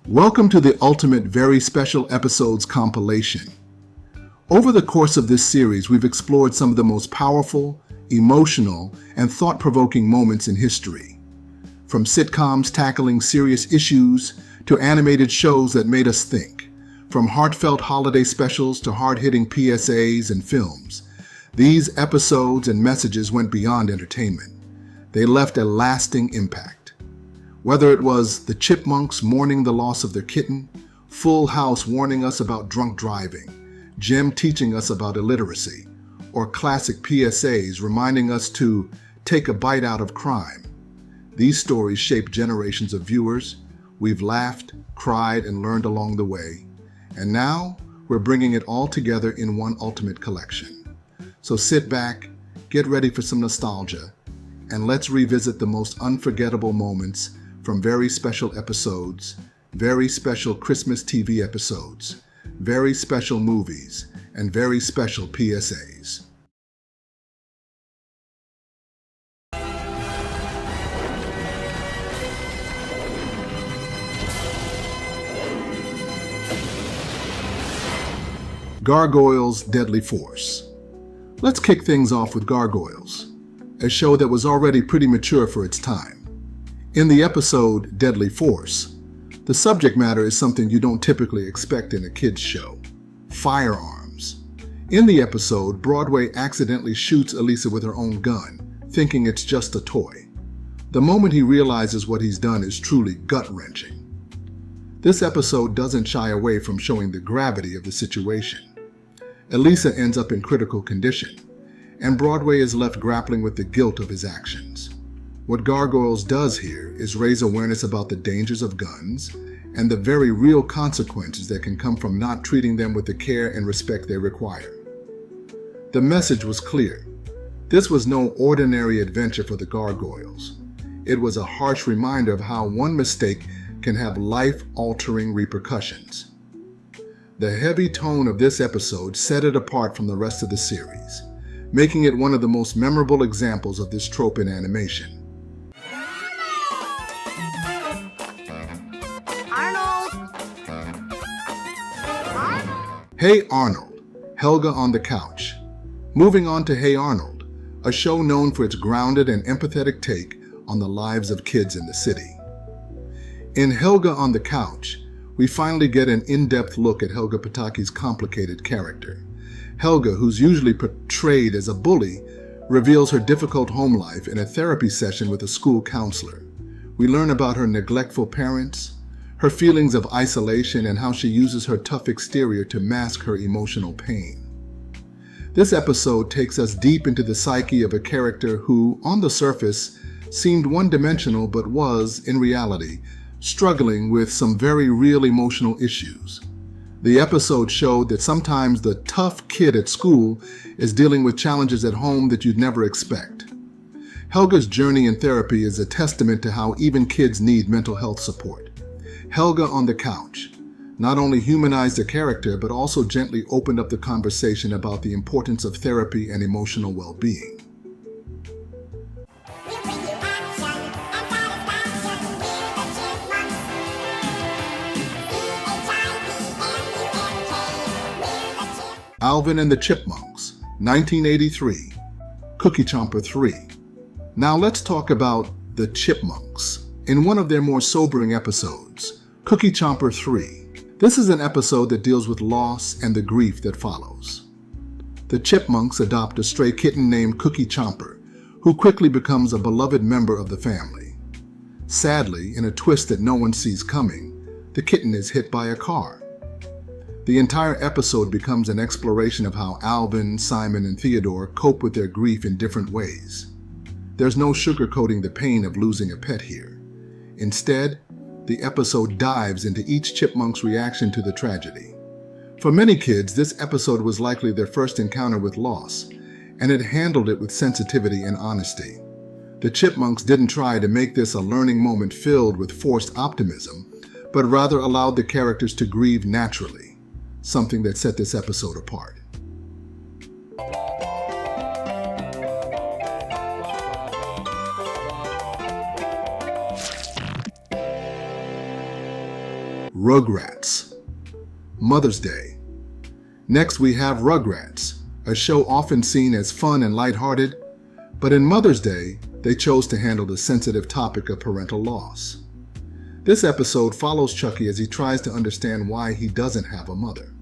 Welcome to the ultimate Very Special Episodes compilation. Over the course of this series, we've explored some of the most powerful, emotional, and thought-provoking moments in history. From sitcoms tackling serious issues to animated shows that made us think, from heartfelt holiday specials to hard-hitting PSAs and films, these episodes and messages went beyond entertainment. They left a lasting impact. Whether it was the Chipmunks mourning the loss of their kitten, Full House warning us about drunk driving, Jim teaching us about illiteracy, or classic PSAs reminding us to take a bite out of crime, these stories shaped generations of viewers. We've laughed, cried, and learned along the way. And now we're bringing it all together in one ultimate collection. So sit back, get ready for some nostalgia, and let's revisit the most unforgettable moments from very special episodes, very special Christmas TV episodes, very special movies, and very special PSAs. Gargoyles' Deadly Force. Let's kick things off with Gargoyles, a show that was already pretty mature for its time. In the episode Deadly Force, the subject matter is something you don't typically expect in a kids' show: firearms. In the episode, Broadway accidentally shoots Elisa with her own gun, thinking it's just a toy. The moment he realizes what he's done is truly gut-wrenching. This episode doesn't shy away from showing the gravity of the situation. Elisa ends up in critical condition, and Broadway is left grappling with the guilt of his actions. What Gargoyles does here is raise awareness about the dangers of guns and the very real consequences that can come from not treating them with the care and respect they require. The message was clear. This was no ordinary adventure for the Gargoyles. It was a harsh reminder of how one mistake can have life-altering repercussions. The heavy tone of this episode set it apart from the rest of the series, making it one of the most memorable examples of this trope in animation. Hey Arnold, Helga on the Couch. Moving on to Hey Arnold, a show known for its grounded and empathetic take on the lives of kids in the city. In Helga on the Couch, we finally get an in-depth look at Helga Pataki's complicated character. Helga, who's usually portrayed as a bully, reveals her difficult home life in a therapy session with a school counselor. We learn about her neglectful parents, her feelings of isolation, and how she uses her tough exterior to mask her emotional pain. This episode takes us deep into the psyche of a character who, on the surface, seemed one-dimensional but was, in reality, struggling with some very real emotional issues. The episode showed that sometimes the tough kid at school is dealing with challenges at home that you'd never expect. Helga's journey in therapy is a testament to how even kids need mental health support. Helga on the Couch not only humanized the character, but also gently opened up the conversation about the importance of therapy and emotional well-being. Alvin and the Chipmunks, 1983, Cookie Chomper 3. Now let's talk about the Chipmunks. In one of their more sobering episodes, Cookie Chomper 3. This is an episode that deals with loss and the grief that follows. The Chipmunks adopt a stray kitten named Cookie Chomper, who quickly becomes a beloved member of the family. Sadly, in a twist that no one sees coming, the kitten is hit by a car. The entire episode becomes an exploration of how Alvin, Simon, and Theodore cope with their grief in different ways. There's no sugarcoating the pain of losing a pet here. Instead, the episode dives into each chipmunk's reaction to the tragedy. For many kids, this episode was likely their first encounter with loss, and it handled it with sensitivity and honesty. The chipmunks didn't try to make this a learning moment filled with forced optimism, but rather allowed the characters to grieve naturally, something that set this episode apart. Rugrats. Mother's Day. Next we have Rugrats, a show often seen as fun and lighthearted, but in Mother's Day, they chose to handle the sensitive topic of parental loss. This episode follows Chucky as he tries to understand why he doesn't have a mother.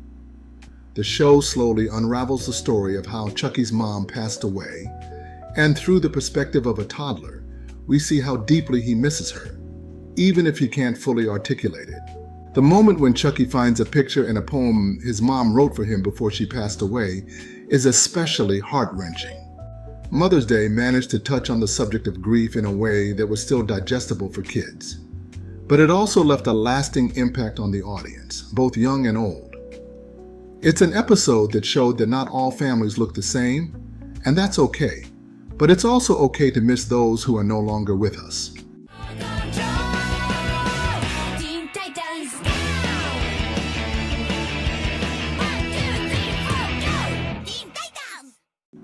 The show slowly unravels the story of how Chucky's mom passed away, and through the perspective of a toddler, we see how deeply he misses her, even if he can't fully articulate it. The moment when Chucky finds a picture and a poem his mom wrote for him before she passed away is especially heart-wrenching. Mother's Day managed to touch on the subject of grief in a way that was still digestible for kids. But it also left a lasting impact on the audience, both young and old. It's an episode that showed that not all families look the same, and that's okay. But it's also okay to miss those who are no longer with us.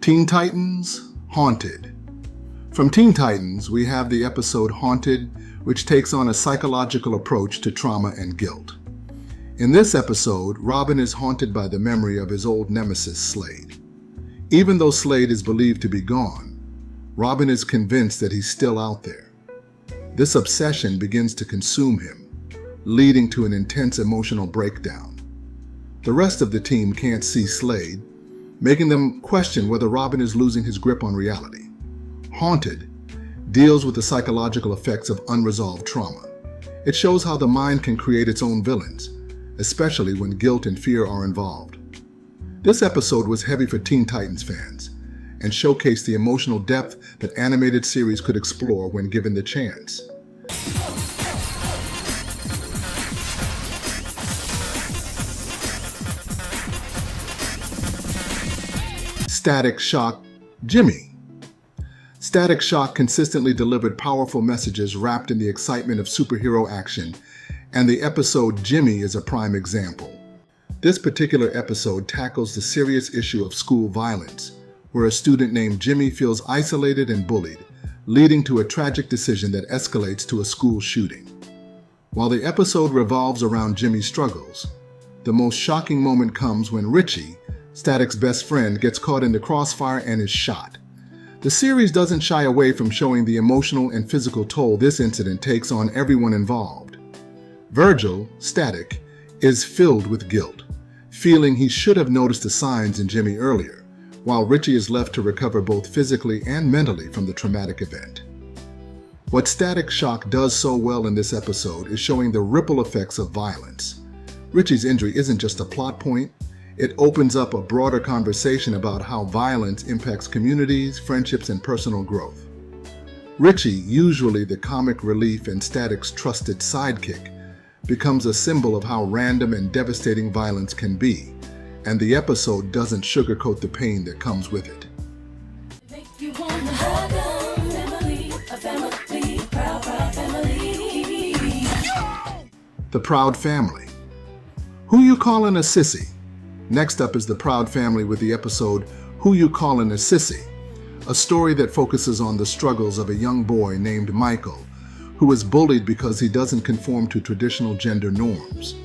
Teen Titans, Haunted. From Teen Titans, we have the episode Haunted, which takes on a psychological approach to trauma and guilt. In this episode, Robin is haunted by the memory of his old nemesis, Slade. Even though Slade is believed to be gone, Robin is convinced that he's still out there. This obsession begins to consume him, leading to an intense emotional breakdown. The rest of the team can't see Slade, making them question whether Robin is losing his grip on reality. Haunted deals with the psychological effects of unresolved trauma. It shows how the mind can create its own villains, especially when guilt and fear are involved. This episode was heavy for Teen Titans fans and showcased the emotional depth that animated series could explore when given the chance. Static Shock, Jimmy. Static Shock consistently delivered powerful messages wrapped in the excitement of superhero action, and the episode Jimmy is a prime example. This particular episode tackles the serious issue of school violence, where a student named Jimmy feels isolated and bullied, leading to a tragic decision that escalates to a school shooting. While the episode revolves around Jimmy's struggles, the most shocking moment comes when Richie, Static's best friend, gets caught in the crossfire and is shot. The series doesn't shy away from showing the emotional and physical toll this incident takes on everyone involved. Virgil, Static, is filled with guilt, feeling he should have noticed the signs in Jimmy earlier, while Richie is left to recover both physically and mentally from the traumatic event. What Static Shock does so well in this episode is showing the ripple effects of violence. Richie's injury isn't just a plot point, it opens up a broader conversation about how violence impacts communities, friendships, and personal growth. Richie, usually the comic relief and Static's trusted sidekick, becomes a symbol of how random and devastating violence can be, and the episode doesn't sugarcoat the pain that comes with it. The Proud Family. Who You Callin' a Sissy? Next up is the Proud Family with the episode Who You Callin' a Sissy, a story that focuses on the struggles of a young boy named Michael, who is bullied because he doesn't conform to traditional gender norms.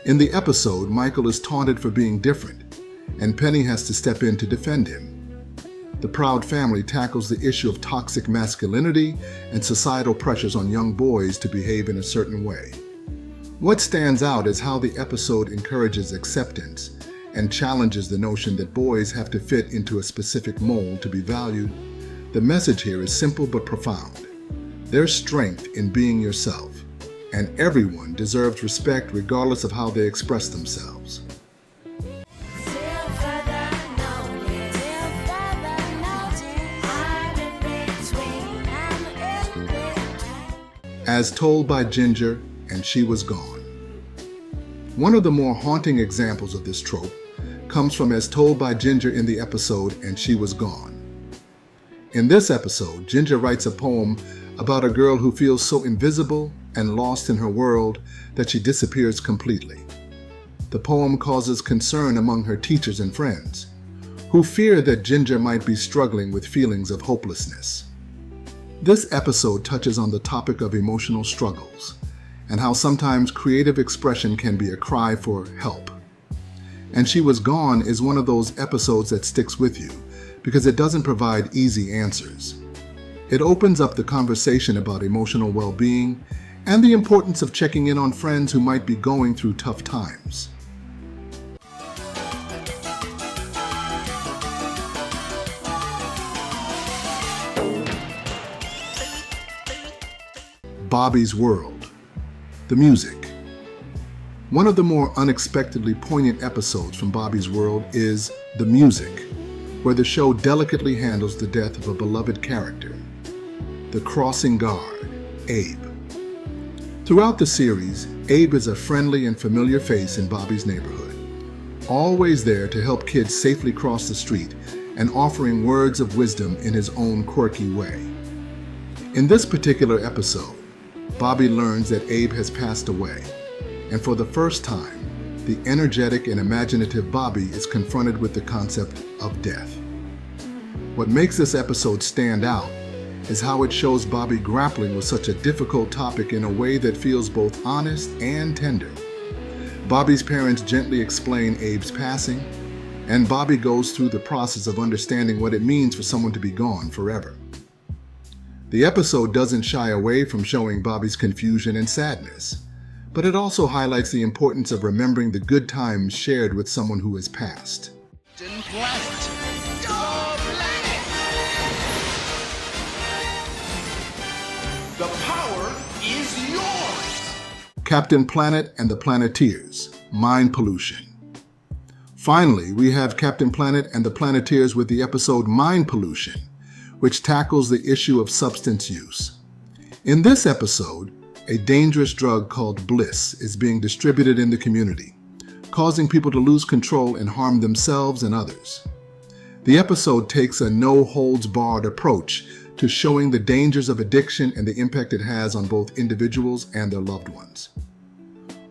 In the episode, Michael is taunted for being different, and Penny has to step in to defend him. The Proud Family tackles the issue of toxic masculinity and societal pressures on young boys to behave in a certain way. What stands out is how the episode encourages acceptance and challenges the notion that boys have to fit into a specific mold to be valued. The message here is simple but profound. There's strength in being yourself, and everyone deserves respect regardless of how they express themselves. As Told by Ginger, and She Was Gone. One of the more haunting examples of this trope comes from As Told by Ginger in the episode And She Was Gone. In this episode, Ginger writes a poem about a girl who feels so invisible and lost in her world that she disappears completely. The poem causes concern among her teachers and friends, who fear that Ginger might be struggling with feelings of hopelessness. This episode touches on the topic of emotional struggles and how sometimes creative expression can be a cry for help. And She Was Gone is one of those episodes that sticks with you because it doesn't provide easy answers. It opens up the conversation about emotional well-being and the importance of checking in on friends who might be going through tough times. Bobby's World. The music. One of the more unexpectedly poignant episodes from Bobby's World is The Music, where the show delicately handles the death of a beloved character, the crossing guard, Abe. Throughout the series, Abe is a friendly and familiar face in Bobby's neighborhood, always there to help kids safely cross the street and offering words of wisdom in his own quirky way. In this particular episode, Bobby learns that Abe has passed away, and for the first time, the energetic and imaginative Bobby is confronted with the concept of death. What makes this episode stand out is how it shows Bobby grappling with such a difficult topic in a way that feels both honest and tender. Bobby's parents gently explain Abe's passing, and Bobby goes through the process of understanding what it means for someone to be gone forever. The episode doesn't shy away from showing Bobby's confusion and sadness, but it also highlights the importance of remembering the good times shared with someone who has passed. The power is yours! Captain Planet and the Planeteers, Mind Pollution. Finally, we have Captain Planet and the Planeteers with the episode Mind Pollution, which tackles the issue of substance use. In this episode, a dangerous drug called Bliss is being distributed in the community, causing people to lose control and harm themselves and others. The episode takes a no-holds-barred approach to showing the dangers of addiction and the impact it has on both individuals and their loved ones.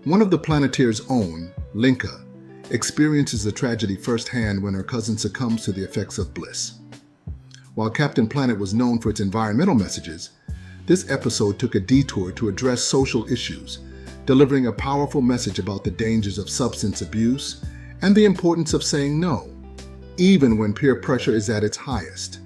One of the Planeteers' own, Linka, experiences the tragedy firsthand when her cousin succumbs to the effects of Bliss. While Captain Planet was known for its environmental messages, this episode took a detour to address social issues, delivering a powerful message about the dangers of substance abuse and the importance of saying no, even when peer pressure is at its highest.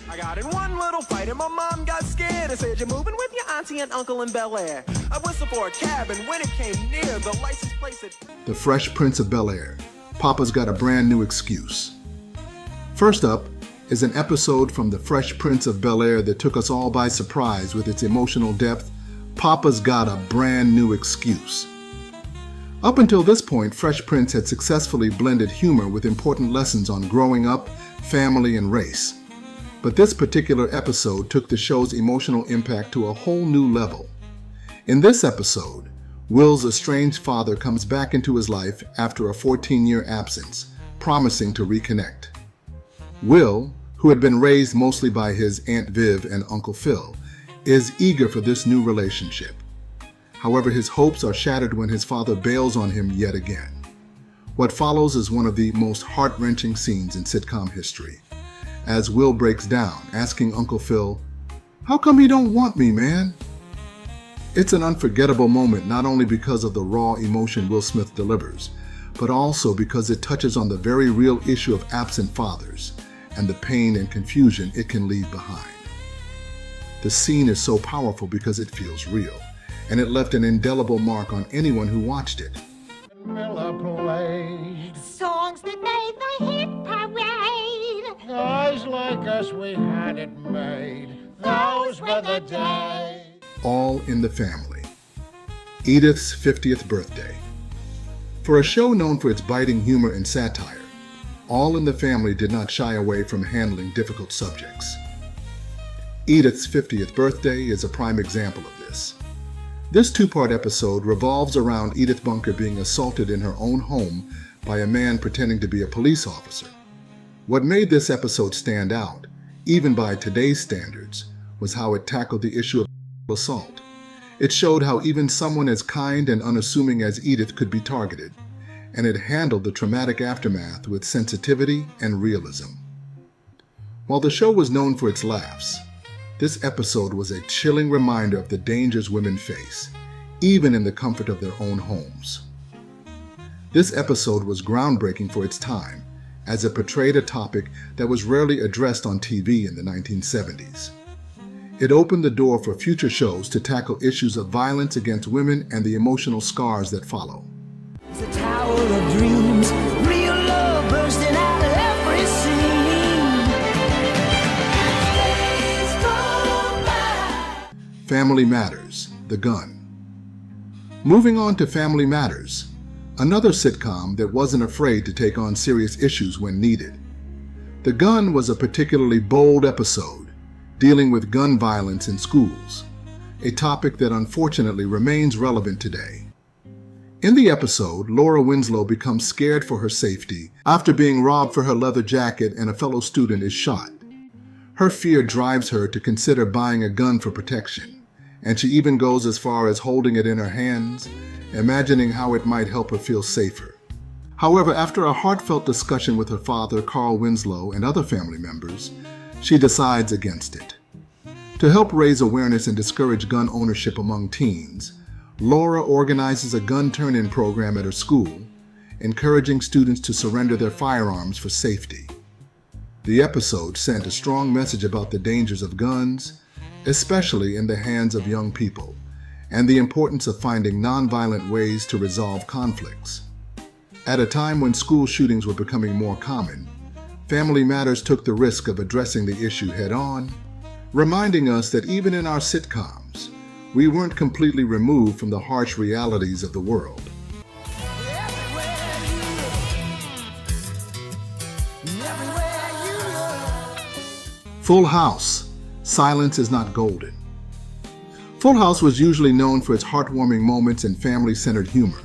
I got in one little fight and my mom got scared. I said, "You're moving with your auntie and uncle in Bel Air." I whistled for a cab and when it came near, the license plate said, The Fresh Prince of Bel Air. Papa's got a brand new excuse. First up is an episode from The Fresh Prince of Bel Air that took us all by surprise with its emotional depth. Papa's got a brand new excuse. Up until this point, Fresh Prince had successfully blended humor with important lessons on growing up, family, and race. But this particular episode took the show's emotional impact to a whole new level. In this episode, Will's estranged father comes back into his life after a 14-year absence, promising to reconnect. Will, who had been raised mostly by his Aunt Viv and Uncle Phil, is eager for this new relationship. However, his hopes are shattered when his father bails on him yet again. What follows is one of the most heart-wrenching scenes in sitcom history, as Will breaks down, asking Uncle Phil, "How come you don't want me, man?" It's an unforgettable moment not only because of the raw emotion Will Smith delivers, but also because it touches on the very real issue of absent fathers and the pain and confusion it can leave behind. The scene is so powerful because it feels real, and it left an indelible mark on anyone who watched it. Miller played. Songs that made the hit parade. Guys like us, we had it made. Those were the days. All in the Family. Edith's 50th birthday. For a show known for its biting humor and satire, All in the Family did not shy away from handling difficult subjects. Edith's 50th birthday is a prime example of this. This two-part episode revolves around Edith Bunker being assaulted in her own home by a man pretending to be a police officer. What made this episode stand out, even by today's standards, was how it tackled the issue of assault. It showed how even someone as kind and unassuming as Edith could be targeted, and it handled the traumatic aftermath with sensitivity and realism. While the show was known for its laughs, This episode was a chilling reminder of the dangers women face, even in the comfort of their own homes. This episode was groundbreaking for its time, as it portrayed a topic that was rarely addressed on TV in the 1970s. It opened the door for future shows to tackle issues of violence against women and the emotional scars that follow. It's a tower of dreams, real love bursting out of every scene. Family Matters, The Gun. Moving on to Family Matters, another sitcom that wasn't afraid to take on serious issues when needed. The Gun was a particularly bold episode, dealing with gun violence in schools, a topic that unfortunately remains relevant today. In the episode, Laura Winslow becomes scared for her safety after being robbed for her leather jacket and a fellow student is shot. Her fear drives her to consider buying a gun for protection, and she even goes as far as holding it in her hands, imagining how it might help her feel safer. However, after a heartfelt discussion with her father, Carl Winslow, and other family members, she decides against it. To help raise awareness and discourage gun ownership among teens, Laura organizes a gun turn-in program at her school, encouraging students to surrender their firearms for safety. The episode sent a strong message about the dangers of guns, especially in the hands of young people, and the importance of finding nonviolent ways to resolve conflicts. At a time when school shootings were becoming more common, Family Matters took the risk of addressing the issue head-on, reminding us that even in our sitcoms, we weren't completely removed from the harsh realities of the world. Full House, Silence is Not Golden. Full House was usually known for its heartwarming moments and family-centered humor,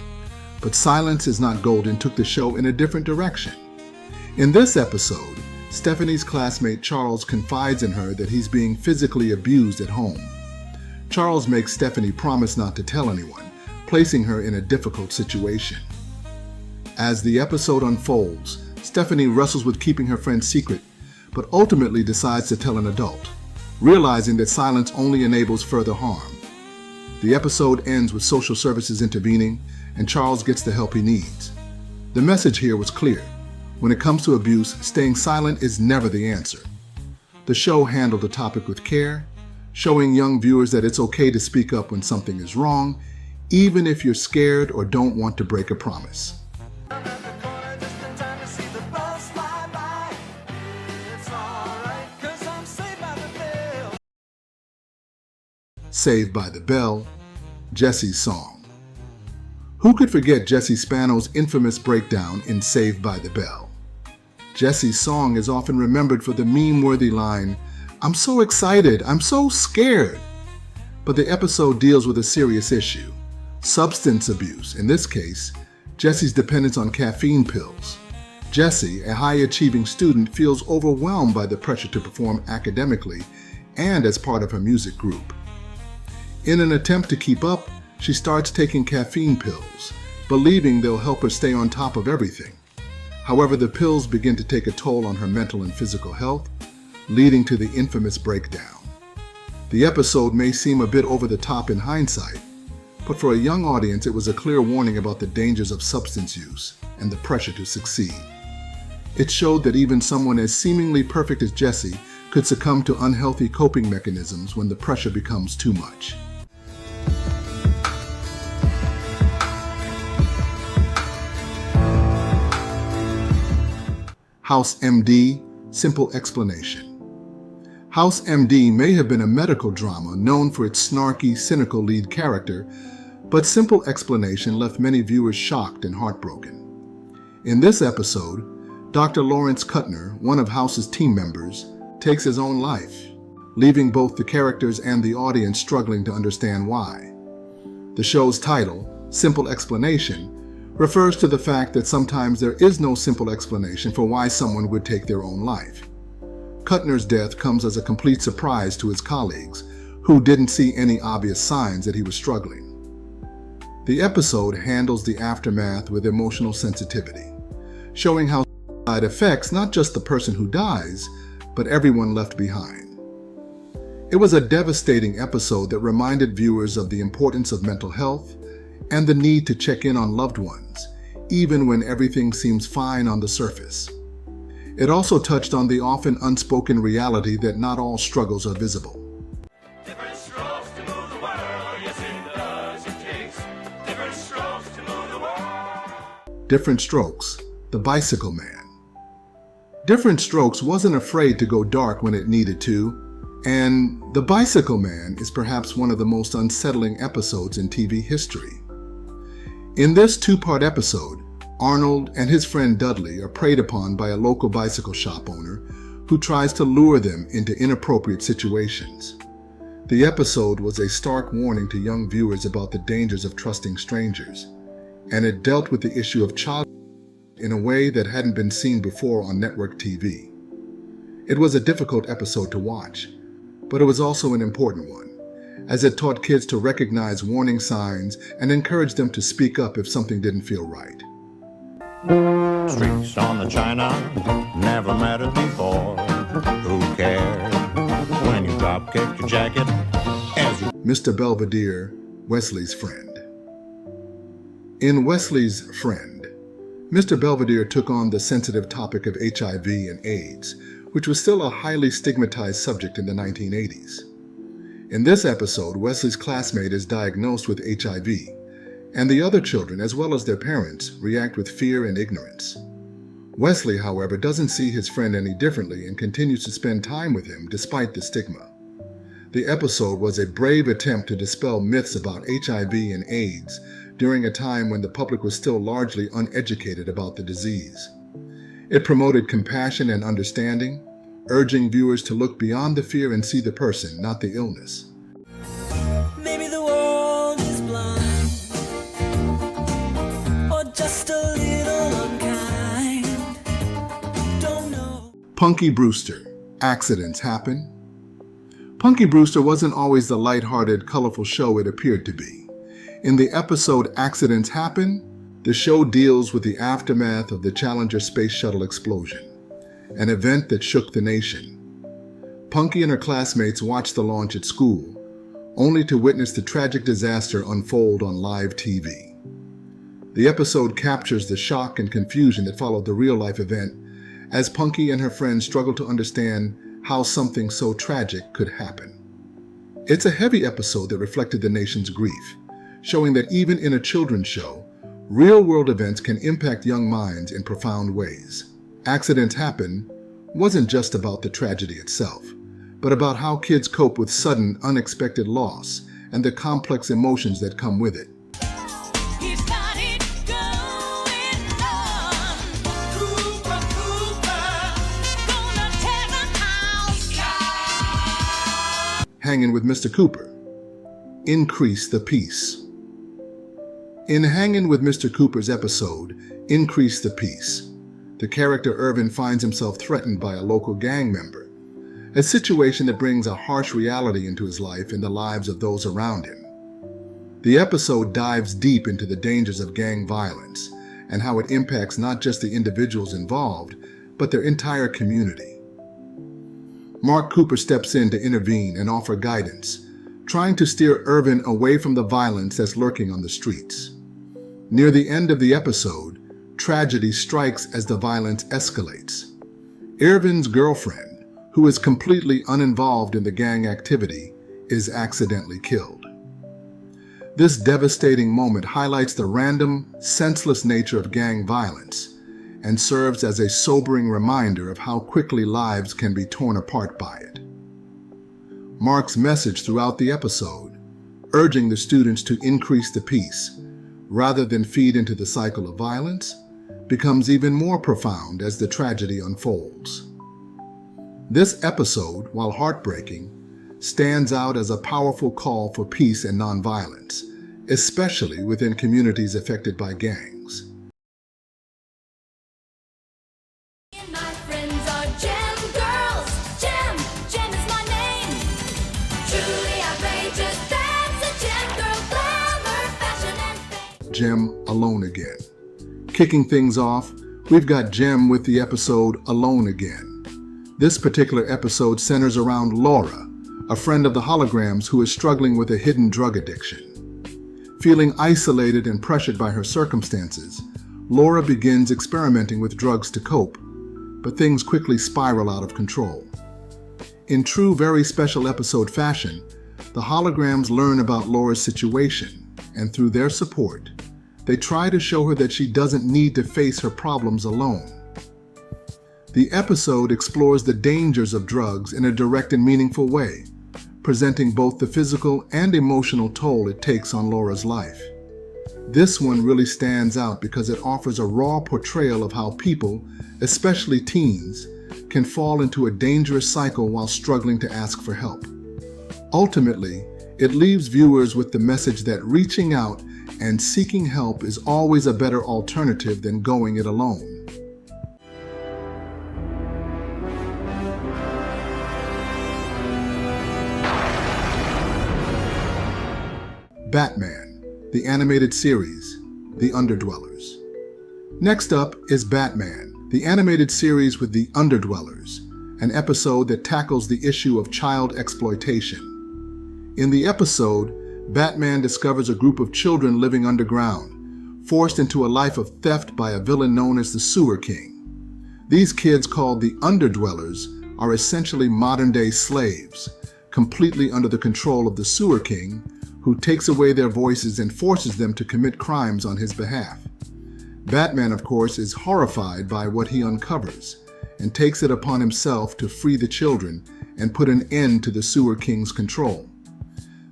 but Silence is Not Golden took the show in a different direction. In this episode, Stephanie's classmate Charles confides in her that he's being physically abused at home. Charles makes Stephanie promise not to tell anyone, placing her in a difficult situation. As the episode unfolds, Stephanie wrestles with keeping her friend's secret, but ultimately decides to tell an adult, realizing that silence only enables further harm. The episode ends with social services intervening, and Charles gets the help he needs. The message here was clear. When it comes to abuse, staying silent is never the answer. The show handled the topic with care, showing young viewers that it's okay to speak up when something is wrong, even if you're scared or don't want to break a promise. Saved by the Bell, Jesse's Song. Who could forget Jesse Spano's infamous breakdown in Saved by the Bell? Jesse's song is often remembered for the meme-worthy line, "I'm so excited, I'm so scared." But the episode deals with a serious issue, substance abuse. In this case, Jesse's dependence on caffeine pills. Jesse, a high-achieving student, feels overwhelmed by the pressure to perform academically and as part of her music group. In an attempt to keep up, she starts taking caffeine pills, believing they'll help her stay on top of everything. However, the pills begin to take a toll on her mental and physical health, leading to the infamous breakdown. The episode may seem a bit over the top in hindsight, but for a young audience, it was a clear warning about the dangers of substance use and the pressure to succeed. It showed that even someone as seemingly perfect as Jesse could succumb to unhealthy coping mechanisms when the pressure becomes too much. House MD, Simple Explanation. House MD may have been a medical drama known for its snarky, cynical lead character, but Simple Explanation left many viewers shocked and heartbroken. In this episode, Dr. Lawrence Kuttner, one of House's team members, takes his own life, leaving both the characters and the audience struggling to understand why. The show's title, Simple Explanation, refers to the fact that sometimes there is no simple explanation for why someone would take their own life. Kuttner's death comes as a complete surprise to his colleagues, who didn't see any obvious signs that he was struggling. The episode handles the aftermath with emotional sensitivity, showing how suicide affects not just the person who dies, but everyone left behind. It was a devastating episode that reminded viewers of the importance of mental health and the need to check in on loved ones, even when everything seems fine on the surface. It also touched on the often unspoken reality that not all struggles are visible. Different strokes to move the world. Yes, it does. It takes different strokes to move the world. Different Strokes, The Bicycle Man. Different Strokes wasn't afraid to go dark when it needed to, and The Bicycle Man is perhaps one of the most unsettling episodes in TV history. In this two-part episode, Arnold and his friend Dudley are preyed upon by a local bicycle shop owner who tries to lure them into inappropriate situations. The episode was a stark warning to young viewers about the dangers of trusting strangers, and it dealt with the issue of child in a way that hadn't been seen before on network TV. It was a difficult episode to watch, but it was also an important one, as it taught kids to recognize warning signs and encourage them to speak up if something didn't feel right. Streaks on the china, never mattered before. Who cared when you drop kicked your jacket as you... Mr. Belvedere, Wesley's friend. In Wesley's Friend, Mr. Belvedere took on the sensitive topic of HIV and AIDS, which was still a highly stigmatized subject in the 1980s. In this episode, Wesley's classmate is diagnosed with HIV, and the other children, as well as their parents, react with fear and ignorance. Wesley, however, doesn't see his friend any differently and continues to spend time with him despite the stigma. The episode was a brave attempt to dispel myths about HIV and AIDS during a time when the public was still largely uneducated about the disease. It promoted compassion and understanding, urging viewers to look beyond the fear and see the person, not the illness. Maybe the world is blind, or just a little unkind. Don't know. Punky Brewster, Accidents Happen. Punky Brewster wasn't always the lighthearted, colorful show it appeared to be. In the episode Accidents Happen, the show deals with the aftermath of the Challenger space shuttle explosion, an event that shook the nation. Punky and her classmates watched the launch at school, only to witness the tragic disaster unfold on live TV. The episode captures the shock and confusion that followed the real-life event as Punky and her friends struggle to understand how something so tragic could happen. It's a heavy episode that reflected the nation's grief, showing that even in a children's show, real-world events can impact young minds in profound ways. Accidents Happen wasn't just about the tragedy itself, but about how kids cope with sudden, unexpected loss and the complex emotions that come with it. He's got it going on. Cooper, gonna tear the house down. Hanging with Mr. Cooper. Increase the Peace. In Hanging with Mr. Cooper's episode, Increase the Peace, the character Irvin finds himself threatened by a local gang member, a situation that brings a harsh reality into his life and the lives of those around him. The episode dives deep into the dangers of gang violence and how it impacts not just the individuals involved, but their entire community. Mark Cooper steps in to intervene and offer guidance, trying to steer Irvin away from the violence that's lurking on the streets. Near the end of the episode, tragedy strikes as the violence escalates. Irvin's girlfriend, who is completely uninvolved in the gang activity, is accidentally killed. This devastating moment highlights the random, senseless nature of gang violence and serves as a sobering reminder of how quickly lives can be torn apart by it. Mark's message throughout the episode, urging the students to increase the peace rather than feed into the cycle of violence, becomes even more profound as the tragedy unfolds. This episode, while heartbreaking, stands out as a powerful call for peace and nonviolence, especially within communities affected by gangs. My friends are gem girls. Gem is my name. Truly outrageous, that's a gem girl. Glamour, fashion, and fame. Jem alone again. Kicking things off, we've got Jem with the episode Alone Again. This particular episode centers around Laura, a friend of the holograms who is struggling with a hidden drug addiction. Feeling isolated and pressured by her circumstances, Laura begins experimenting with drugs to cope, but things quickly spiral out of control. In true Very Special episode fashion, the holograms learn about Laura's situation, and through their support, they try to show her that she doesn't need to face her problems alone. The episode explores the dangers of drugs in a direct and meaningful way, presenting both the physical and emotional toll it takes on Laura's life. This one really stands out because it offers a raw portrayal of how people, especially teens, can fall into a dangerous cycle while struggling to ask for help. Ultimately, it leaves viewers with the message that reaching out and seeking help is always a better alternative than going it alone. Batman, the animated series, The Underdwellers. Next up is Batman, the animated series with The Underdwellers, an episode that tackles the issue of child exploitation. In the episode, Batman discovers a group of children living underground, forced into a life of theft by a villain known as the Sewer King. These kids, called the Underdwellers, are essentially modern-day slaves, completely under the control of the Sewer King, who takes away their voices and forces them to commit crimes on his behalf. Batman, of course, is horrified by what he uncovers and takes it upon himself to free the children and put an end to the Sewer King's control.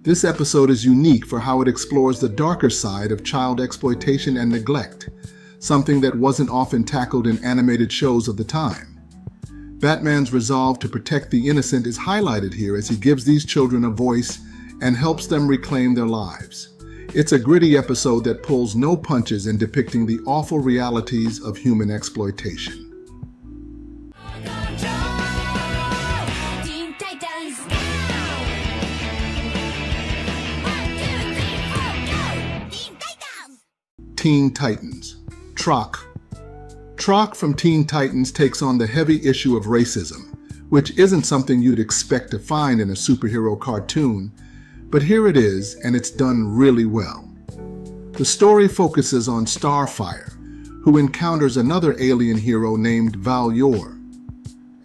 This episode is unique for how it explores the darker side of child exploitation and neglect, something that wasn't often tackled in animated shows of the time. Batman's resolve to protect the innocent is highlighted here as he gives these children a voice and helps them reclaim their lives. It's a gritty episode that pulls no punches in depicting the awful realities of human exploitation. Teen Titans. 1, 2, 3, 4, go! Teen Titans. Teen Titans. Troc. Troc from Teen Titans takes on the heavy issue of racism, which isn't something you'd expect to find in a superhero cartoon, but here it is, and it's done really well. The story focuses on Starfire, who encounters another alien hero named Val-Yor.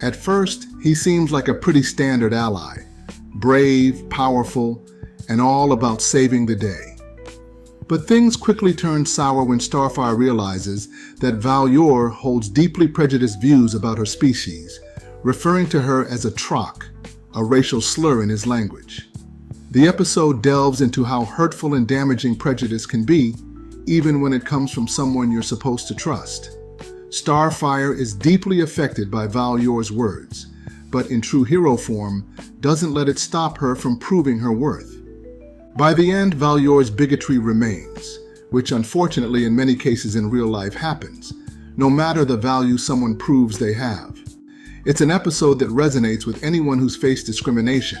At first, he seems like a pretty standard ally, brave, powerful, and all about saving the day. But things quickly turn sour when Starfire realizes that Val-Yor holds deeply prejudiced views about her species, referring to her as a Troc, a racial slur in his language. The episode delves into how hurtful and damaging prejudice can be, even when it comes from someone you're supposed to trust. Starfire is deeply affected by Val-Yor's words, but in true hero form, doesn't let it stop her from proving her worth. By the end, Val-Yor's bigotry remains, which unfortunately in many cases in real life happens, no matter the value someone proves they have. It's an episode that resonates with anyone who's faced discrimination,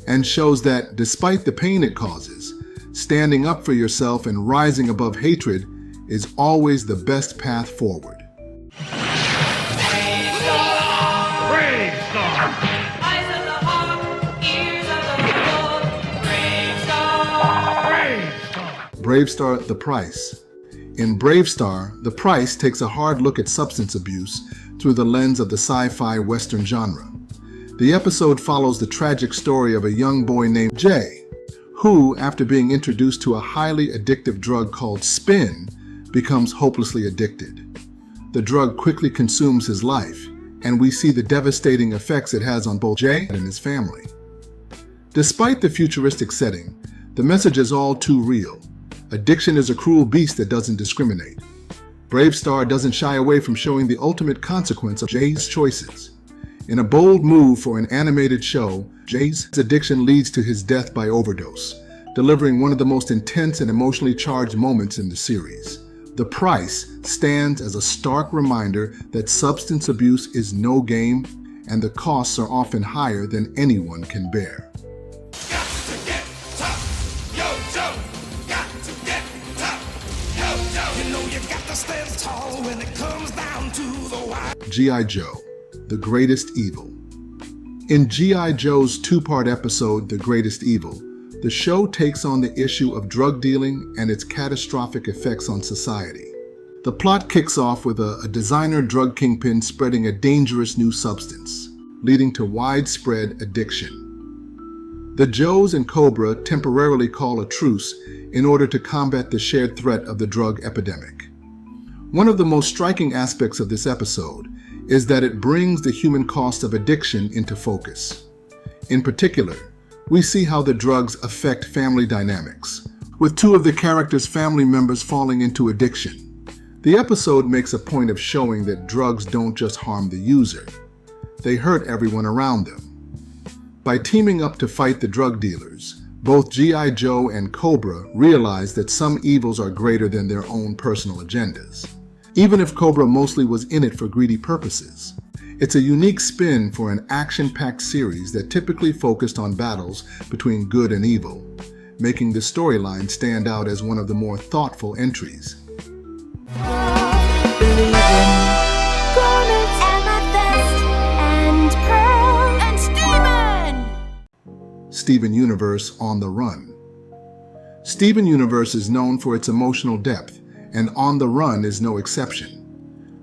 and shows that, despite the pain it causes, standing up for yourself and rising above hatred is always the best path forward. Eyes of the hawk, ears of the wolf, brave star. Bravestar: The Price. In Bravestar, The Price takes a hard look at substance abuse through the lens of the sci-fi Western genre. The episode follows the tragic story of a young boy named Jay, who, after being introduced to a highly addictive drug called Spin, becomes hopelessly addicted. The drug quickly consumes his life, and we see the devastating effects it has on both Jay and his family. Despite the futuristic setting, the message is all too real. Addiction is a cruel beast that doesn't discriminate. Bravestar doesn't shy away from showing the ultimate consequence of Jay's choices. In a bold move for an animated show, Jay's addiction leads to his death by overdose, delivering one of the most intense and emotionally charged moments in the series. The Price stands as a stark reminder that substance abuse is no game, and the costs are often higher than anyone can bear. Got to get tough, yo, Joe. Got to get tough, yo, Joe. You know you got to stand tall when it comes down to the wire. G.I. Joe: The Greatest Evil. In G.I. Joe's two-part episode, The Greatest Evil, the show takes on the issue of drug dealing and its catastrophic effects on society. The plot kicks off with a designer drug kingpin spreading a dangerous new substance, leading to widespread addiction. The Joes and Cobra temporarily call a truce in order to combat the shared threat of the drug epidemic. One of the most striking aspects of this episode is that it brings the human cost of addiction into focus. In particular, we see how the drugs affect family dynamics, with two of the characters' family members falling into addiction. The episode makes a point of showing that drugs don't just harm the user, they hurt everyone around them. By teaming up to fight the drug dealers, both G.I. Joe and Cobra realize that some evils are greater than their own personal agendas. Even if Cobra mostly was in it for greedy purposes, it's a unique spin for an action-packed series that typically focused on battles between good and evil, making the storyline stand out as one of the more thoughtful entries. Steven Universe on the Run. Steven Universe is known for its emotional depth, and On the Run is no exception.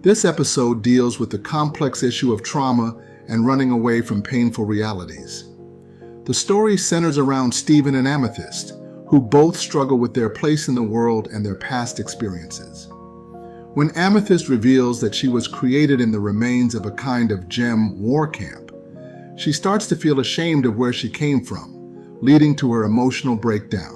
This episode deals with the complex issue of trauma and running away from painful realities. The story centers around Steven and Amethyst, who both struggle with their place in the world and their past experiences. When Amethyst reveals that she was created in the remains of a kind of gem war camp, she starts to feel ashamed of where she came from, leading to her emotional breakdown.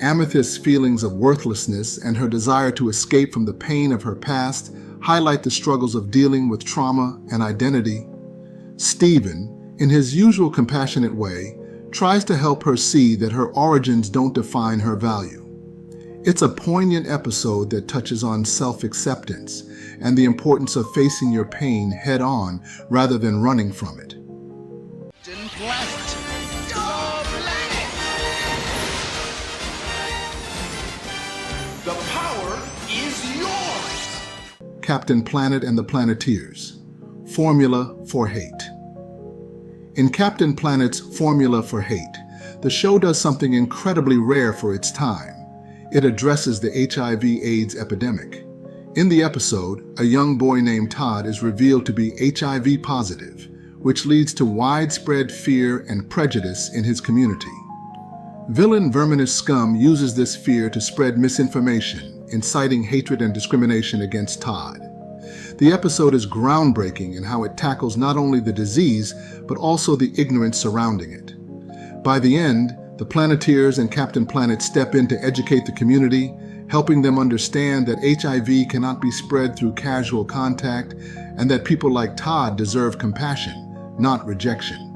Amethyst's feelings of worthlessness and her desire to escape from the pain of her past highlight the struggles of dealing with trauma and identity. Steven, in his usual compassionate way, tries to help her see that her origins don't define her value. It's a poignant episode that touches on self-acceptance and the importance of facing your pain head-on rather than running from it. The power is yours! Captain Planet and the Planeteers, Formula for Hate. In Captain Planet's Formula for Hate, the show does something incredibly rare for its time. It addresses the HIV/AIDS epidemic. In the episode, a young boy named Todd is revealed to be HIV positive, which leads to widespread fear and prejudice in his community. Villain Verminous Scum uses this fear to spread misinformation, inciting hatred and discrimination against Todd. The episode is groundbreaking in how it tackles not only the disease, but also the ignorance surrounding it. By the end, the Planeteers and Captain Planet step in to educate the community, helping them understand that HIV cannot be spread through casual contact and that people like Todd deserve compassion, not rejection.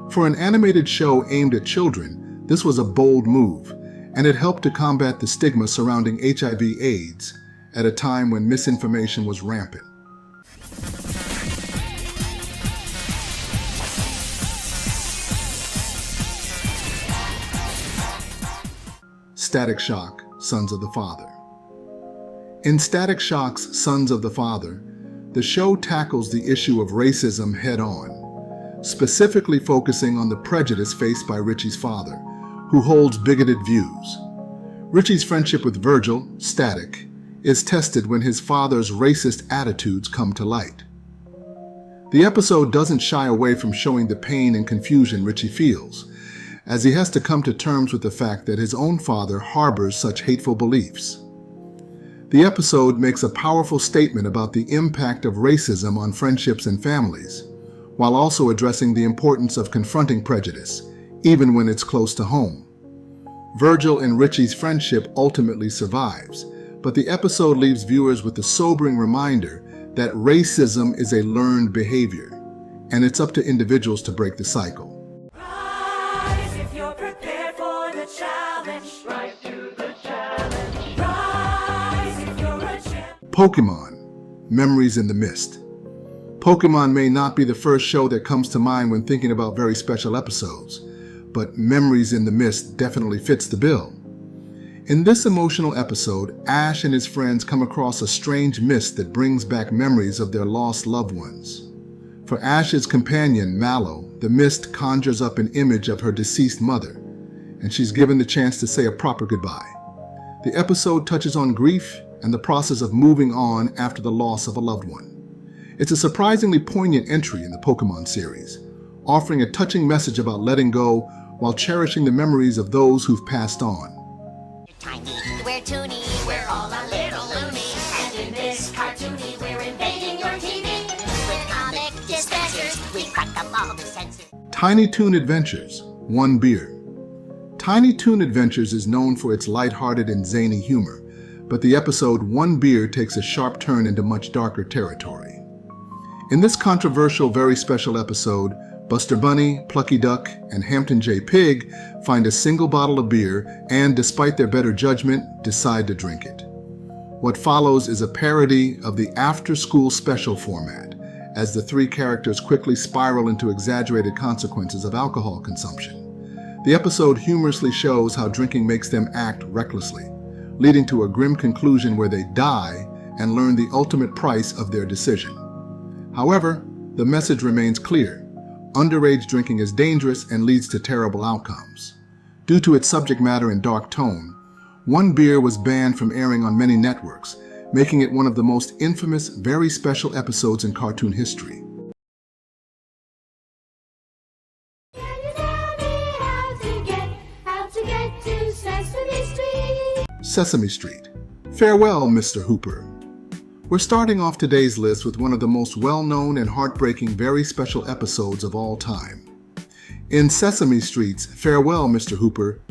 For an animated show aimed at children, this was a bold move, and it helped to combat the stigma surrounding HIV/AIDS at a time when misinformation was rampant. Static Shock, Sons of the Father. In Static Shock's Sons of the Father, the show tackles the issue of racism head-on, specifically focusing on the prejudice faced by Richie's father, who holds bigoted views. Richie's friendship with Virgil, Static, is tested when his father's racist attitudes come to light. The episode doesn't shy away from showing the pain and confusion Richie feels, as he has to come to terms with the fact that his own father harbors such hateful beliefs. The episode makes a powerful statement about the impact of racism on friendships and families, while also addressing the importance of confronting prejudice, even when it's close to home. Virgil and Richie's friendship ultimately survives, but the episode leaves viewers with the sobering reminder that racism is a learned behavior, and it's up to individuals to break the cycle. Rise if you're prepared for the challenge. Rise to the challenge. Rise if you're a champ. Pokemon, Memories in the Mist. Pokemon may not be the first show that comes to mind when thinking about very special episodes, but Memories in the Mist definitely fits the bill. In this emotional episode, Ash and his friends come across a strange mist that brings back memories of their lost loved ones. For Ash's companion, Mallow, the mist conjures up an image of her deceased mother, and she's given the chance to say a proper goodbye. The episode touches on grief and the process of moving on after the loss of a loved one. It's a surprisingly poignant entry in the Pokemon series, offering a touching message about letting go while cherishing the memories of those who've passed on. Tiny, we're toony, we're all a little loony. And in this cartoony, we're invading your TV. With comic dispensers, we crack up all the senses. Tiny Toon Adventures, One Beer. Tiny Toon Adventures is known for its lighthearted and zany humor, but the episode One Beer takes a sharp turn into much darker territory. In this controversial Very Special episode, Buster Bunny, Plucky Duck, and Hampton J. Pig find a single bottle of beer and, despite their better judgment, decide to drink it. What follows is a parody of the after-school special format, as the three characters quickly spiral into exaggerated consequences of alcohol consumption. The episode humorously shows how drinking makes them act recklessly, leading to a grim conclusion where they die and learn the ultimate price of their decision. However, the message remains clear. Underage drinking is dangerous and leads to terrible outcomes. Due to its subject matter and dark tone, One Beer was banned from airing on many networks, making it one of the most infamous Very Special episodes in cartoon history. Can you tell me how to get to Sesame Street? Sesame Street. Farewell, Mr. Hooper. We're starting off today's list with one of the most well-known and heartbreaking Very Special episodes of all time. In Sesame Street's Farewell, Mr. Hooper,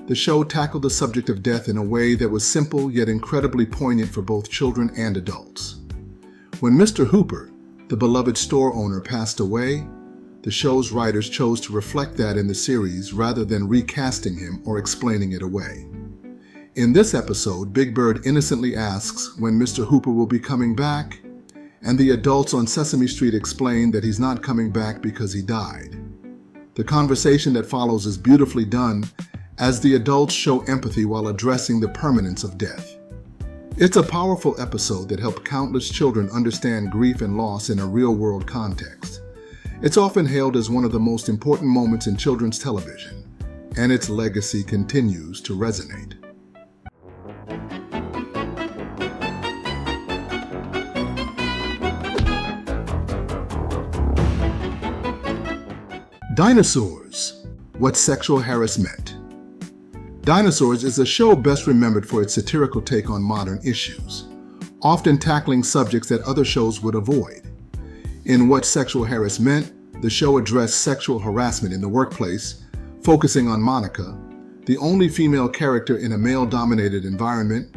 the show tackled the subject of death in a way that was simple yet incredibly poignant for both children and adults. When Mr. Hooper, the beloved store owner, passed away, the show's writers chose to reflect that in the series rather than recasting him or explaining it away. In this episode, Big Bird innocently asks when Mr. Hooper will be coming back, and the adults on Sesame Street explain that he's not coming back because he died. The conversation that follows is beautifully done, as the adults show empathy while addressing the permanence of death. It's a powerful episode that helped countless children understand grief and loss in a real-world context. It's often hailed as one of the most important moments in children's television, and its legacy continues to resonate. Dinosaurs, What Sexual Harassment. Dinosaurs is a show best remembered for its satirical take on modern issues, often tackling subjects that other shows would avoid. In What Sexual Harassment, the show addressed sexual harassment in the workplace, focusing on Monica, the only female character in a male-dominated environment,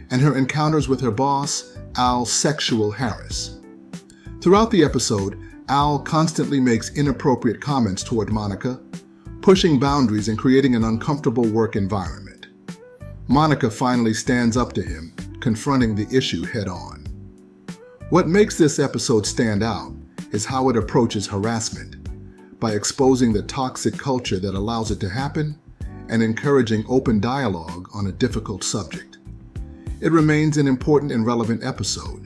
and her encounters with her boss, Al Sexual Harris. Throughout the episode, Al constantly makes inappropriate comments toward Monica, pushing boundaries and creating an uncomfortable work environment. Monica finally stands up to him, confronting the issue head-on. What makes this episode stand out is how it approaches harassment, by exposing the toxic culture that allows it to happen and encouraging open dialogue on a difficult subject. It remains an important and relevant episode,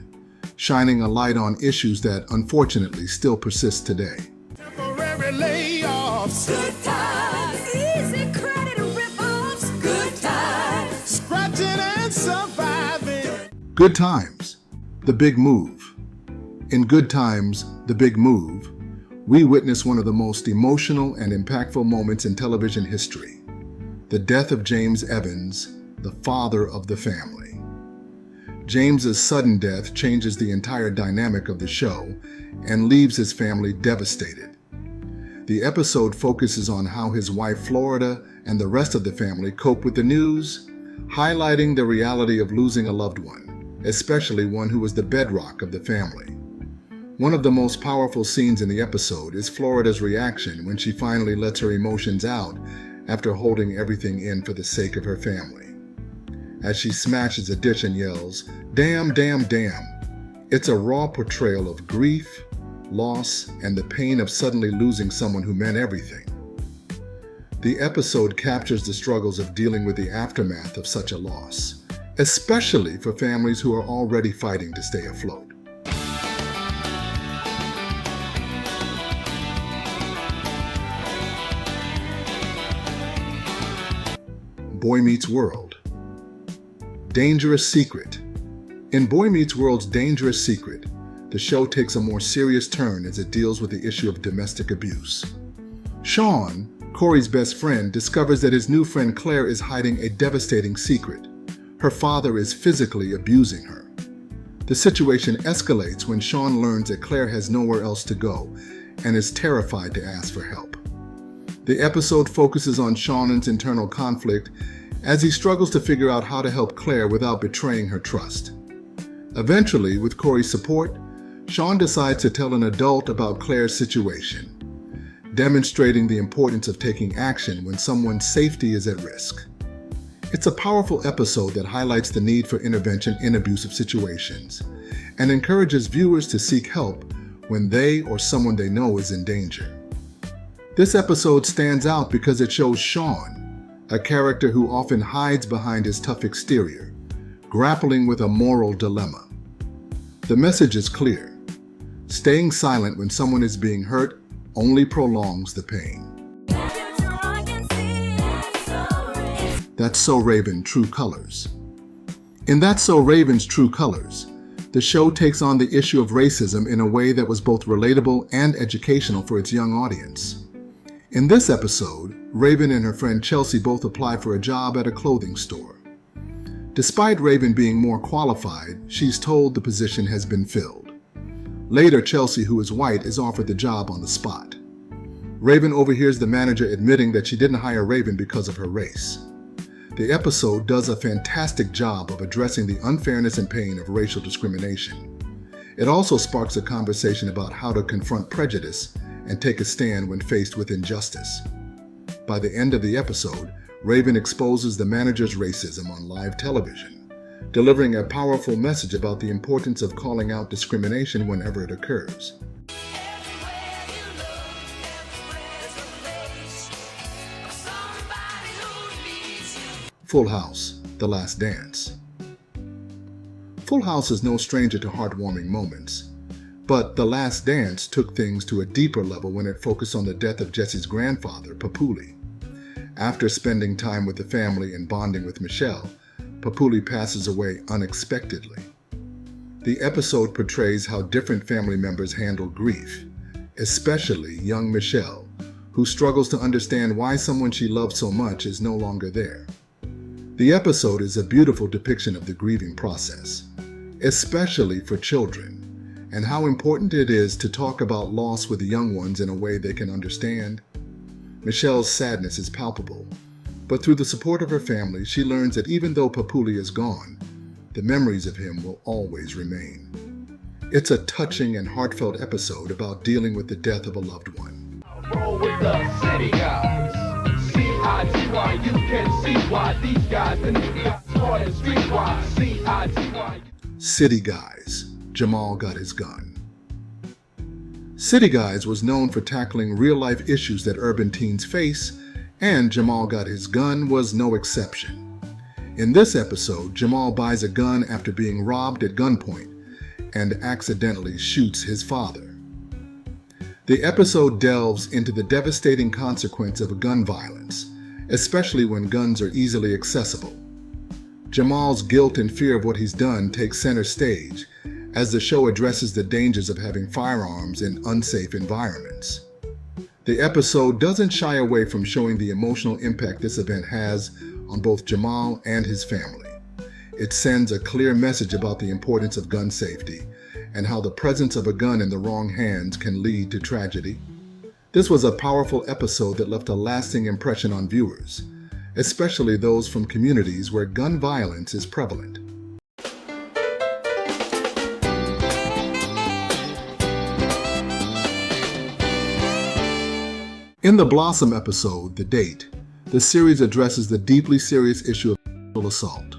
shining a light on issues that unfortunately still persist today. Temporary layoffs. Good times, easy credit rip-offs. Good times. Scratching and surviving. Good Times, The Big Move. In Good Times, The Big Move, we witness one of the most emotional and impactful moments in television history: the death of James Evans, the father of the family. James's sudden death changes the entire dynamic of the show and leaves his family devastated. The episode focuses on how his wife Florida and the rest of the family cope with the news, highlighting the reality of losing a loved one, especially one who was the bedrock of the family. One of the most powerful scenes in the episode is Florida's reaction when she finally lets her emotions out after holding everything in for the sake of her family. As she smashes a dish and yells, "Damn, damn, damn." It's a raw portrayal of grief, loss, and the pain of suddenly losing someone who meant everything. The episode captures the struggles of dealing with the aftermath of such a loss, especially for families who are already fighting to stay afloat. Boy Meets World. Dangerous Secret. In Boy Meets World's Dangerous Secret, the show takes a more serious turn as it deals with the issue of domestic abuse. Sean, Corey's best friend, discovers that his new friend Claire is hiding a devastating secret. Her father is physically abusing her. The situation escalates when Sean learns that Claire has nowhere else to go and is terrified to ask for help. The episode focuses on Sean's internal conflict as he struggles to figure out how to help Claire without betraying her trust. Eventually, with Corey's support, Sean decides to tell an adult about Claire's situation, demonstrating the importance of taking action when someone's safety is at risk. It's a powerful episode that highlights the need for intervention in abusive situations and encourages viewers to seek help when they or someone they know is in danger. This episode stands out because it shows Sean, a character who often hides behind his tough exterior, grappling with a moral dilemma. The message is clear. Staying silent when someone is being hurt only prolongs the pain. That's So Raven, True Colors. In That's So Raven's True Colors, the show takes on the issue of racism in a way that was both relatable and educational for its young audience. In this episode, Raven and her friend Chelsea both apply for a job at a clothing store. Despite Raven being more qualified, she's told the position has been filled. Later, Chelsea, who is white, is offered the job on the spot. Raven overhears the manager admitting that she didn't hire Raven because of her race. The episode does a fantastic job of addressing the unfairness and pain of racial discrimination. It also sparks a conversation about how to confront prejudice and take a stand when faced with injustice. By the end of the episode, Raven exposes the manager's racism on live television, delivering a powerful message about the importance of calling out discrimination whenever it occurs. Full House, The Last Dance. Full House is no stranger to heartwarming moments, but The Last Dance took things to a deeper level when it focused on the death of Jesse's grandfather, Papuli. After spending time with the family and bonding with Michelle, Papuli passes away unexpectedly. The episode portrays how different family members handle grief, especially young Michelle, who struggles to understand why someone she loved so much is no longer there. The episode is a beautiful depiction of the grieving process, especially for children, and how important it is to talk about loss with the young ones in a way they can understand. Michelle's sadness is palpable, but through the support of her family, she learns that even though Papuli is gone, the memories of him will always remain. It's a touching and heartfelt episode about dealing with the death of a loved one. Roll with the city guys. C-I-T-Y, you can see why these guys and these guys smart and streetwise. C-I-T-Y. City Guys, Jamal Got His Gun. City Guys was known for tackling real-life issues that urban teens face, and Jamal Got His Gun was no exception. In this episode, Jamal buys a gun after being robbed at gunpoint and accidentally shoots his father. The episode delves into the devastating consequence of gun violence, especially when guns are easily accessible. Jamal's guilt and fear of what he's done takes center stage as the show addresses the dangers of having firearms in unsafe environments. The episode doesn't shy away from showing the emotional impact this event has on both Jamal and his family. It sends a clear message about the importance of gun safety and how the presence of a gun in the wrong hands can lead to tragedy. This was a powerful episode that left a lasting impression on viewers, especially those from communities where gun violence is prevalent. In the Blossom episode, The Date, the series addresses the deeply serious issue of sexual assault.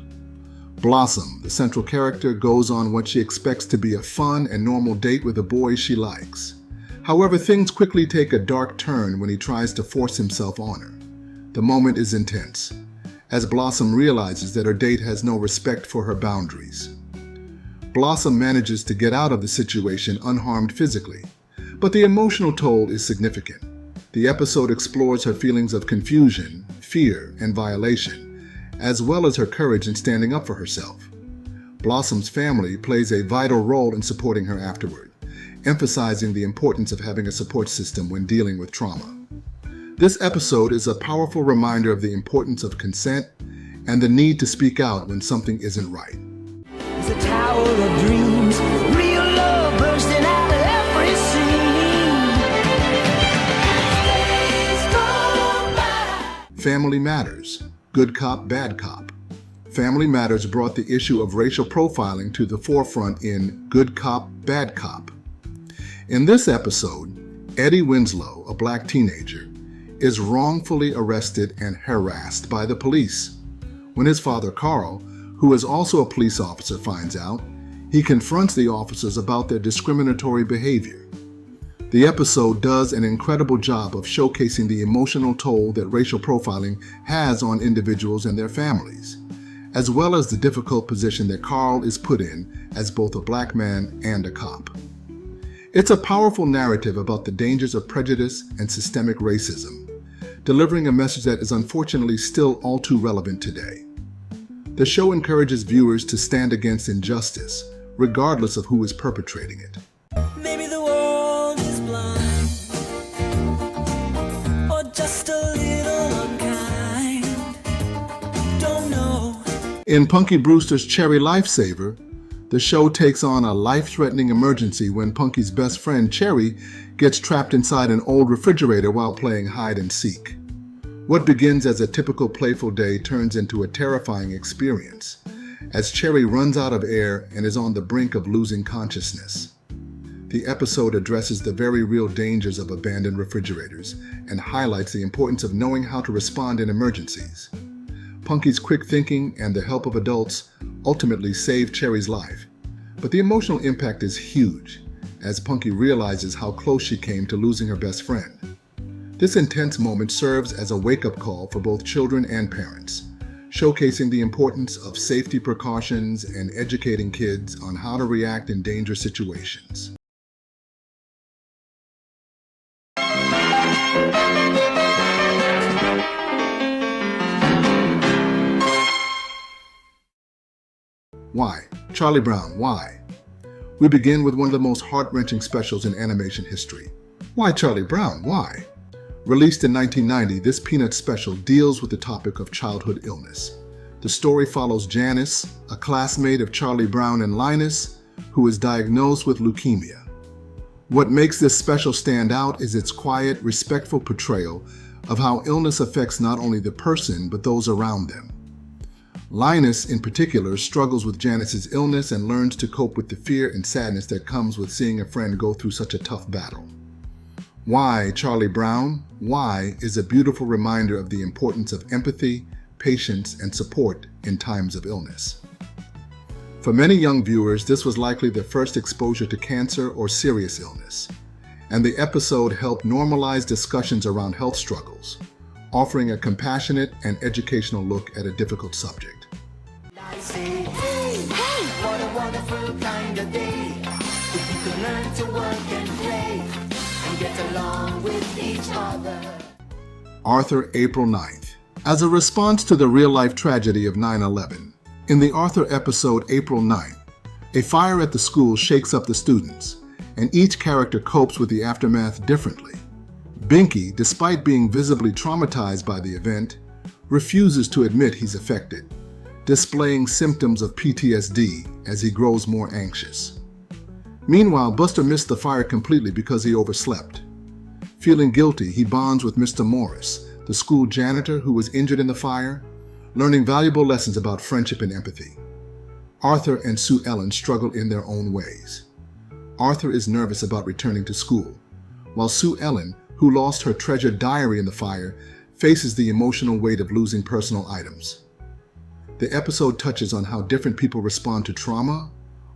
Blossom, the central character, goes on what she expects to be a fun and normal date with a boy she likes. However, things quickly take a dark turn when he tries to force himself on her. The moment is intense, as Blossom realizes that her date has no respect for her boundaries. Blossom manages to get out of the situation unharmed physically, but the emotional toll is significant. The episode explores her feelings of confusion, fear, and violation, as well as her courage in standing up for herself. Blossom's family plays a vital role in supporting her afterward, emphasizing the importance of having a support system when dealing with trauma. This episode is a powerful reminder of the importance of consent and the need to speak out when something isn't right. It's a tower of dreams, real love bursting out of every scene. Family Matters, Good Cop, Bad Cop. Family Matters brought the issue of racial profiling to the forefront in Good Cop, Bad Cop. In this episode, Eddie Winslow, a black teenager, is wrongfully arrested and harassed by the police. When his father, Carl, who is also a police officer, finds out, he confronts the officers about their discriminatory behavior. The episode does an incredible job of showcasing the emotional toll that racial profiling has on individuals and their families, as well as the difficult position that Carl is put in as both a black man and a cop. It's a powerful narrative about the dangers of prejudice and systemic racism, delivering a message that is unfortunately still all too relevant today. The show encourages viewers to stand against injustice, regardless of who is perpetrating it. Maybe the world is blind, or just a little unkind. Don't know. In Punky Brewster's Cherry Lifesaver, the show takes on a life-threatening emergency when Punky's best friend, Cherry, gets trapped inside an old refrigerator while playing hide and seek. What begins as a typical playful day turns into a terrifying experience, as Cherry runs out of air and is on the brink of losing consciousness. The episode addresses the very real dangers of abandoned refrigerators and highlights the importance of knowing how to respond in emergencies. Punky's quick thinking and the help of adults ultimately save Cherry's life, but the emotional impact is huge as Punky realizes how close she came to losing her best friend. This intense moment serves as a wake-up call for both children and parents, showcasing the importance of safety precautions and educating kids on how to react in dangerous situations. Why? Charlie Brown, why? We begin with one of the most heart-wrenching specials in animation history. Why Charlie Brown, why? Released in 1990, this Peanuts special deals with the topic of childhood illness. The story follows Janice, a classmate of Charlie Brown and Linus, who is diagnosed with leukemia. What makes this special stand out is its quiet, respectful portrayal of how illness affects not only the person, but those around them. Linus, in particular, struggles with Janice's illness and learns to cope with the fear and sadness that comes with seeing a friend go through such a tough battle. Why Charlie Brown? Why is a beautiful reminder of the importance of empathy, patience, and support in times of illness. For many young viewers, this was likely their first exposure to cancer or serious illness, and the episode helped normalize discussions around health struggles, offering a compassionate and educational look at a difficult subject. I say, hey, hey, what a wonderful kind of day. If you could learn to work and play and get along with each other. Arthur, April 9th. As a response to the real-life tragedy of 9/11, in the Arthur episode April 9th, a fire at the school shakes up the students, and each character copes with the aftermath differently. Binky, despite being visibly traumatized by the event, refuses to admit he's affected, displaying symptoms of PTSD as he grows more anxious. Meanwhile, Buster missed the fire completely because he overslept. Feeling guilty, he bonds with Mr. Morris, the school janitor who was injured in the fire, learning valuable lessons about friendship and empathy. Arthur and Sue Ellen struggle in their own ways. Arthur is nervous about returning to school, while Sue Ellen, who lost her treasured diary in the fire, faces the emotional weight of losing personal items. The episode touches on how different people respond to trauma,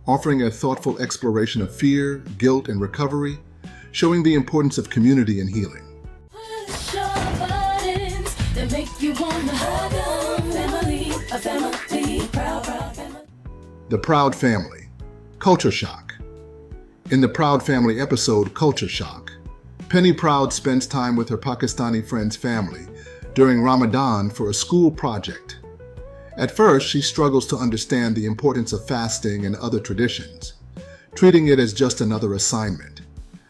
offering a thoughtful exploration of fear, guilt, and recovery, showing the importance of community and healing. Push your buttons that make you wanna hug 'em. Family, a family, proud family. The Proud Family. Culture Shock. In the Proud Family episode Culture Shock, Penny Proud spends time with her Pakistani friend's family during Ramadan for a school project. At first, she struggles to understand the importance of fasting and other traditions, treating it as just another assignment.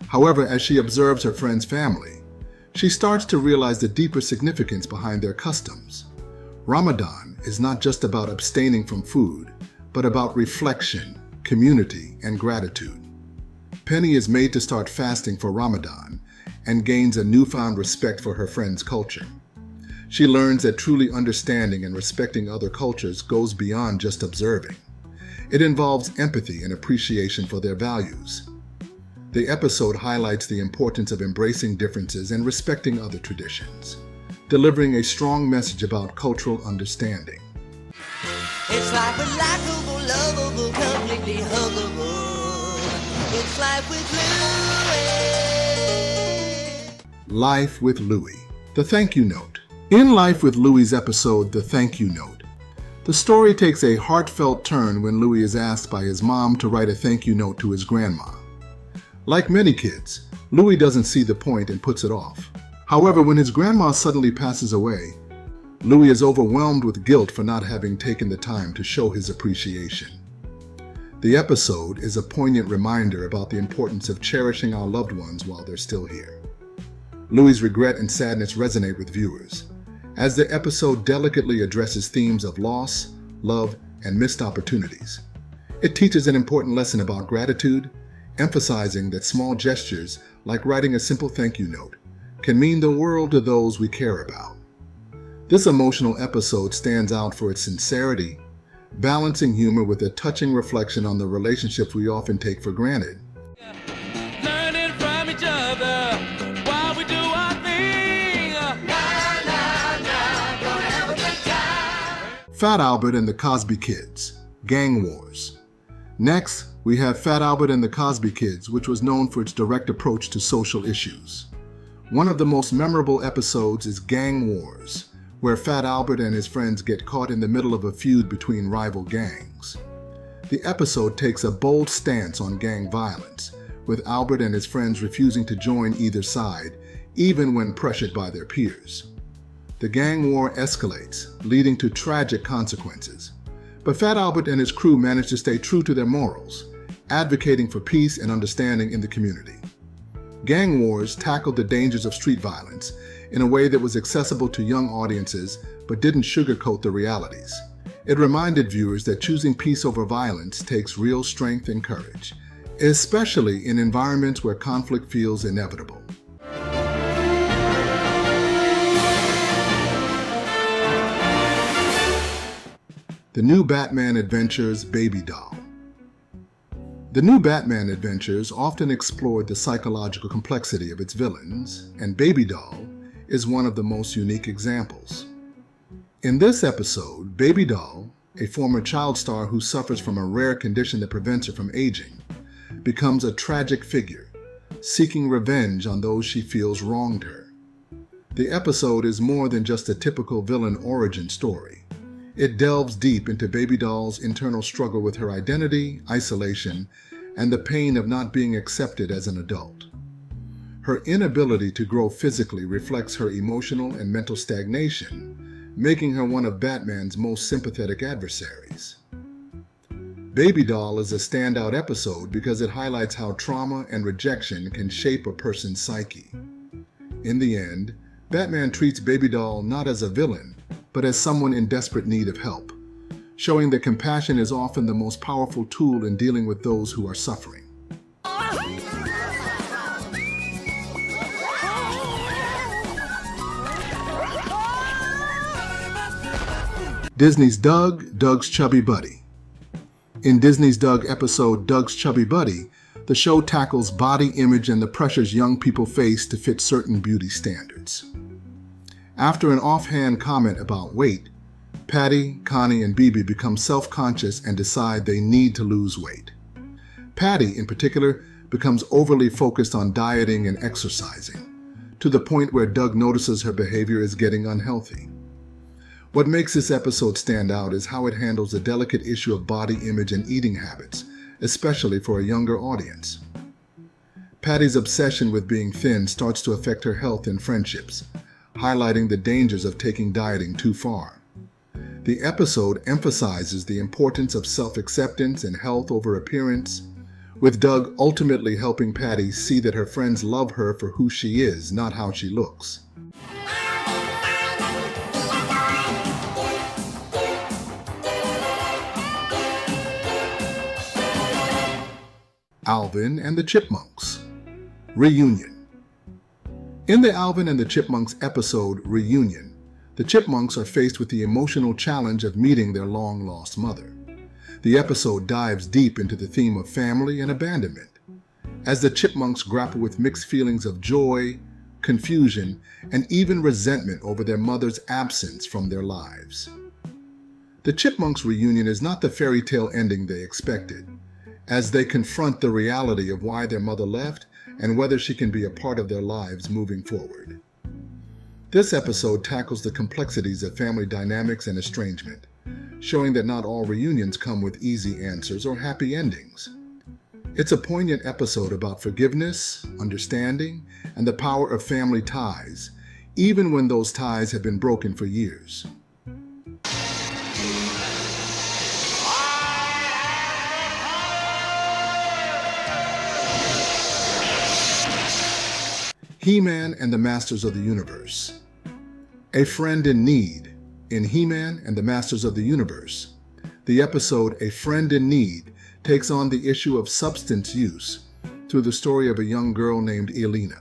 However, as she observes her friend's family, she starts to realize the deeper significance behind their customs. Ramadan is not just about abstaining from food, but about reflection, community, and gratitude. Penny is made to start fasting for Ramadan and gains a newfound respect for her friend's culture. She learns that truly understanding and respecting other cultures goes beyond just observing. It involves empathy and appreciation for their values. The episode highlights the importance of embracing differences and respecting other traditions, delivering a strong message about cultural understanding. It's like we're likable, lovable, completely huggable. It's life with Louie. Life with Louie. The Thank You Note. In Life with Louie's episode, The Thank You Note, the story takes a heartfelt turn when Louie is asked by his mom to write a thank you note to his grandma. Like many kids, Louie doesn't see the point and puts it off. However, when his grandma suddenly passes away, Louie is overwhelmed with guilt for not having taken the time to show his appreciation. The episode is a poignant reminder about the importance of cherishing our loved ones while they're still here. Louie's regret and sadness resonate with viewers, as the episode delicately addresses themes of loss, love, and missed opportunities. It teaches an important lesson about gratitude, emphasizing that small gestures, like writing a simple thank you note, can mean the world to those we care about. This emotional episode stands out for its sincerity, balancing humor with a touching reflection on the relationships we often take for granted. Learning from each other while we do our thing. Gonna have a good time. Fat Albert and the Cosby Kids, Gang Wars. Next, we have Fat Albert and the Cosby Kids, which was known for its direct approach to social issues. One of the most memorable episodes is Gang Wars, where Fat Albert and his friends get caught in the middle of a feud between rival gangs. The episode takes a bold stance on gang violence, with Albert and his friends refusing to join either side, even when pressured by their peers. The gang war escalates, leading to tragic consequences. But Fat Albert and his crew manage to stay true to their morals, advocating for peace and understanding in the community. Gang Wars tackled the dangers of street violence in a way that was accessible to young audiences but didn't sugarcoat the realities. It reminded viewers that choosing peace over violence takes real strength and courage, especially in environments where conflict feels inevitable. The New Batman Adventures Baby Doll. The New Batman Adventures often explored the psychological complexity of its villains, and Baby Doll is one of the most unique examples. In this episode, Baby Doll, a former child star who suffers from a rare condition that prevents her from aging, becomes a tragic figure, seeking revenge on those she feels wronged her. The episode is more than just a typical villain origin story. It delves deep into Baby Doll's internal struggle with her identity, isolation, and the pain of not being accepted as an adult. Her inability to grow physically reflects her emotional and mental stagnation, making her one of Batman's most sympathetic adversaries. Baby Doll is a standout episode because it highlights how trauma and rejection can shape a person's psyche. In the end, Batman treats Baby Doll not as a villain, but as someone in desperate need of help, showing that compassion is often the most powerful tool in dealing with those who are suffering. Disney's Doug, Doug's Chubby Buddy. In Disney's Doug episode Doug's Chubby Buddy, the show tackles body image and the pressures young people face to fit certain beauty standards. After an offhand comment about weight, Patty, Connie, and Bibi become self-conscious and decide they need to lose weight. Patty, in particular, becomes overly focused on dieting and exercising, to the point where Doug notices her behavior is getting unhealthy. What makes this episode stand out is how it handles the delicate issue of body image and eating habits, especially for a younger audience. Patty's obsession with being thin starts to affect her health and friendships, highlighting the dangers of taking dieting too far. The episode emphasizes the importance of self-acceptance and health over appearance, with Doug ultimately helping Patty see that her friends love her for who she is, not how she looks. Alvin and the Chipmunks. Reunion. In the Alvin and the Chipmunks episode, Reunion, the Chipmunks are faced with the emotional challenge of meeting their long-lost mother. The episode dives deep into the theme of family and abandonment, as the Chipmunks grapple with mixed feelings of joy, confusion, and even resentment over their mother's absence from their lives. The Chipmunks' reunion is not the fairy tale ending they expected, as they confront the reality of why their mother left and whether she can be a part of their lives moving forward. This episode tackles the complexities of family dynamics and estrangement, showing that not all reunions come with easy answers or happy endings. It's a poignant episode about forgiveness, understanding, and the power of family ties, even when those ties have been broken for years. He-Man and the Masters of the Universe. A Friend in Need. In He-Man and the Masters of the Universe, the episode A Friend in Need takes on the issue of substance use through the story of a young girl named Elena,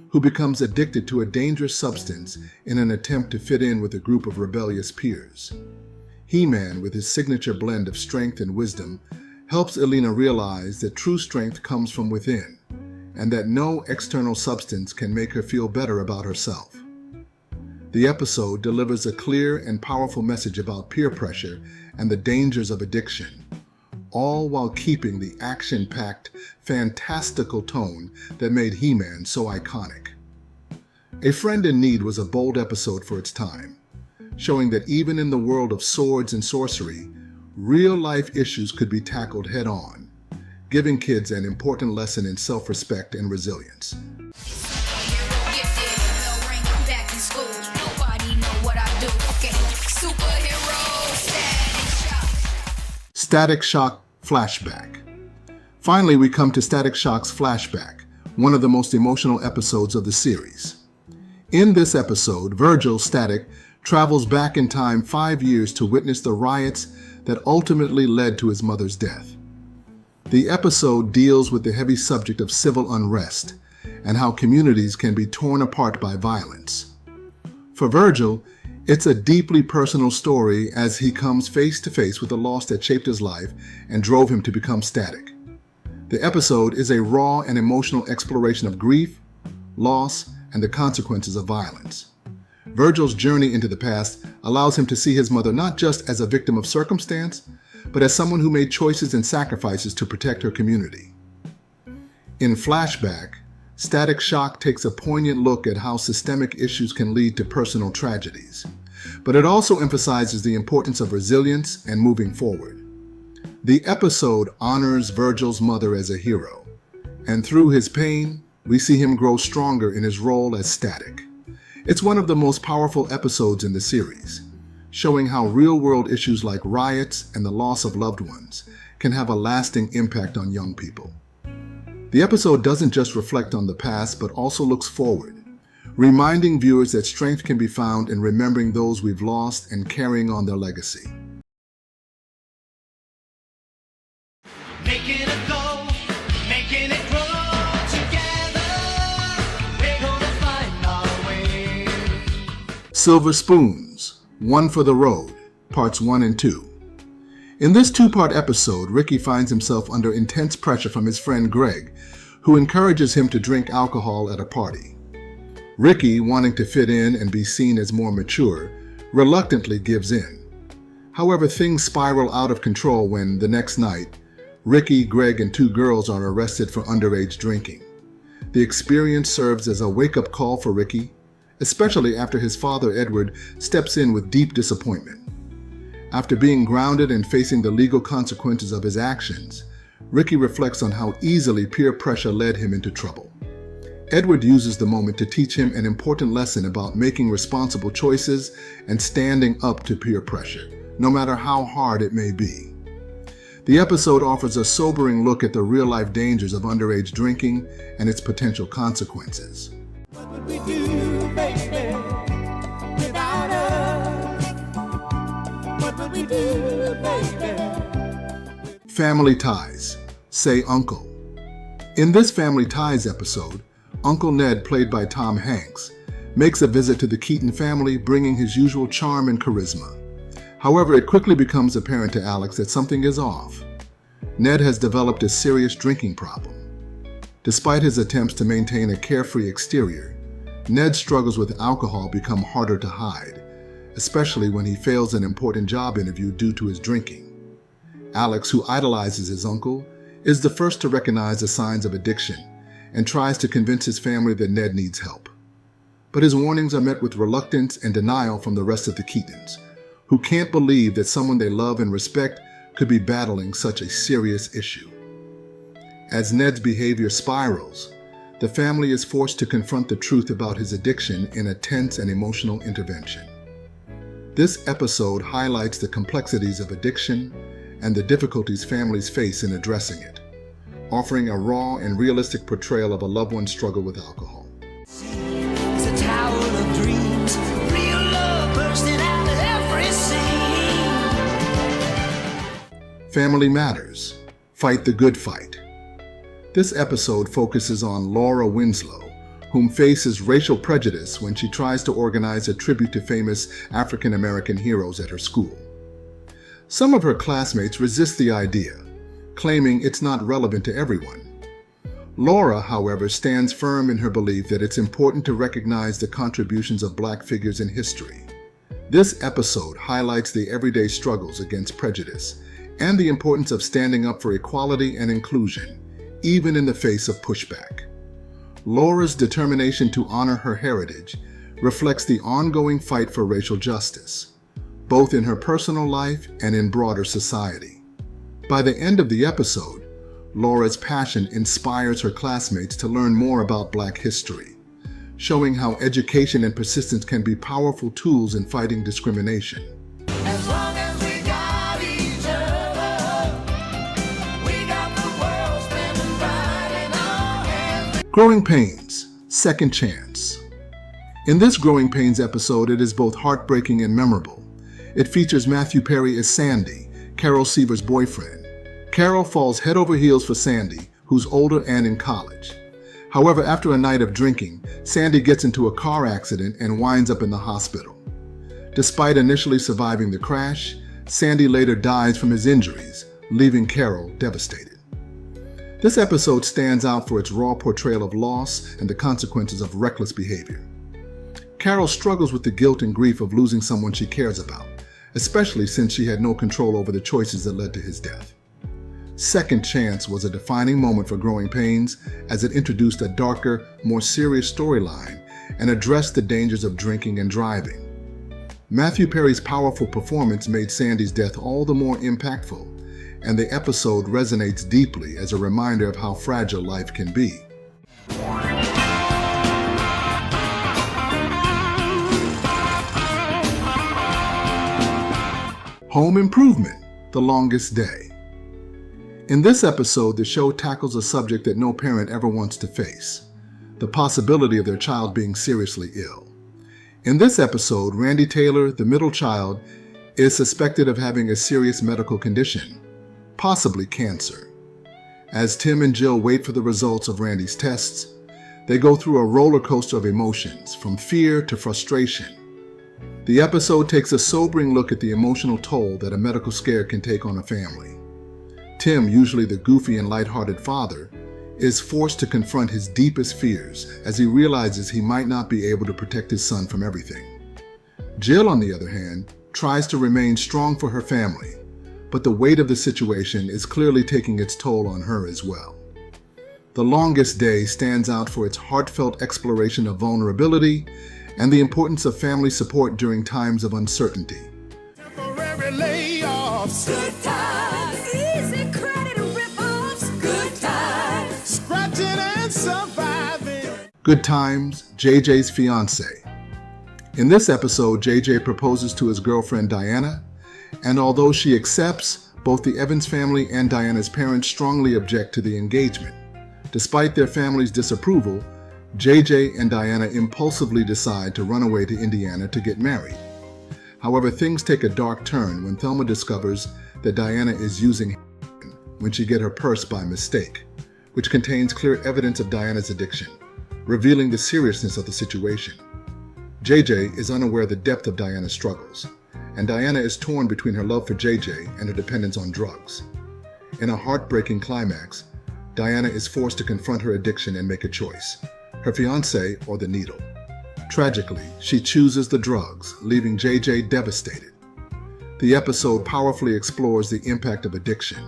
who becomes addicted to a dangerous substance in an attempt to fit in with a group of rebellious peers. He-Man, with his signature blend of strength and wisdom, helps Elena realize that true strength comes from within, and that no external substance can make her feel better about herself. The episode delivers a clear and powerful message about peer pressure and the dangers of addiction, all while keeping the action-packed, fantastical tone that made He-Man so iconic. A Friend in Need was a bold episode for its time, showing that even in the world of swords and sorcery, real-life issues could be tackled head-on, giving kids an important lesson in self-respect and resilience. Static Shock Flashback. Finally, we come to Static Shock's Flashback, one of the most emotional episodes of the series. In this episode, Virgil, Static, travels back in time 5 years to witness the riots that ultimately led to his mother's death. The episode deals with the heavy subject of civil unrest and how communities can be torn apart by violence. For Virgil, it's a deeply personal story as he comes face to face with the loss that shaped his life and drove him to become Static. The episode is a raw and emotional exploration of grief, loss, and the consequences of violence. Virgil's journey into the past allows him to see his mother not just as a victim of circumstance, but as someone who made choices and sacrifices to protect her community. In Flashback, Static Shock takes a poignant look at how systemic issues can lead to personal tragedies, but it also emphasizes the importance of resilience and moving forward. The episode honors Virgil's mother as a hero, and through his pain, we see him grow stronger in his role as Static. It's one of the most powerful episodes in the series, showing how real-world issues like riots and the loss of loved ones can have a lasting impact on young people. The episode doesn't just reflect on the past, but also looks forward, reminding viewers that strength can be found in remembering those we've lost and carrying on their legacy. Making it go, making it grow together. We're gonna find our way. Silver Spoons, One for the Road, Parts 1 and 2. In this two-part episode, Ricky finds himself under intense pressure from his friend Greg, who encourages him to drink alcohol at a party. Ricky, wanting to fit in and be seen as more mature, reluctantly gives in. However, things spiral out of control when, the next night, Ricky, Greg, and 2 girls are arrested for underage drinking. The experience serves as a wake-up call for Ricky, especially after his father, Edward, steps in with deep disappointment. After being grounded and facing the legal consequences of his actions, Ricky reflects on how easily peer pressure led him into trouble. Edward uses the moment to teach him an important lesson about making responsible choices and standing up to peer pressure, no matter how hard it may be. The episode offers a sobering look at the real-life dangers of underage drinking and its potential consequences. What would we do, baby, without us? What would we do, baby? Family ties. Say Uncle. In this Family Ties episode, Uncle Ned, played by Tom Hanks, makes a visit to the Keaton family, bringing his usual charm and charisma. However, it quickly becomes apparent to Alex that something is off. Ned has developed a serious drinking problem. Despite his attempts to maintain a carefree exterior, Ned's struggles with alcohol become harder to hide, especially when he fails an important job interview due to his drinking. Alex, who idolizes his uncle, is the first to recognize the signs of addiction and tries to convince his family that Ned needs help. But his warnings are met with reluctance and denial from the rest of the Keatons, who can't believe that someone they love and respect could be battling such a serious issue. As Ned's behavior spirals, the family is forced to confront the truth about his addiction in a tense and emotional intervention. This episode highlights the complexities of addiction and the difficulties families face in addressing it, offering a raw and realistic portrayal of a loved one's struggle with alcohol. It's a tower of dreams, real love bursting out of every scene. Family Matters. Fight the Good Fight. This episode focuses on Laura Winslow, whom faces racial prejudice when she tries to organize a tribute to famous African American heroes at her school. Some of her classmates resist the idea, claiming it's not relevant to everyone. Laura, however, stands firm in her belief that it's important to recognize the contributions of Black figures in history. This episode highlights the everyday struggles against prejudice and the importance of standing up for equality and inclusion, even in the face of pushback. Laura's determination to honor her heritage reflects the ongoing fight for racial justice, both in her personal life and in broader society. By the end of the episode, Laura's passion inspires her classmates to learn more about Black history, showing how education and persistence can be powerful tools in fighting discrimination. As long as we got each other, we got the world spinning right in our hands. Growing Pains. Second Chance. In this Growing Pains episode, it is both heartbreaking and memorable. It features Matthew Perry as Sandy, Carol Seaver's boyfriend. Carol falls head over heels for Sandy, who's older and in college. However, after a night of drinking, Sandy gets into a car accident and winds up in the hospital. Despite initially surviving the crash, Sandy later dies from his injuries, leaving Carol devastated. This episode stands out for its raw portrayal of loss and the consequences of reckless behavior. Carol struggles with the guilt and grief of losing someone she cares about, especially since she had no control over the choices that led to his death. Second Chance was a defining moment for Growing Pains as it introduced a darker, more serious storyline and addressed the dangers of drinking and driving. Matthew Perry's powerful performance made Sandy's death all the more impactful, and the episode resonates deeply as a reminder of how fragile life can be. Home Improvement. The Longest Day. In this episode, the show tackles a subject that no parent ever wants to face: the possibility of their child being seriously ill. In this episode, Randy Taylor, the middle child, is suspected of having a serious medical condition, possibly cancer. As Tim and Jill wait for the results of Randy's tests, they go through a roller coaster of emotions, from fear to frustration. The episode takes a sobering look at the emotional toll that a medical scare can take on a family. Tim, usually the goofy and lighthearted father, is forced to confront his deepest fears as he realizes he might not be able to protect his son from everything. Jill, on the other hand, tries to remain strong for her family, but the weight of the situation is clearly taking its toll on her as well. The Longest Day stands out for its heartfelt exploration of vulnerability and the importance of family support during times of uncertainty. Temporary layoffs. Good times, easy credit rip-offs. Good times. Scratching and surviving. Good Times, JJ's Fiancé. In this episode, JJ proposes to his girlfriend Diana, And although she accepts, both the Evans family and Diana's parents strongly object to the engagement. Despite their family's disapproval, JJ and Diana impulsively decide to run away to Indiana to get married. However, things take a dark turn when Thelma discovers that Diana is using heroin when she gets her purse by mistake, which contains clear evidence of Diana's addiction, revealing the seriousness of the situation. JJ is unaware of the depth of Diana's struggles, and Diana is torn between her love for JJ and her dependence on drugs. In a heartbreaking climax, Diana is forced to confront her addiction and make a choice: her fiancé or the needle. Tragically, she chooses the drugs, leaving JJ devastated. The episode powerfully explores the impact of addiction,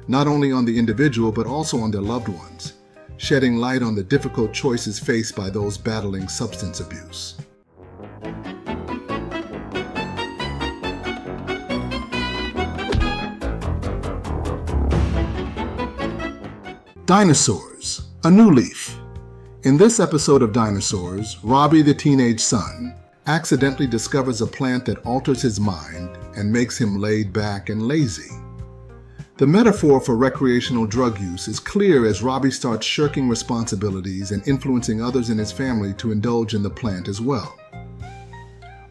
not only on the individual but also on their loved ones, shedding light on the difficult choices faced by those battling substance abuse. Dinosaurs, a new leaf. In this episode of Dinosaurs, Robbie, the teenage son, accidentally discovers a plant that alters his mind and makes him laid back and lazy. The metaphor for recreational drug use is clear as Robbie starts shirking responsibilities and influencing others in his family to indulge in the plant as well.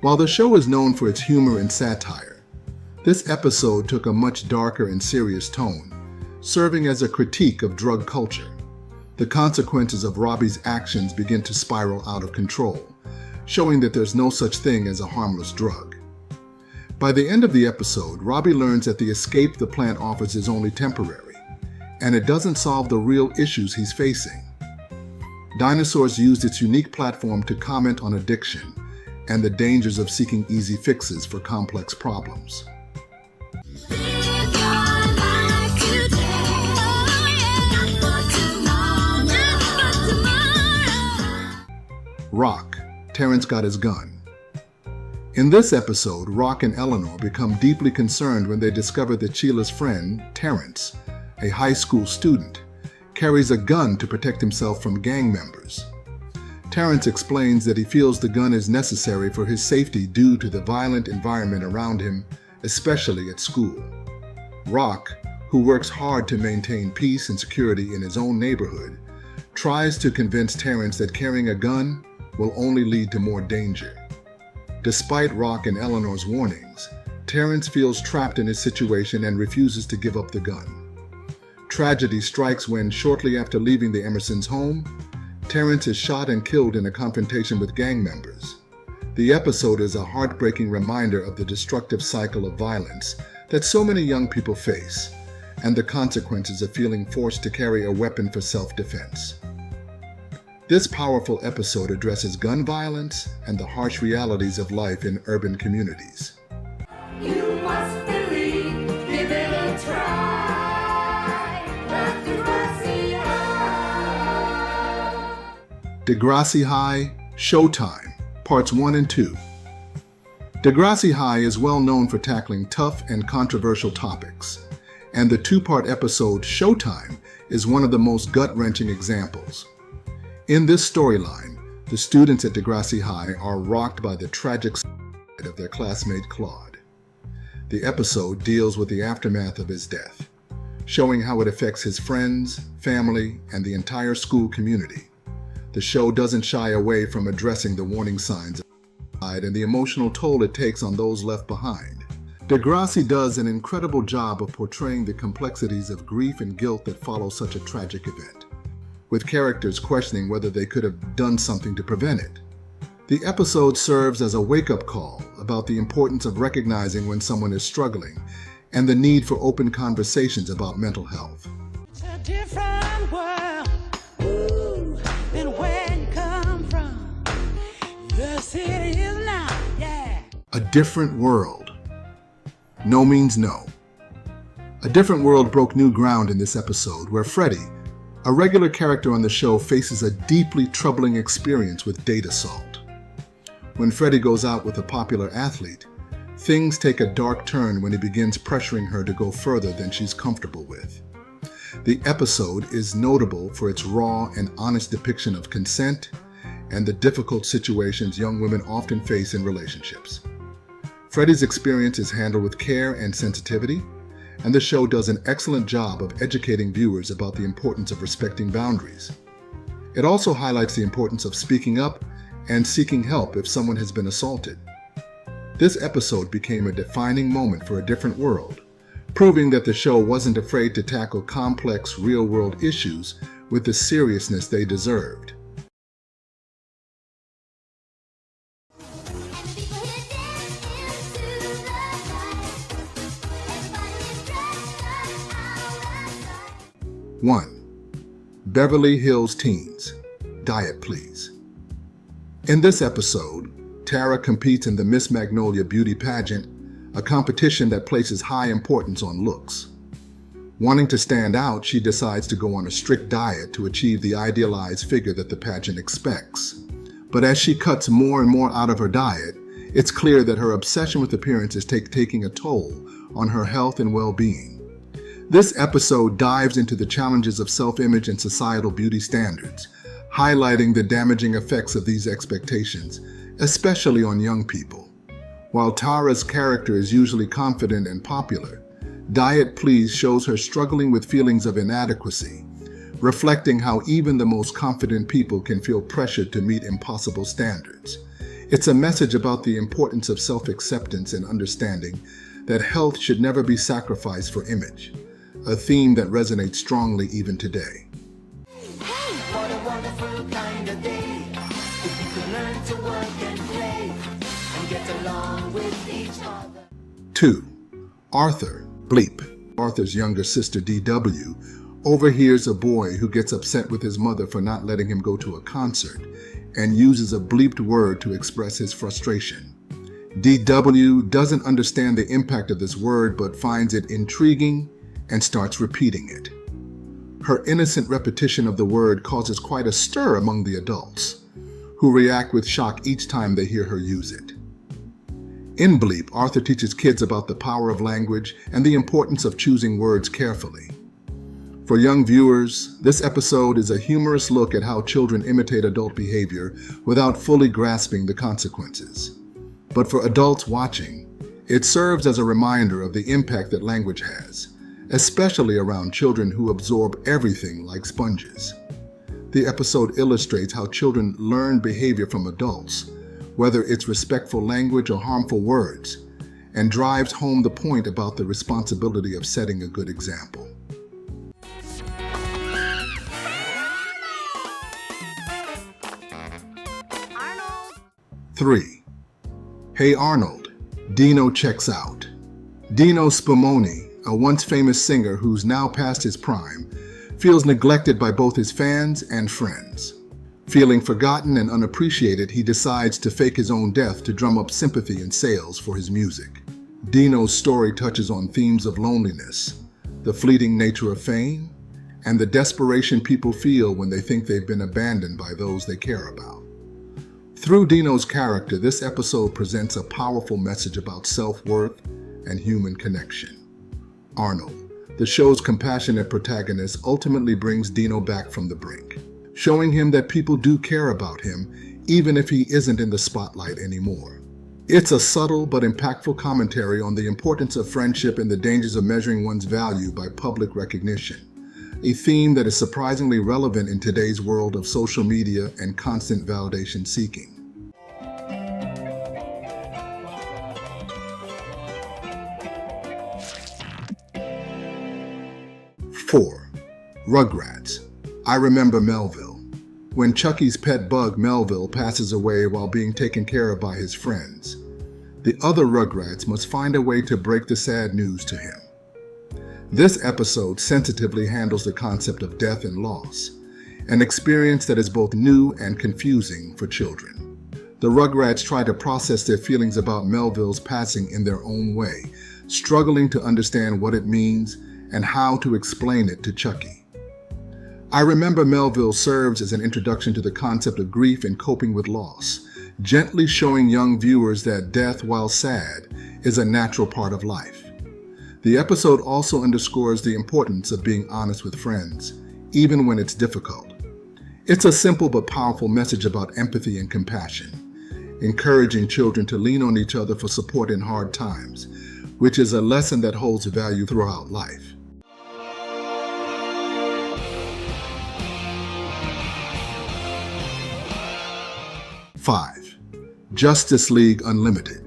While the show is known for its humor and satire, this episode took a much darker and serious tone, serving as a critique of drug culture. The consequences of Robbie's actions begin to spiral out of control, showing that there's no such thing as a harmless drug. By the end of the episode, Robbie learns that the escape the plant offers is only temporary, and it doesn't solve the real issues he's facing. Dinosaurs used its unique platform to comment on addiction and the dangers of seeking easy fixes for complex problems. Live your life today. Not for tomorrow. Not for tomorrow. Rock, Terrence got his gun. In this episode, Rock and Eleanor become deeply concerned when they discover that Sheila's friend, Terrence, a high school student, carries a gun to protect himself from gang members. Terrence explains that he feels the gun is necessary for his safety due to the violent environment around him, especially at school. Rock, who works hard to maintain peace and security in his own neighborhood, tries to convince Terrence that carrying a gun will only lead to more danger. Despite Rock and Eleanor's warnings, Terrence feels trapped in his situation and refuses to give up the gun. Tragedy strikes when, shortly after leaving the Emersons' home, Terrence is shot and killed in a confrontation with gang members. The episode is a heartbreaking reminder of the destructive cycle of violence that so many young people face, and the consequences of feeling forced to carry a weapon for self-defense. This powerful episode addresses gun violence and the harsh realities of life in urban communities. You must believe, give it a try. Degrassi High. Degrassi High, Showtime, Parts 1 and 2. Degrassi High is well known for tackling tough and controversial topics, and the two-part episode Showtime is one of the most gut-wrenching examples. In this storyline, the students at Degrassi High are rocked by the tragic suicide of their classmate Claude. The episode deals with the aftermath of his death, showing how it affects his friends, family, and the entire school community. The show doesn't shy away from addressing the warning signs of suicide and the emotional toll it takes on those left behind. Degrassi does an incredible job of portraying the complexities of grief and guilt that follow such a tragic event, with characters questioning whether they could have done something to prevent it. The episode serves as a wake-up call about the importance of recognizing when someone is struggling and the need for open conversations about mental health. It's a different world, ooh, than where you come from. The city is now, yeah. A different world. No means no. A different world broke new ground in this episode where Freddie, a regular character on the show, faces a deeply troubling experience with date assault. When Freddie goes out with a popular athlete, things take a dark turn when he begins pressuring her to go further than she's comfortable with. The episode is notable for its raw and honest depiction of consent and the difficult situations young women often face in relationships. Freddie's experience is handled with care and sensitivity, and the show does an excellent job of educating viewers about the importance of respecting boundaries. It also highlights the importance of speaking up and seeking help if someone has been assaulted. This episode became a defining moment for A Different World, proving that the show wasn't afraid to tackle complex, real-world issues with the seriousness they deserved. One, Beverly Hills Teens, Diet Please. In this episode, Tara competes in the Miss Magnolia beauty pageant, a competition that places high importance on looks. Wanting to stand out, she decides to go on a strict diet to achieve the idealized figure that the pageant expects. But as she cuts more and more out of her diet, it's clear that her obsession with appearance is taking a toll on her health and well-being. This episode dives into the challenges of self-image and societal beauty standards, highlighting the damaging effects of these expectations, especially on young people. While Tara's character is usually confident and popular, Diet Please shows her struggling with feelings of inadequacy, reflecting how even the most confident people can feel pressured to meet impossible standards. It's a message about the importance of self-acceptance and understanding that health should never be sacrificed for image, a theme that resonates strongly even today. What a wonderful kind of day. If you could learn to work and play and get along with each other. 2. Arthur, Bleep. Arthur's younger sister, D.W., overhears a boy who gets upset with his mother for not letting him go to a concert and uses a bleeped word to express his frustration. D.W. doesn't understand the impact of this word but finds it intriguing and starts repeating it. Her innocent repetition of the word causes quite a stir among the adults, who react with shock each time they hear her use it. In Bleep, Arthur teaches kids about the power of language and the importance of choosing words carefully. For young viewers, this episode is a humorous look at how children imitate adult behavior without fully grasping the consequences. But for adults watching, it serves as a reminder of the impact that language has, especially around children who absorb everything like sponges. The episode illustrates how children learn behavior from adults, whether it's respectful language or harmful words, and drives home the point about the responsibility of setting a good example. Arnold. 3. Hey Arnold, Dino checks out. Dino Spumoni, a once famous singer who's now past his prime, feels neglected by both his fans and friends. Feeling forgotten and unappreciated, he decides to fake his own death to drum up sympathy and sales for his music. Dino's story touches on themes of loneliness, the fleeting nature of fame, and the desperation people feel when they think they've been abandoned by those they care about. Through Dino's character, this episode presents a powerful message about self-worth and human connection. Arnold, the show's compassionate protagonist, ultimately brings Dino back from the brink, showing him that people do care about him even if he isn't in the spotlight anymore. It's a subtle but impactful commentary on the importance of friendship and the dangers of measuring one's value by public recognition, a theme that is surprisingly relevant in today's world of social media and constant validation seeking. 4. Rugrats, I Remember Melville. When Chucky's pet bug Melville passes away while being taken care of by his friends, the other Rugrats must find a way to break the sad news to him. This episode sensitively handles the concept of death and loss, an experience that is both new and confusing for children. The Rugrats try to process their feelings about Melville's passing in their own way, struggling to understand what it means and how to explain it to Chucky. I Remember Melville serves as an introduction to the concept of grief and coping with loss, gently showing young viewers that death, while sad, is a natural part of life. The episode also underscores the importance of being honest with friends, even when it's difficult. It's a simple but powerful message about empathy and compassion, encouraging children to lean on each other for support in hard times, which is a lesson that holds value throughout life. Five, Justice League Unlimited.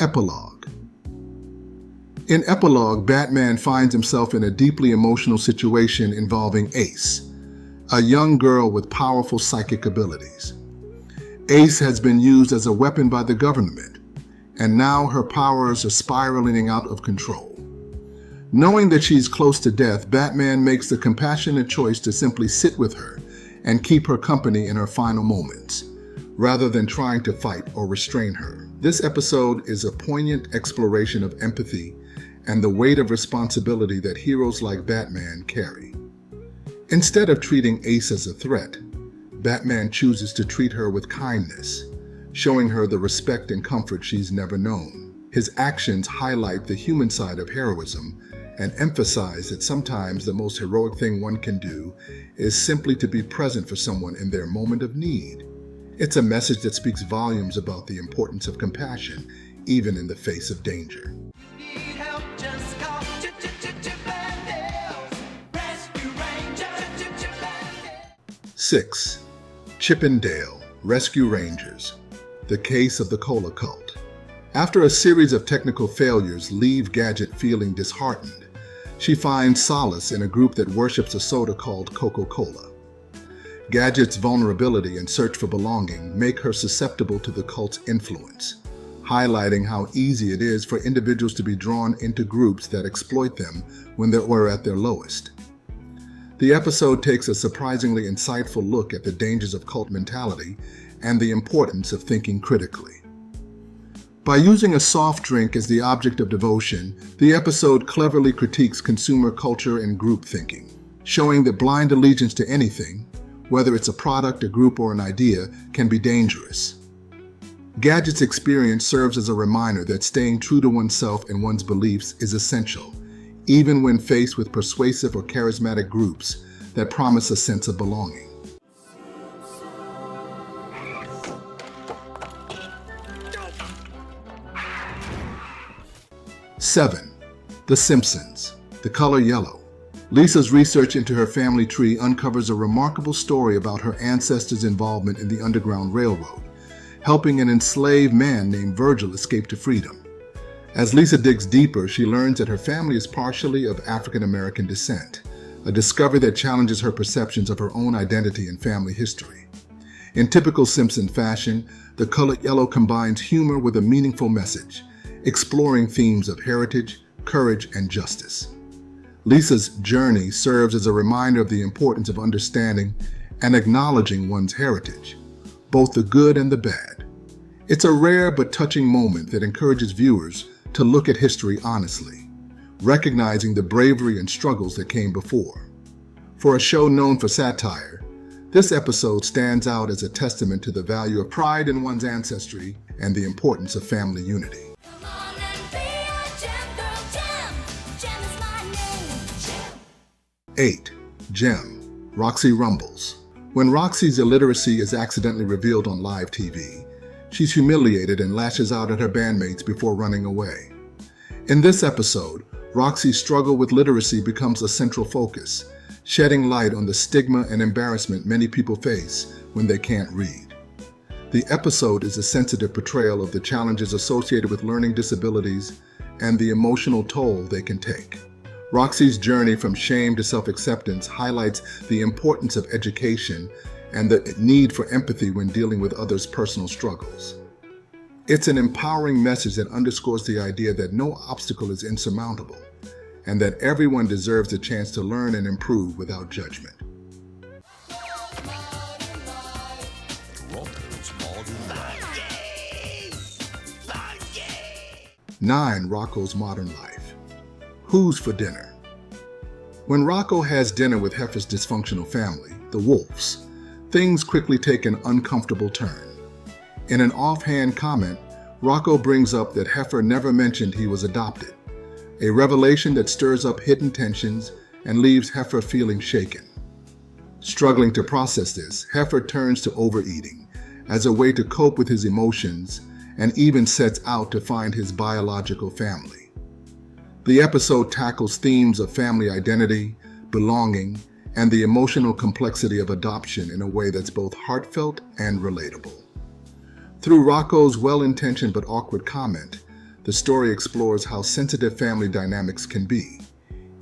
Epilogue. In Epilogue, Batman finds himself in a deeply emotional situation involving Ace, a young girl with powerful psychic abilities. Ace has been used as a weapon by the government, and now her powers are spiraling out of control. Knowing that she's close to death, Batman makes the compassionate choice to simply sit with her and keep her company in her final moments, rather than trying to fight or restrain her. This episode is a poignant exploration of empathy and the weight of responsibility that heroes like Batman carry. Instead of treating Ace as a threat, Batman chooses to treat her with kindness, showing her the respect and comfort she's never known. His actions highlight the human side of heroism and emphasize that sometimes the most heroic thing one can do is simply to be present for someone in their moment of need. It's a message that speaks volumes about the importance of compassion, even in the face of danger. 6. Chip and Dale, Rescue Rangers, The Case of the Cola Cult. After a series of technical failures leave Gadget feeling disheartened, she finds solace in a group that worships a soda called Coca-Cola. Gadget's vulnerability and search for belonging make her susceptible to the cult's influence, highlighting how easy it is for individuals to be drawn into groups that exploit them when they're at their lowest. The episode takes a surprisingly insightful look at the dangers of cult mentality and the importance of thinking critically. By using a soft drink as the object of devotion, the episode cleverly critiques consumer culture and group thinking, showing that blind allegiance to anything, whether it's a product, a group, or an idea, can be dangerous. Gadget's experience serves as a reminder that staying true to oneself and one's beliefs is essential, even when faced with persuasive or charismatic groups that promise a sense of belonging. 7. The Simpsons, The Color Yellow. Lisa's research into her family tree uncovers a remarkable story about her ancestors' involvement in the Underground Railroad, helping an enslaved man named Virgil escape to freedom. As Lisa digs deeper, she learns that her family is partially of African American descent, a discovery that challenges her perceptions of her own identity and family history. In typical Simpson fashion, The Color Yellow combines humor with a meaningful message, exploring themes of heritage, courage, and justice. Lisa's journey serves as a reminder of the importance of understanding and acknowledging one's heritage, both the good and the bad. It's a rare but touching moment that encourages viewers to look at history honestly, recognizing the bravery and struggles that came before. For a show known for satire, this episode stands out as a testament to the value of pride in one's ancestry and the importance of family unity. 8. Gem, Roxy Rumbles. When Roxy's illiteracy is accidentally revealed on live TV, she's humiliated and lashes out at her bandmates before running away. In this episode, Roxy's struggle with literacy becomes a central focus, shedding light on the stigma and embarrassment many people face when they can't read. The episode is a sensitive portrayal of the challenges associated with learning disabilities and the emotional toll they can take. Roxy's journey from shame to self-acceptance highlights the importance of education and the need for empathy when dealing with others' personal struggles. It's an empowering message that underscores the idea that no obstacle is insurmountable and that everyone deserves a chance to learn and improve without judgment. 9. Rocco's Modern Life. Who's for Dinner? When Rocco has dinner with Heifer's dysfunctional family, the Wolves, things quickly take an uncomfortable turn. In an offhand comment, Rocco brings up that Heifer never mentioned he was adopted, a revelation that stirs up hidden tensions and leaves Heifer feeling shaken. Struggling to process this, Heifer turns to overeating, as a way to cope with his emotions, and even sets out to find his biological family. The episode tackles themes of family identity, belonging, and the emotional complexity of adoption in a way that's both heartfelt and relatable. Through Rocco's well-intentioned but awkward comment, the story explores how sensitive family dynamics can be,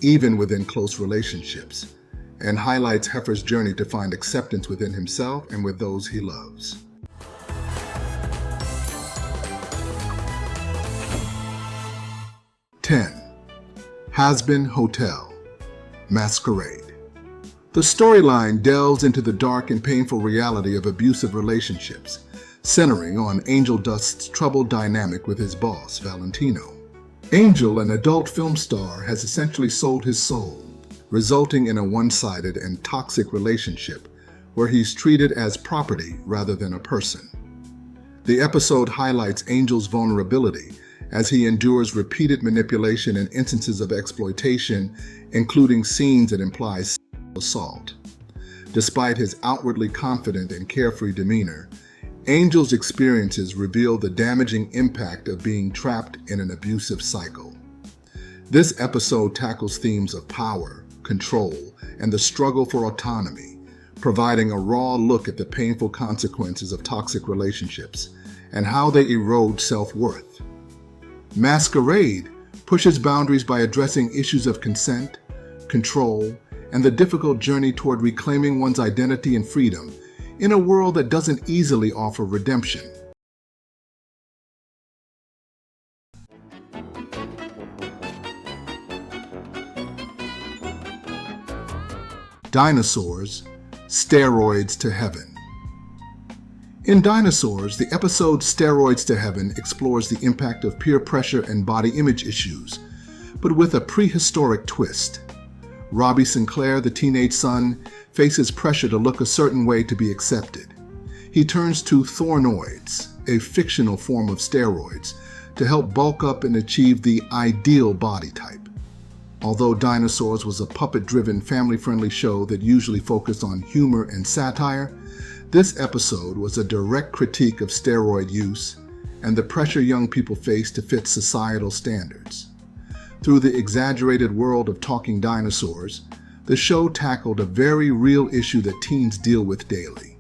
even within close relationships, and highlights Heifer's journey to find acceptance within himself and with those he loves. Has-Been Hotel Masquerade. The storyline delves into the dark and painful reality of abusive relationships, centering on Angel Dust's troubled dynamic with his boss, Valentino. Angel, an adult film star, has essentially sold his soul, resulting in a one-sided and toxic relationship where he's treated as property rather than a person. The episode highlights Angel's vulnerability as he endures repeated manipulation and instances of exploitation, including scenes that imply sexual assault. Despite his outwardly confident and carefree demeanor, Angel's experiences reveal the damaging impact of being trapped in an abusive cycle. This episode tackles themes of power, control, and the struggle for autonomy, providing a raw look at the painful consequences of toxic relationships and how they erode self-worth. Masquerade pushes boundaries by addressing issues of consent, control, and the difficult journey toward reclaiming one's identity and freedom in a world that doesn't easily offer redemption. Dinosaurs, Steroids to Heaven. In Dinosaurs, the episode Steroids to Heaven explores the impact of peer pressure and body image issues, but with a prehistoric twist. Robbie Sinclair, the teenage son, faces pressure to look a certain way to be accepted. He turns to Thornoids, a fictional form of steroids, to help bulk up and achieve the ideal body type. Although Dinosaurs was a puppet-driven, family-friendly show that usually focused on humor and satire, this episode was a direct critique of steroid use and the pressure young people face to fit societal standards. Through the exaggerated world of talking dinosaurs, the show tackled a very real issue that teens deal with daily.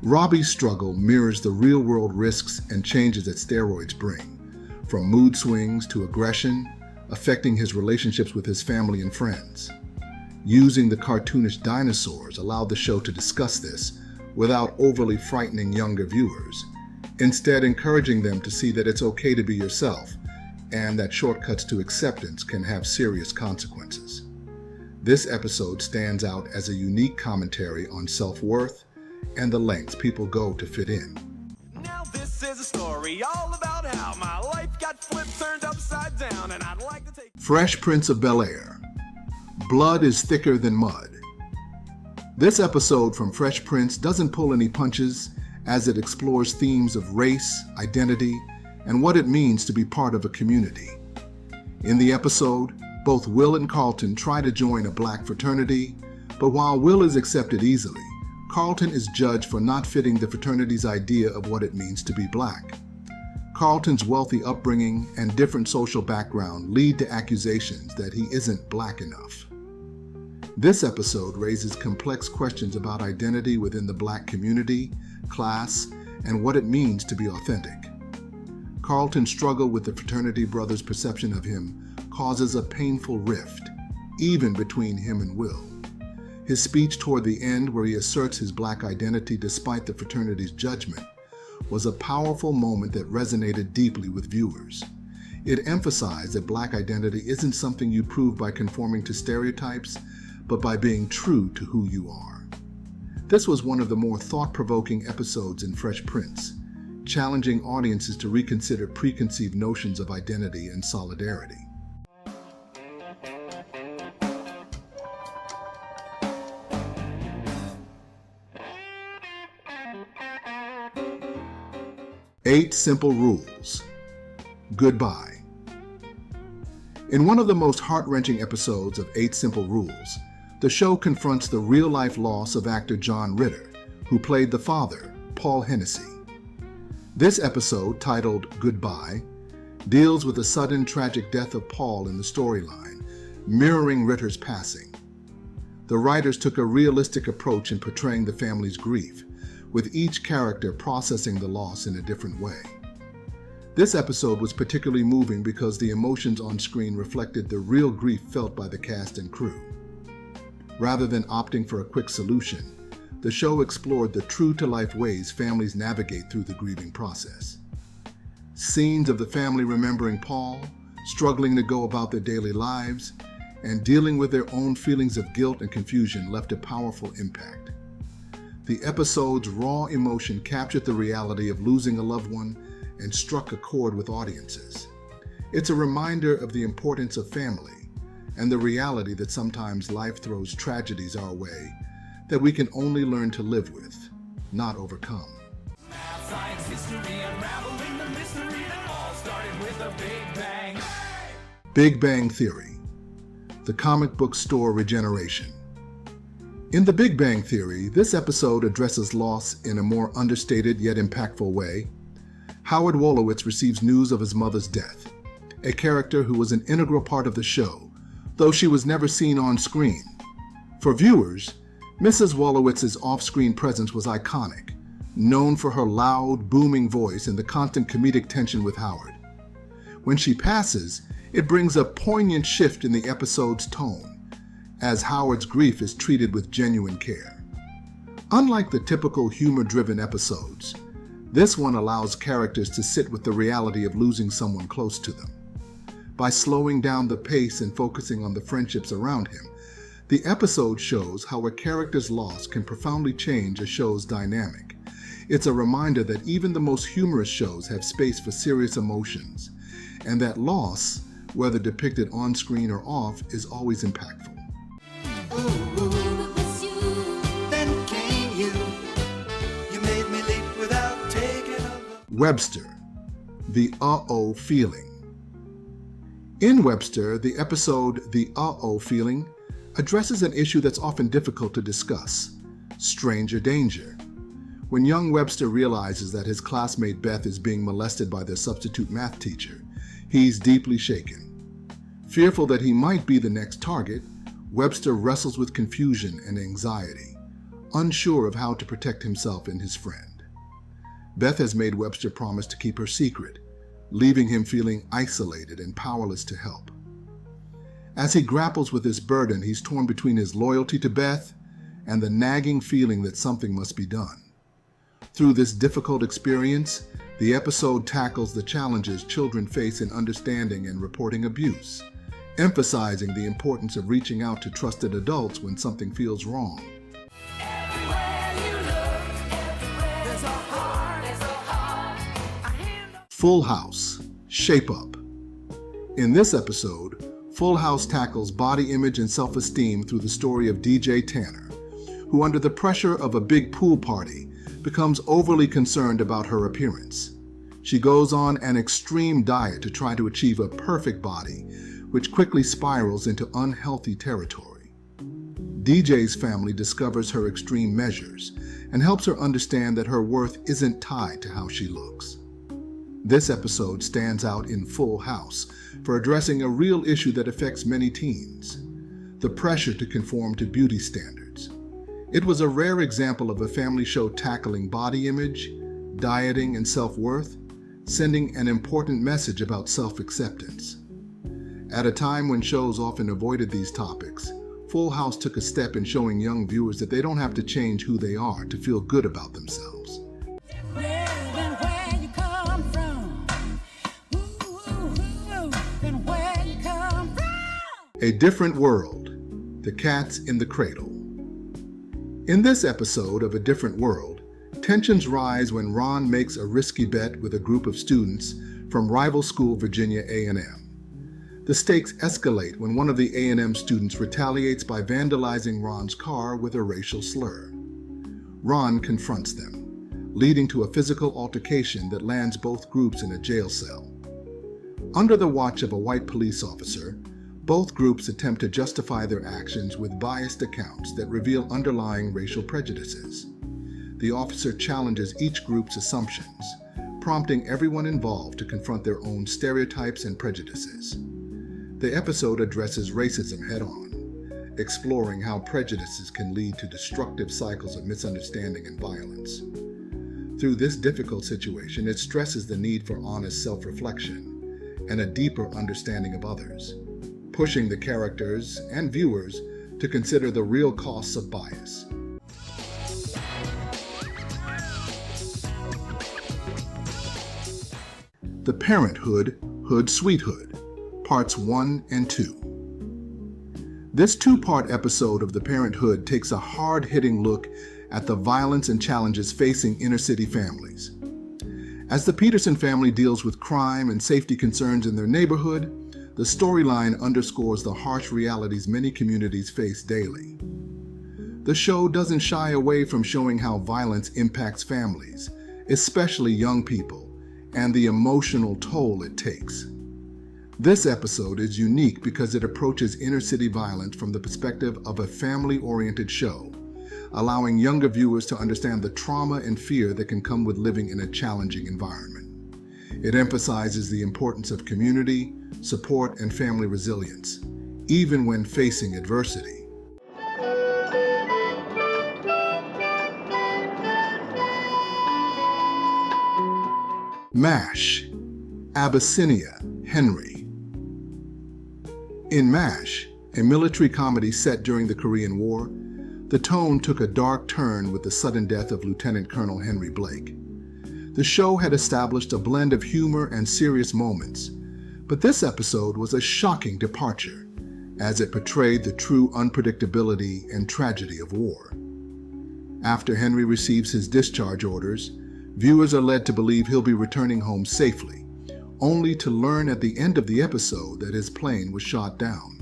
Robbie's struggle mirrors the real-world risks and changes that steroids bring, from mood swings to aggression, affecting his relationships with his family and friends. Using the cartoonish dinosaurs allowed the show to discuss this without overly frightening younger viewers, instead encouraging them to see that it's okay to be yourself and that shortcuts to acceptance can have serious consequences. This episode stands out as a unique commentary on self-worth and the lengths people go to fit in. Now this is a story all about how my life got flipped, turned upside down, and I'd like to take... Fresh Prince of Bel-Air. Blood is thicker than mud. This episode from Fresh Prince doesn't pull any punches as it explores themes of race, identity, and what it means to be part of a community. In the episode, both Will and Carlton try to join a black fraternity, but while Will is accepted easily, Carlton is judged for not fitting the fraternity's idea of what it means to be black. Carlton's wealthy upbringing and different social background lead to accusations that he isn't black enough. This episode raises complex questions about identity within the black community, class, and what it means to be authentic. Carlton's struggle with the fraternity brother's perception of him causes a painful rift, even between him and Will. His speech toward the end, where he asserts his black identity despite the fraternity's judgment, was a powerful moment that resonated deeply with viewers. It emphasized that black identity isn't something you prove by conforming to stereotypes, but by being true to who you are. This was one of the more thought-provoking episodes in Fresh Prince, challenging audiences to reconsider preconceived notions of identity and solidarity. Eight Simple Rules. Goodbye. In one of the most heart-wrenching episodes of 8 Simple Rules, the show confronts the real-life loss of actor John Ritter, who played the father, Paul Hennessy. This episode, titled Goodbye, deals with the sudden tragic death of Paul in the storyline, mirroring Ritter's passing. The writers took a realistic approach in portraying the family's grief, with each character processing the loss in a different way. This episode was particularly moving because the emotions on screen reflected the real grief felt by the cast and crew. Rather than opting for a quick solution, the show explored the true-to-life ways families navigate through the grieving process. Scenes of the family remembering Paul, struggling to go about their daily lives, and dealing with their own feelings of guilt and confusion left a powerful impact. The episode's raw emotion captured the reality of losing a loved one and struck a chord with audiences. It's a reminder of the importance of family and the reality that sometimes life throws tragedies our way that we can only learn to live with, not overcome. Math, science, history, unraveling the mystery that all started with a Big Bang. Big Bang Theory, the comic book store regeneration. In The Big Bang Theory, this episode addresses loss in a more understated yet impactful way. Howard Wolowitz receives news of his mother's death, a character who was an integral part of the show, though she was never seen on screen. For viewers, Mrs. Wolowitz's off-screen presence was iconic, known for her loud, booming voice and the constant comedic tension with Howard. When she passes, it brings a poignant shift in the episode's tone, as Howard's grief is treated with genuine care. Unlike the typical humor-driven episodes, this one allows characters to sit with the reality of losing someone close to them. By slowing down the pace and focusing on the friendships around him, the episode shows how a character's loss can profoundly change a show's dynamic. It's a reminder that even the most humorous shows have space for serious emotions, and that loss, whether depicted on screen or off, is always impactful. Then came you. You made me leap without taking a look. Webster, the uh-oh feeling. In Webster, the episode The Uh-oh Feeling addresses an issue that's often difficult to discuss: stranger danger. When young Webster realizes that his classmate Beth is being molested by their substitute math teacher, he's deeply shaken. Fearful that he might be the next target, Webster wrestles with confusion and anxiety, unsure of how to protect himself and his friend. Beth has made Webster promise to keep her secret, leaving him feeling isolated and powerless to help. As he grapples with this burden, he's torn between his loyalty to Beth and the nagging feeling that something must be done. Through this difficult experience, the episode tackles the challenges children face in understanding and reporting abuse, emphasizing the importance of reaching out to trusted adults when something feels wrong. Full House, Shape Up. In this episode, Full House tackles body image and self-esteem through the story of DJ Tanner, who under the pressure of a big pool party becomes overly concerned about her appearance. She goes on an extreme diet to try to achieve a perfect body, which quickly spirals into unhealthy territory. DJ's family discovers her extreme measures and helps her understand that her worth isn't tied to how she looks. This episode stands out in Full House for addressing a real issue that affects many teens: the pressure to conform to beauty standards. It was a rare example of a family show tackling body image, dieting, and self-worth, sending an important message about self-acceptance. At a time when shows often avoided these topics, Full House took a step in showing young viewers that they don't have to change who they are to feel good about themselves. A Different World, The Cats in the Cradle. In this episode of A Different World, tensions rise when Ron makes a risky bet with a group of students from rival school Virginia A&M. The stakes escalate when one of the A&M students retaliates by vandalizing Ron's car with a racial slur. Ron confronts them, leading to a physical altercation that lands both groups in a jail cell. Under the watch of a white police officer, both groups attempt to justify their actions with biased accounts that reveal underlying racial prejudices. the officer challenges each group's assumptions, prompting everyone involved to confront their own stereotypes and prejudices. The episode addresses racism head-on, exploring how prejudices can lead to destructive cycles of misunderstanding and violence. Through this difficult situation, it stresses the need for honest self-reflection and a deeper understanding of others, pushing the characters and viewers to consider the real costs of bias. The Parenthood, Hood Sweethood, Parts 1 and 2. This two-part episode of The Parenthood takes a hard-hitting look at the violence and challenges facing inner-city families. As the Peterson family deals with crime and safety concerns in their neighborhood, the storyline underscores the harsh realities many communities face daily. The show doesn't shy away from showing how violence impacts families, especially young people, and the emotional toll it takes. This episode is unique because it approaches inner-city violence from the perspective of a family-oriented show, allowing younger viewers to understand the trauma and fear that can come with living in a challenging environment. It emphasizes the importance of community, support, and family resilience, even when facing adversity. MASH, Abyssinia, Henry. In MASH, a military comedy set during the Korean War, the tone took a dark turn with the sudden death of Lieutenant Colonel Henry Blake. The show had established a blend of humor and serious moments, but this episode was a shocking departure, as it portrayed the true unpredictability and tragedy of war. After Henry receives his discharge orders, viewers are led to believe he'll be returning home safely, only to learn at the end of the episode that his plane was shot down.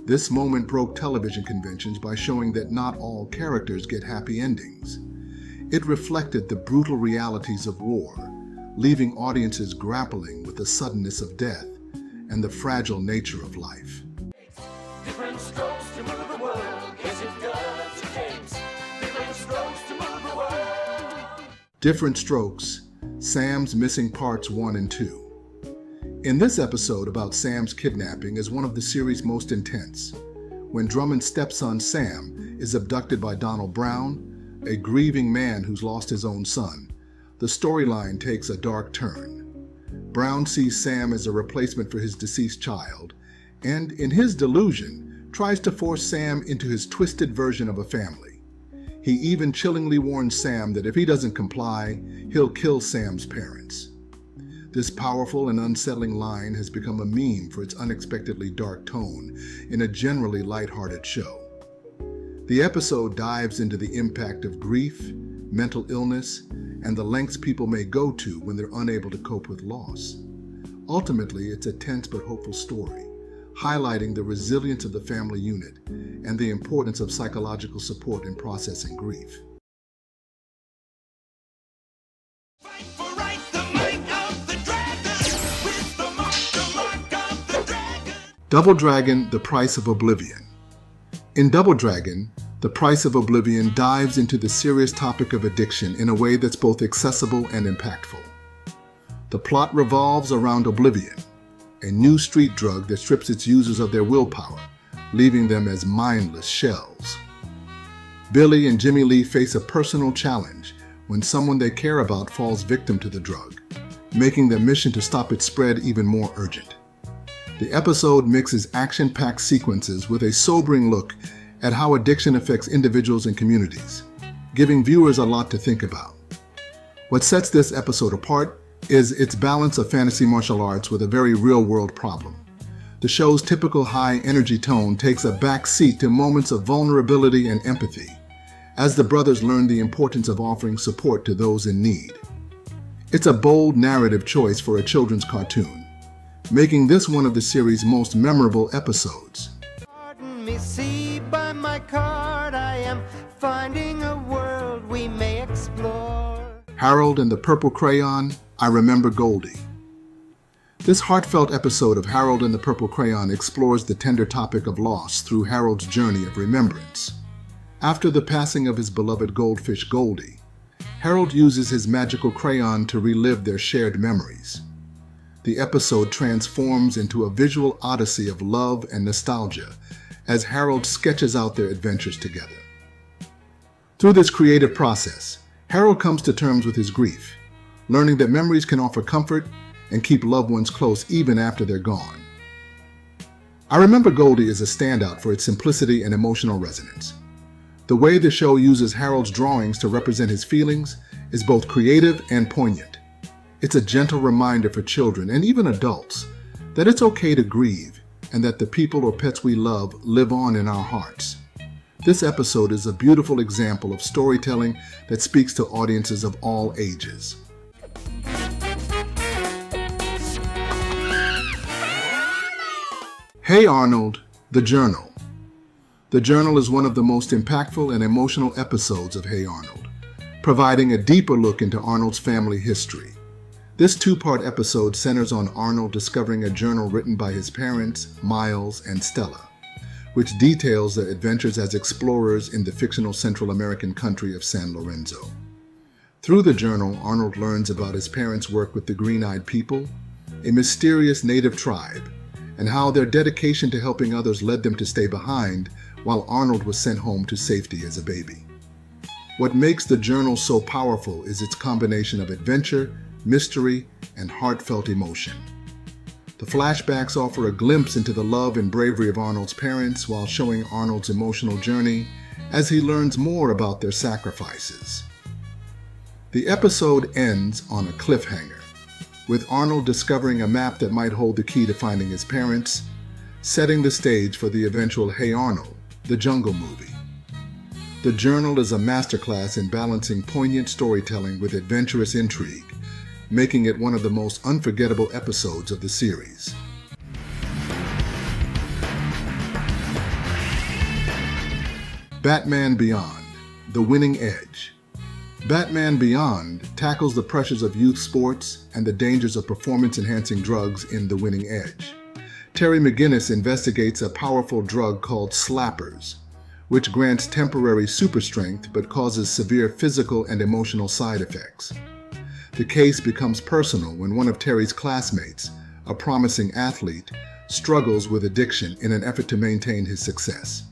This moment broke television conventions by showing that not all characters get happy endings. It reflected the brutal realities of war, leaving audiences grappling with the suddenness of death and the fragile nature of life. Different strokes to move the world. Yes, it does. It takes different strokes to move the world. Different Strokes, Sam's Missing Parts 1 and 2. In this episode about Sam's kidnapping is one of the series' most intense. When Drummond's stepson Sam is abducted by Donald Brown, a grieving man who's lost his own son, the storyline takes a dark turn. Brown sees Sam as a replacement for his deceased child, and in his delusion, tries to force Sam into his twisted version of a family. He even chillingly warns Sam that if he doesn't comply, he'll kill Sam's parents. This powerful and unsettling line has become a meme for its unexpectedly dark tone in a generally lighthearted show. The episode dives into the impact of grief, mental illness, and the lengths people may go to when they're unable to cope with loss. Ultimately, it's a tense but hopeful story, highlighting the resilience of the family unit and the importance of psychological support in processing grief. Fight for right, the might of the dragon. With the mark of the dragon. Double Dragon, The Price of Oblivion. In Double Dragon, The Price of Oblivion dives into the serious topic of addiction in a way that's both accessible and impactful. The plot revolves around Oblivion, a new street drug that strips its users of their willpower, leaving them as mindless shells. Billy and Jimmy Lee face a personal challenge when someone they care about falls victim to the drug, making their mission to stop its spread even more urgent. The episode mixes action-packed sequences with a sobering look at how addiction affects individuals and communities, giving viewers a lot to think about. What sets this episode apart is its balance of fantasy martial arts with a very real-world problem. The show's typical high-energy tone takes a back seat to moments of vulnerability and empathy, as the brothers learn the importance of offering support to those in need. It's a bold narrative choice for a children's cartoon, making this one of the series' most memorable episodes. Pardon me, see by my card I am finding a world we may explore. Harold and the Purple Crayon, I Remember Goldie. This heartfelt episode of Harold and the Purple Crayon explores the tender topic of loss through Harold's journey of remembrance. After the passing of his beloved goldfish Goldie, Harold uses his magical crayon to relive their shared memories. The episode transforms into a visual odyssey of love and nostalgia as Harold sketches out their adventures together. Through this creative process, Harold comes to terms with his grief, learning that memories can offer comfort and keep loved ones close even after they're gone. I Remember Goldie is a standout for its simplicity and emotional resonance. The way the show uses Harold's drawings to represent his feelings is both creative and poignant. It's a gentle reminder for children and even adults that it's okay to grieve and that the people or pets we love live on in our hearts. This episode is a beautiful example of storytelling that speaks to audiences of all ages. Hey Arnold, The Journal. The Journal is one of the most impactful and emotional episodes of Hey Arnold, providing a deeper look into Arnold's family history. This two-part episode centers on Arnold discovering a journal written by his parents, Miles and Stella, which details their adventures as explorers in the fictional Central American country of San Lorenzo. Through the journal, Arnold learns about his parents' work with the Green-Eyed People, a mysterious native tribe, and how their dedication to helping others led them to stay behind while Arnold was sent home to safety as a baby. What makes the journal so powerful is its combination of adventure, mystery, and heartfelt emotion. The flashbacks offer a glimpse into the love and bravery of Arnold's parents while showing Arnold's emotional journey as he learns more about their sacrifices. The episode ends on a cliffhanger, with Arnold discovering a map that might hold the key to finding his parents, setting the stage for the eventual Hey Arnold, the Jungle movie. The Journal is a masterclass in balancing poignant storytelling with adventurous intrigue, making it one of the most unforgettable episodes of the series. Batman Beyond, The Winning Edge. Batman Beyond tackles the pressures of youth sports and the dangers of performance-enhancing drugs in The Winning Edge. Terry McGinnis investigates a powerful drug called slappers, which grants temporary super strength but causes severe physical and emotional side effects. The case becomes personal when one of Terry's classmates, a promising athlete, struggles with addiction in an effort to maintain his success.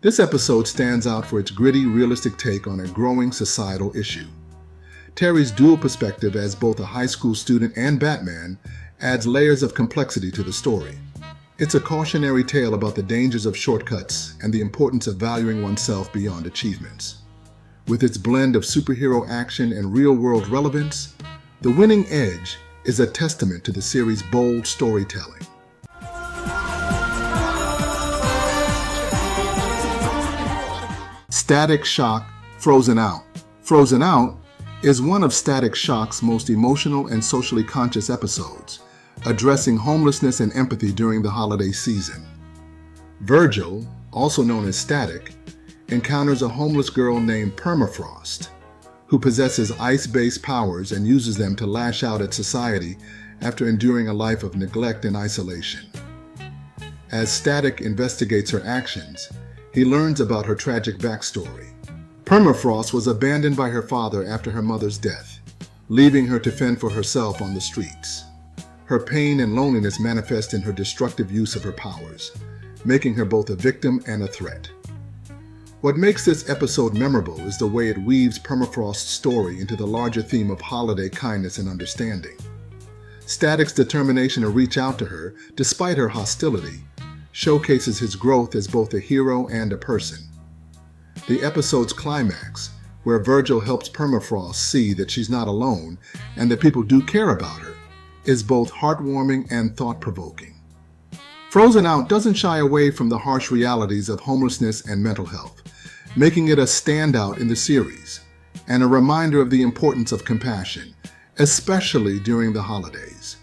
This episode stands out for its gritty, realistic take on a growing societal issue. Terry's dual perspective as both a high school student and Batman adds layers of complexity to the story. It's a cautionary tale about the dangers of shortcuts and the importance of valuing oneself beyond achievements. With its blend of superhero action and real-world relevance, The Winning Edge is a testament to the series' bold storytelling. Static Shock, Frozen Out. Frozen Out is one of Static Shock's most emotional and socially conscious episodes, addressing homelessness and empathy during the holiday season. Virgil, also known as Static, encounters a homeless girl named Permafrost, who possesses ice-based powers and uses them to lash out at society after enduring a life of neglect and isolation. As Static investigates her actions, he learns about her tragic backstory. Permafrost was abandoned by her father after her mother's death, leaving her to fend for herself on the streets. Her pain and loneliness manifest in her destructive use of her powers, making her both a victim and a threat. What makes this episode memorable is the way it weaves Permafrost's story into the larger theme of holiday kindness and understanding. Static's determination to reach out to her, despite her hostility, showcases his growth as both a hero and a person. The episode's climax, where Virgil helps Permafrost see that she's not alone and that people do care about her, is both heartwarming and thought-provoking. Frozen Out doesn't shy away from the harsh realities of homelessness and mental health, making it a standout in the series and a reminder of the importance of compassion, especially during the holidays.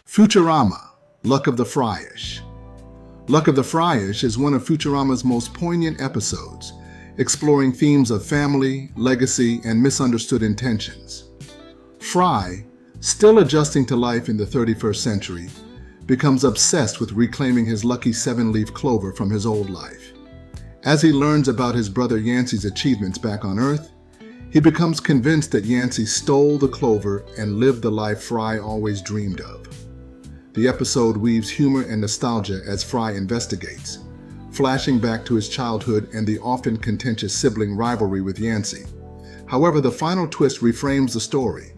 Futurama, Luck of the Fryish. Luck of the Fryish is one of Futurama's most poignant episodes, exploring themes of family, legacy, and misunderstood intentions. Fry, still adjusting to life in the 31st century, becomes obsessed with reclaiming his lucky 7-leaf clover from his old life. As he learns about his brother Yancey's achievements back on Earth, he becomes convinced that Yancey stole the clover and lived the life Fry always dreamed of. The episode weaves humor and nostalgia as Fry investigates, flashing back to his childhood and the often contentious sibling rivalry with Yancey. However, the final twist reframes the story,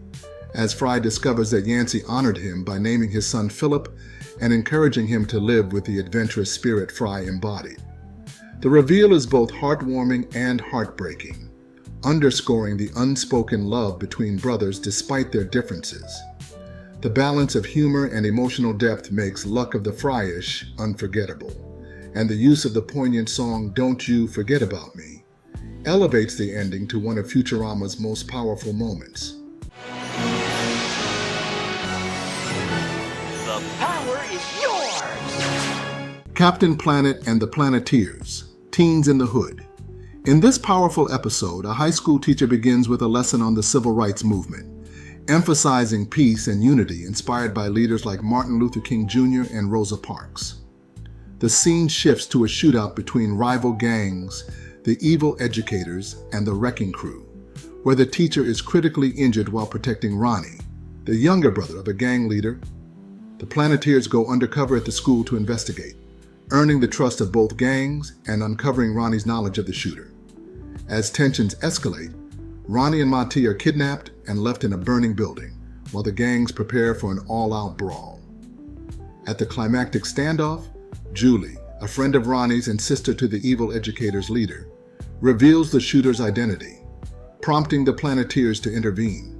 as Fry discovers that Yancey honored him by naming his son Philip and encouraging him to live with the adventurous spirit Fry embodied. The reveal is both heartwarming and heartbreaking, underscoring the unspoken love between brothers despite their differences. The balance of humor and emotional depth makes Luck of the Fryish unforgettable, and the use of the poignant song "Don't You Forget About Me" elevates the ending to one of Futurama's most powerful moments. The power is yours! Captain Planet and the Planeteers, Teens in the Hood. In this powerful episode, a high school teacher begins with a lesson on the civil rights movement, emphasizing peace and unity inspired by leaders like Martin Luther King Jr. and Rosa Parks. The scene shifts to a shootout between rival gangs, the evil educators, and the wrecking crew, where the teacher is critically injured while protecting Ronnie, the younger brother of a gang leader. The Planeteers go undercover at the school to investigate, earning the trust of both gangs and uncovering Ronnie's knowledge of the shooter. As tensions escalate, Ronnie and Mati are kidnapped and left in a burning building, while the gangs prepare for an all-out brawl. At the climactic standoff, Julie, a friend of Ronnie's and sister to the evil educator's leader, reveals the shooter's identity, prompting the Planeteers to intervene.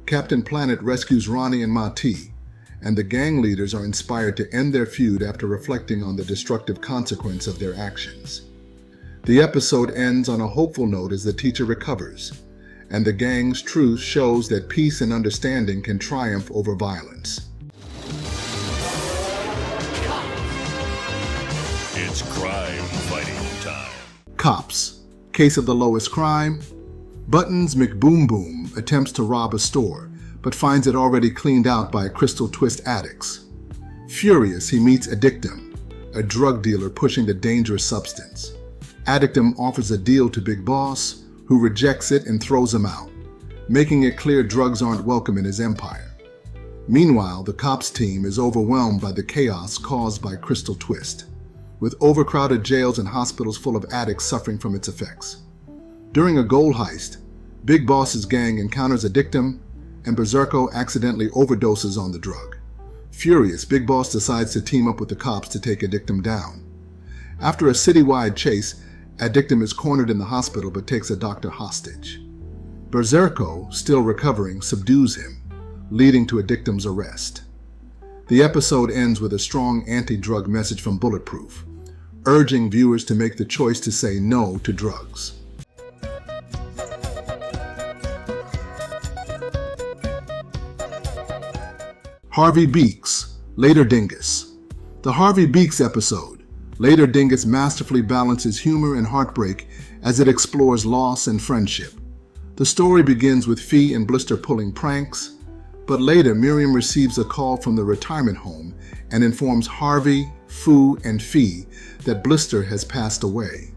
Captain Planet rescues Ronnie and Mati, and the gang leaders are inspired to end their feud after reflecting on the destructive consequence of their actions. The episode ends on a hopeful note as the teacher recovers, and the gang's truth shows that peace and understanding can triumph over violence. It's crime fighting time. Cops, Case of the Lowest Crime. Buttons McBoom attempts to rob a store, but finds it already cleaned out by crystal twist addicts. Furious, he meets Addictum, a drug dealer pushing the dangerous substance. Addictum offers a deal to Big Boss, who rejects it and throws him out, making it clear drugs aren't welcome in his empire. Meanwhile, the cops team is overwhelmed by the chaos caused by Crystal Twist, with overcrowded jails and hospitals full of addicts suffering from its effects. During a gold heist, Big Boss's gang encounters Addictum, and Berserko accidentally overdoses on the drug. Furious, Big Boss decides to team up with the cops to take Addictum down. After a citywide chase, Addictum is cornered in the hospital but takes a doctor hostage. Berserko, still recovering, subdues him, leading to Addictum's arrest. The episode ends with a strong anti-drug message from Bulletproof, urging viewers to make the choice to say no to drugs. Harvey Beaks, Later Dingus. The Harvey Beaks episode, Later Dingus, masterfully balances humor and heartbreak as it explores loss and friendship. The story begins with Fee and Blister pulling pranks, but later Miriam receives a call from the retirement home and informs Harvey, Foo, and Fee that Blister has passed away.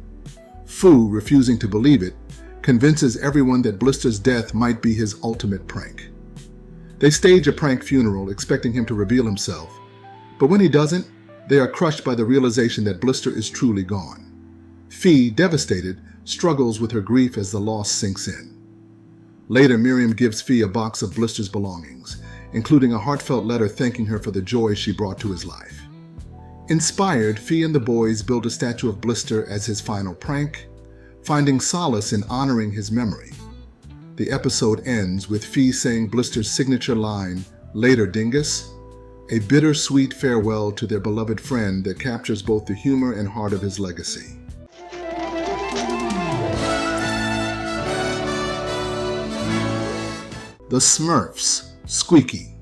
Foo, refusing to believe it, convinces everyone that Blister's death might be his ultimate prank. They stage a prank funeral, expecting him to reveal himself, but when he doesn't, they are crushed by the realization that Blister is truly gone. Fee, devastated, struggles with her grief as the loss sinks in. Later, Miriam gives Fee a box of Blister's belongings, including a heartfelt letter thanking her for the joy she brought to his life. Inspired, Fee and the boys build a statue of Blister as his final prank, finding solace in honoring his memory. The episode ends with Fee saying Blister's signature line, "Later, Dingus," a bittersweet farewell to their beloved friend that captures both the humor and heart of his legacy. The Smurfs, Squeaky.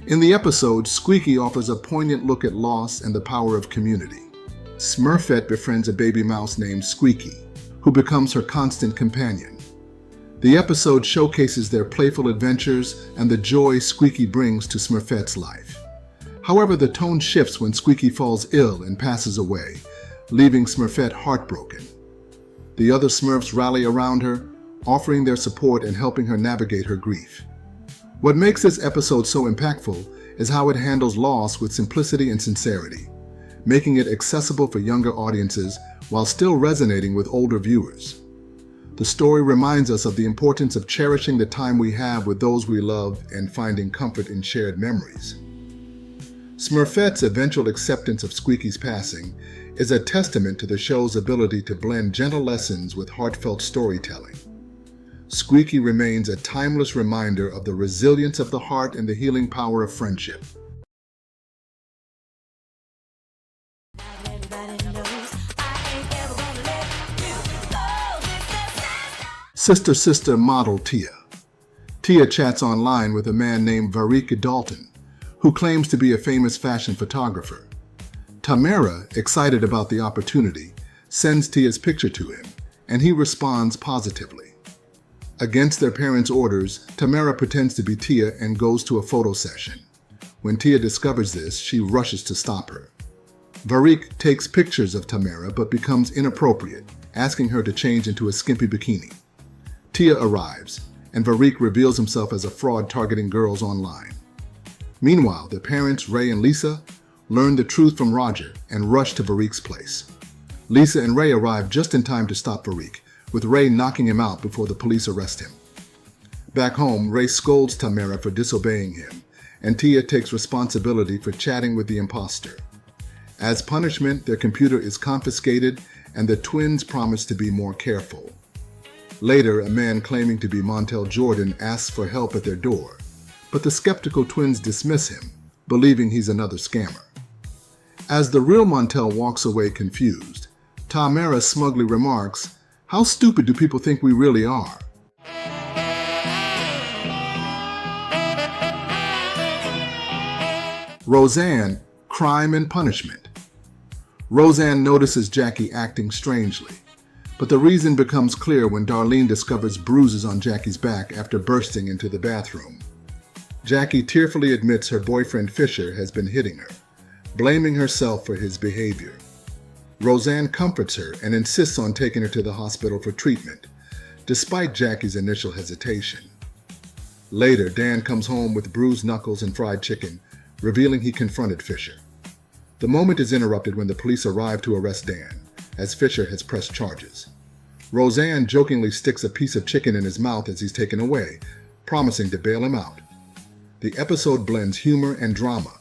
In the episode, Squeaky offers a poignant look at loss and the power of community. Smurfette befriends a baby mouse named Squeaky, who becomes her constant companion. The episode showcases their playful adventures and the joy Squeaky brings to Smurfette's life. However, the tone shifts when Squeaky falls ill and passes away, leaving Smurfette heartbroken. The other Smurfs rally around her, offering their support and helping her navigate her grief. What makes this episode so impactful is how it handles loss with simplicity and sincerity, making it accessible for younger audiences while still resonating with older viewers. The story reminds us of the importance of cherishing the time we have with those we love and finding comfort in shared memories. Smurfette's eventual acceptance of Squeaky's passing is a testament to the show's ability to blend gentle lessons with heartfelt storytelling. Squeaky remains a timeless reminder of the resilience of the heart and the healing power of friendship. Sister model Tia. Tia chats online with a man named Very Dalton, who claims to be a famous fashion photographer. Tamara, excited about the opportunity, sends Tia's picture to him, and he responds positively. Against their parents' orders, Tamara pretends to be Tia and goes to a photo session. When Tia discovers this, she rushes to stop her. Varik takes pictures of Tamara but becomes inappropriate, asking her to change into a skimpy bikini. Tia arrives, and Varik reveals himself as a fraud targeting girls online. Meanwhile, their parents, Ray and Lisa, learn the truth from Roger and rush to Varik's place. Lisa and Ray arrive just in time to stop Varik, with Ray knocking him out before the police arrest him. Back home, Ray scolds Tamara for disobeying him, and Tia takes responsibility for chatting with the imposter. As punishment, their computer is confiscated, and the twins promise to be more careful. Later, a man claiming to be Montel Jordan asks for help at their door, but the skeptical twins dismiss him, believing he's another scammer. As the real Montel walks away confused, Tamara smugly remarks, "How stupid do people think we really are?" Roseanne, Crime and Punishment. Roseanne notices Jackie acting strangely, but the reason becomes clear when Darlene discovers bruises on Jackie's back after bursting into the bathroom. Jackie tearfully admits her boyfriend Fisher has been hitting her, blaming herself for his behavior. Roseanne comforts her and insists on taking her to the hospital for treatment, despite Jackie's initial hesitation. Later, Dan comes home with bruised knuckles and fried chicken, revealing he confronted Fisher. The moment is interrupted when the police arrive to arrest Dan, as Fisher has pressed charges. Roseanne jokingly sticks a piece of chicken in his mouth as he's taken away, promising to bail him out. The episode blends humor and drama,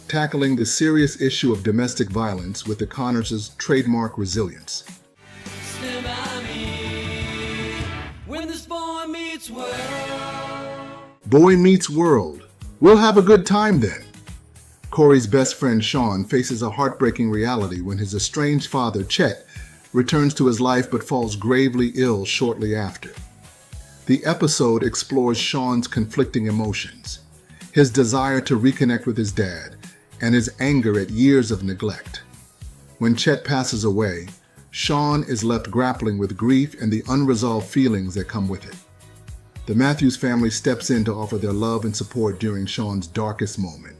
tackling the serious issue of domestic violence with the Connors' trademark resilience. Stand by me when this boy meets world. Boy Meets World. We'll have a good time then. Corey's best friend Sean faces a heartbreaking reality when his estranged father, Chet, returns to his life but falls gravely ill shortly after. The episode explores Sean's conflicting emotions, his desire to reconnect with his dad, and his anger at years of neglect. When Chet passes away, Sean is left grappling with grief and the unresolved feelings that come with it. The Matthews family steps in to offer their love and support during Sean's darkest moment.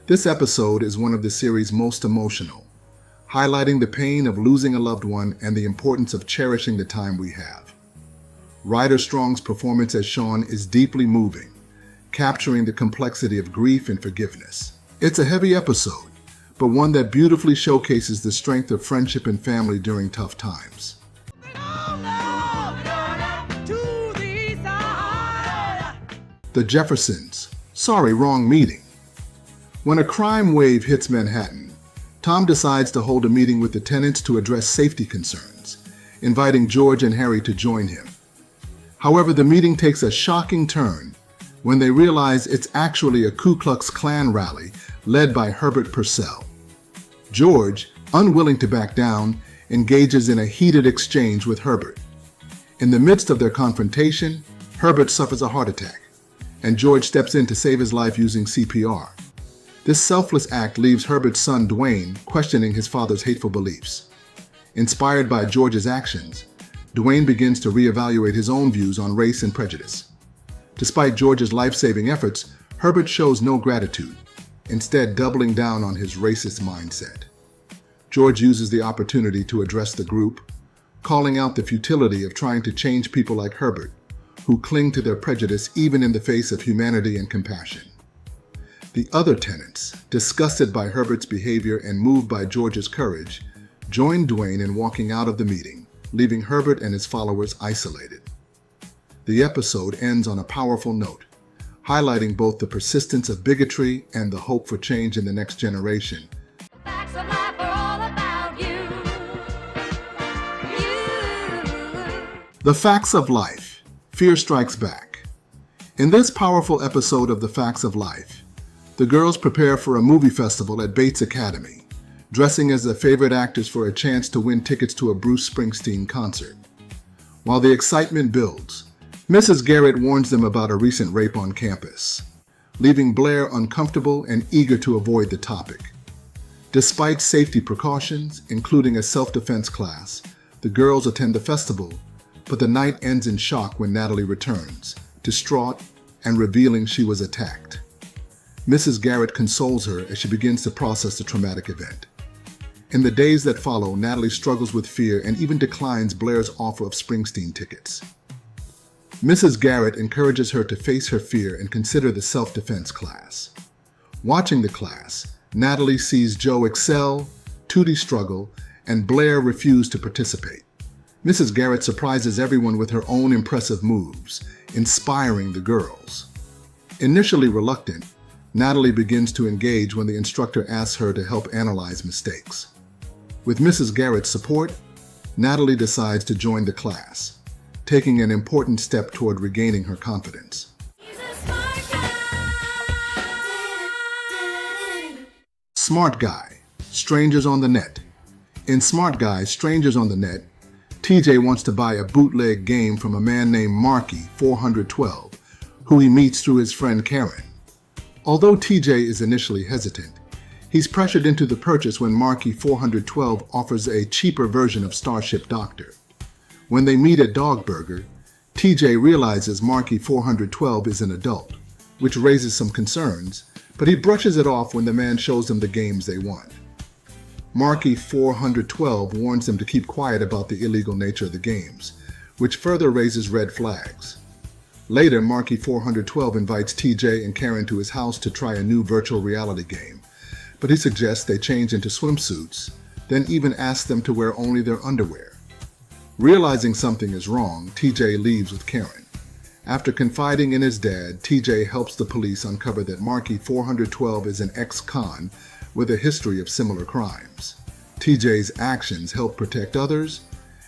This episode is one of the series' most emotional, highlighting the pain of losing a loved one and the importance of cherishing the time we have. Ryder Strong's performance as Sean is deeply moving, capturing the complexity of grief and forgiveness. It's a heavy episode, but one that beautifully showcases the strength of friendship and family during tough times. The Jeffersons. Sorry, wrong meeting. When a crime wave hits Manhattan, Tom decides to hold a meeting with the tenants to address safety concerns, inviting George and Harry to join him. However, the meeting takes a shocking turn when they realize it's actually a Ku Klux Klan rally led by Herbert Purcell. George, unwilling to back down, engages in a heated exchange with Herbert. In the midst of their confrontation, Herbert suffers a heart attack, and George steps in to save his life using CPR. This selfless act leaves Herbert's son Dwayne questioning his father's hateful beliefs. Inspired by George's actions, Dwayne begins to reevaluate his own views on race and prejudice. Despite George's life-saving efforts, Herbert shows no gratitude, instead doubling down on his racist mindset. George uses the opportunity to address the group, calling out the futility of trying to change people like Herbert, who cling to their prejudice even in the face of humanity and compassion. The other tenants, disgusted by Herbert's behavior and moved by George's courage, join Dwayne in walking out of the meeting, leaving Herbert and his followers isolated. The episode ends on a powerful note, highlighting both the persistence of bigotry and the hope for change in the next generation. Facts of life are all about you. The Facts of Life. Fear Strikes Back. In this powerful episode of The Facts of Life, the girls prepare for a movie festival at Bates Academy, dressing as their favorite actors for a chance to win tickets to a Bruce Springsteen concert. While the excitement builds, Mrs. Garrett warns them about a recent rape on campus, leaving Blair uncomfortable and eager to avoid the topic. Despite safety precautions, including a self-defense class, the girls attend the festival, but the night ends in shock when Natalie returns, distraught and revealing she was attacked. Mrs. Garrett consoles her as she begins to process the traumatic event. In the days that follow, Natalie struggles with fear and even declines Blair's offer of Springsteen tickets. Mrs. Garrett encourages her to face her fear and consider the self-defense class. Watching the class, Natalie sees Joe excel, Tootie struggle, and Blair refuse to participate. Mrs. Garrett surprises everyone with her own impressive moves, inspiring the girls. Initially reluctant, Natalie begins to engage when the instructor asks her to help analyze mistakes. With Mrs. Garrett's support, Natalie decides to join the class, taking an important step toward regaining her confidence. He's a smart guy. Smart Guy, Strangers on the Net. In Smart Guy, Strangers on the Net, TJ wants to buy a bootleg game from a man named Marky 412, who he meets through his friend Karen. Although TJ is initially hesitant, he's pressured into the purchase when Marky 412 offers a cheaper version of Starship Doctor. When they meet at Dog Burger, TJ realizes Marky 412 is an adult, which raises some concerns, but he brushes it off when the man shows them the games they want. Marky 412 warns them to keep quiet about the illegal nature of the games, which further raises red flags. Later, Marky 412 invites TJ and Karen to his house to try a new virtual reality game, but he suggests they change into swimsuits, then even asks them to wear only their underwear. Realizing something is wrong, TJ leaves with Karen. After confiding in his dad, TJ helps the police uncover that Marky 412 is an ex-con with a history of similar crimes. TJ's actions help protect others,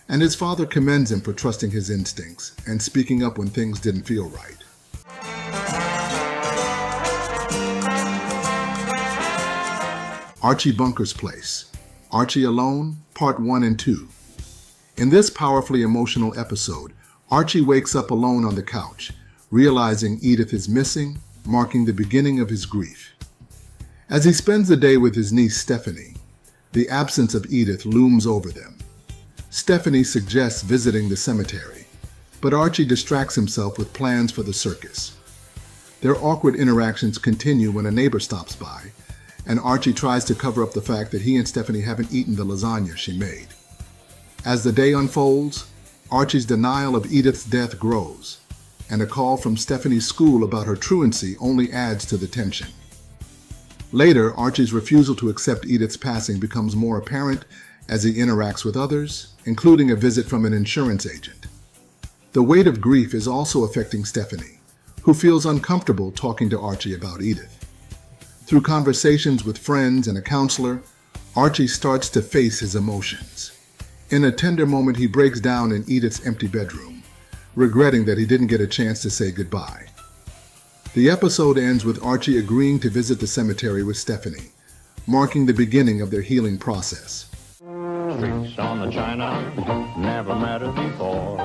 and his father commends him for trusting his instincts and speaking up when things didn't feel right. Archie Bunker's Place, Archie Alone, Part 1 and 2. In this powerfully emotional episode, Archie wakes up alone on the couch, realizing Edith is missing, marking the beginning of his grief. As he spends the day with his niece Stephanie, the absence of Edith looms over them. Stephanie suggests visiting the cemetery, but Archie distracts himself with plans for the circus. Their awkward interactions continue when a neighbor stops by, and Archie tries to cover up the fact that he and Stephanie haven't eaten the lasagna she made. As the day unfolds, Archie's denial of Edith's death grows, and a call from Stephanie's school about her truancy only adds to the tension. Later, Archie's refusal to accept Edith's passing becomes more apparent as he interacts with others, including a visit from an insurance agent. The weight of grief is also affecting Stephanie, who feels uncomfortable talking to Archie about Edith. Through conversations with friends and a counselor, Archie starts to face his emotions. In a tender moment, he breaks down in Edith's empty bedroom, regretting that he didn't get a chance to say goodbye. The episode ends with Archie agreeing to visit the cemetery with Stephanie, marking the beginning of their healing process. Streaks on the china, never mattered before.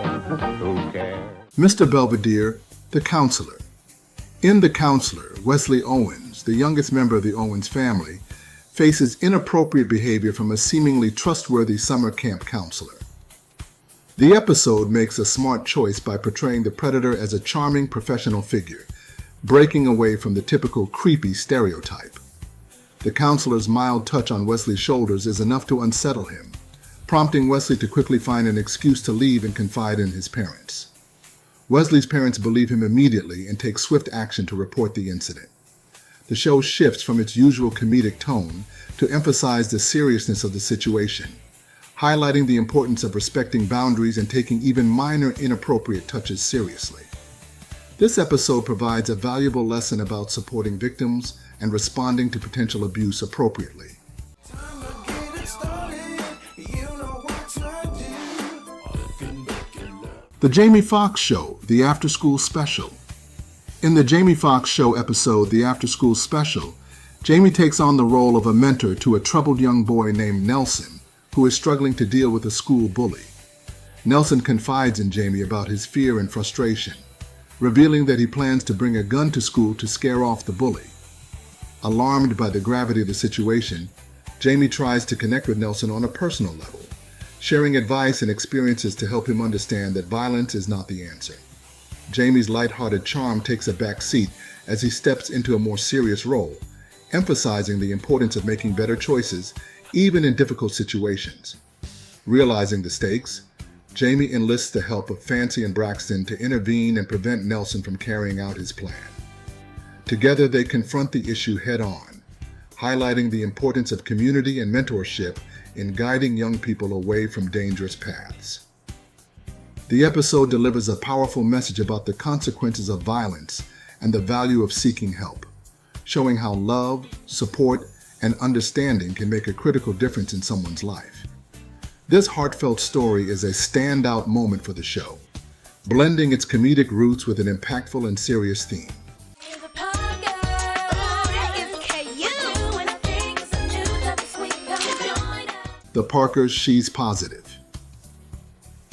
Who cares? Mr. Belvedere, the counselor. In The Counselor, Wesley Owens, the youngest member of the Owens family, faces inappropriate behavior from a seemingly trustworthy summer camp counselor. The episode makes a smart choice by portraying the predator as a charming professional figure, breaking away from the typical creepy stereotype. The counselor's mild touch on Wesley's shoulders is enough to unsettle him, prompting Wesley to quickly find an excuse to leave and confide in his parents. Wesley's parents believe him immediately and take swift action to report the incident. The show shifts from its usual comedic tone to emphasize the seriousness of the situation, highlighting the importance of respecting boundaries and taking even minor inappropriate touches seriously. This episode provides a valuable lesson about supporting victims and responding to potential abuse appropriately. The Jamie Foxx Show, The After School Special. In the Jamie Foxx Show episode, The After School Special, Jamie takes on the role of a mentor to a troubled young boy named Nelson, who is struggling to deal with a school bully. Nelson confides in Jamie about his fear and frustration, revealing that he plans to bring a gun to school to scare off the bully. Alarmed by the gravity of the situation, Jamie tries to connect with Nelson on a personal level, sharing advice and experiences to help him understand that violence is not the answer. Jamie's lighthearted charm takes a back seat as he steps into a more serious role, emphasizing the importance of making better choices even in difficult situations. Realizing the stakes, Jamie enlists the help of Fancy and Braxton to intervene and prevent Nelson from carrying out his plan. Together they confront the issue head-on, highlighting the importance of community and mentorship in guiding young people away from dangerous paths. The episode delivers a powerful message about the consequences of violence and the value of seeking help, showing how love, support, and understanding can make a critical difference in someone's life. This heartfelt story is a standout moment for the show, blending its comedic roots with an impactful and serious theme. The Parkers' She's Positive.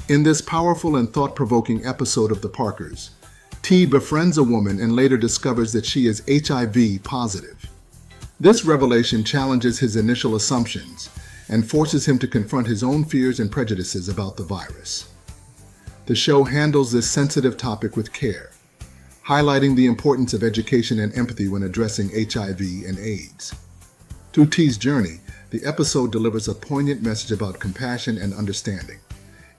In this powerful and thought-provoking episode of The Parkers, T befriends a woman and later discovers that she is HIV positive. This revelation challenges his initial assumptions and forces him to confront his own fears and prejudices about the virus. The show handles this sensitive topic with care, highlighting the importance of education and empathy when addressing HIV and AIDS. Through T's journey, the episode delivers a poignant message about compassion and understanding,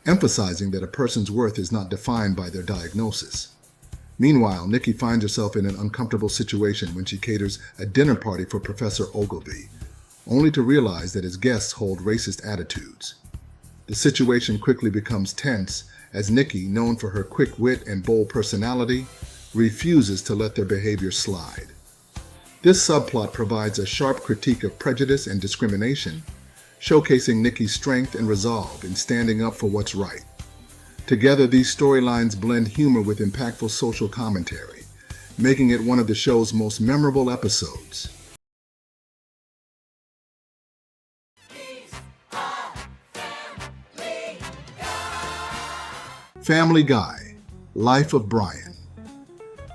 emphasizing that a person's worth is not defined by their diagnosis. Meanwhile, Nikki finds herself in an uncomfortable situation when she caters a dinner party for Professor Ogilvy, only to realize that his guests hold racist attitudes. The situation quickly becomes tense as Nikki, known for her quick wit and bold personality, refuses to let their behavior slide. This subplot provides a sharp critique of prejudice and discrimination, showcasing Nikki's strength and resolve in standing up for what's right. Together, these storylines blend humor with impactful social commentary, making it one of the show's most memorable episodes. Family Guy, Life of Brian.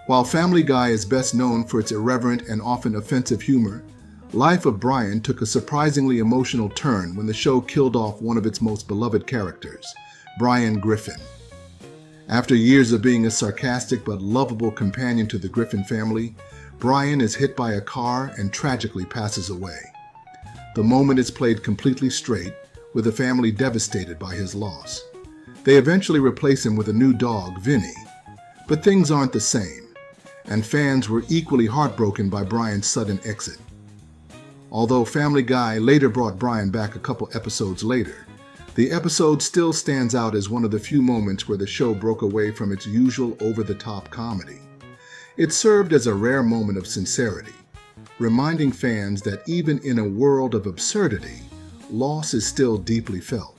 While Family Guy is best known for its irreverent and often offensive humor, Life of Brian took a surprisingly emotional turn when the show killed off one of its most beloved characters, Brian Griffin. After years of being a sarcastic but lovable companion to the Griffin family, Brian is hit by a car and tragically passes away. The moment is played completely straight, with the family devastated by his loss. They eventually replace him with a new dog, Vinny. But things aren't the same, and fans were equally heartbroken by Brian's sudden exit. Although Family Guy later brought Brian back a couple episodes later, the episode still stands out as one of the few moments where the show broke away from its usual over-the-top comedy. It served as a rare moment of sincerity, reminding fans that even in a world of absurdity, loss is still deeply felt.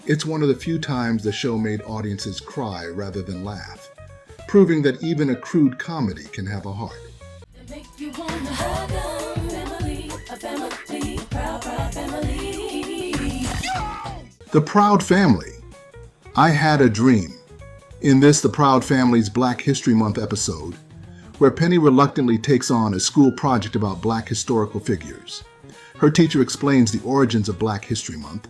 It's one of the few times the show made audiences cry rather than laugh, proving that even a crude comedy can have a heart. The Proud Family. I Had a Dream. In this The Proud Family's Black History Month episode, where Penny reluctantly takes on a school project about Black historical figures. Her teacher explains the origins of Black History Month,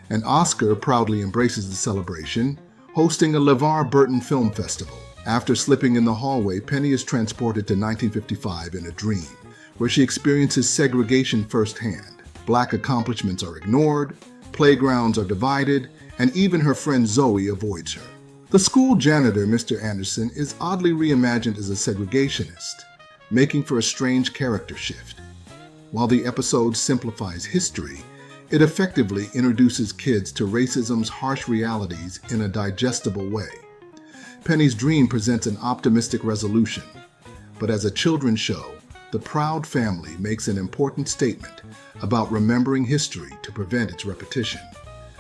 and Oscar proudly embraces the celebration, hosting a LeVar Burton Film Festival. After slipping in the hallway, Penny is transported to 1955 in a dream, where she experiences segregation firsthand. Black accomplishments are ignored, playgrounds are divided, and even her friend Zoe avoids her. The school janitor, Mr. Anderson, is oddly reimagined as a segregationist, making for a strange character shift. While the episode simplifies history, it effectively introduces kids to racism's harsh realities in a digestible way. Penny's Dream presents an optimistic resolution, but as a children's show, The Proud Family makes an important statement about remembering history to prevent its repetition.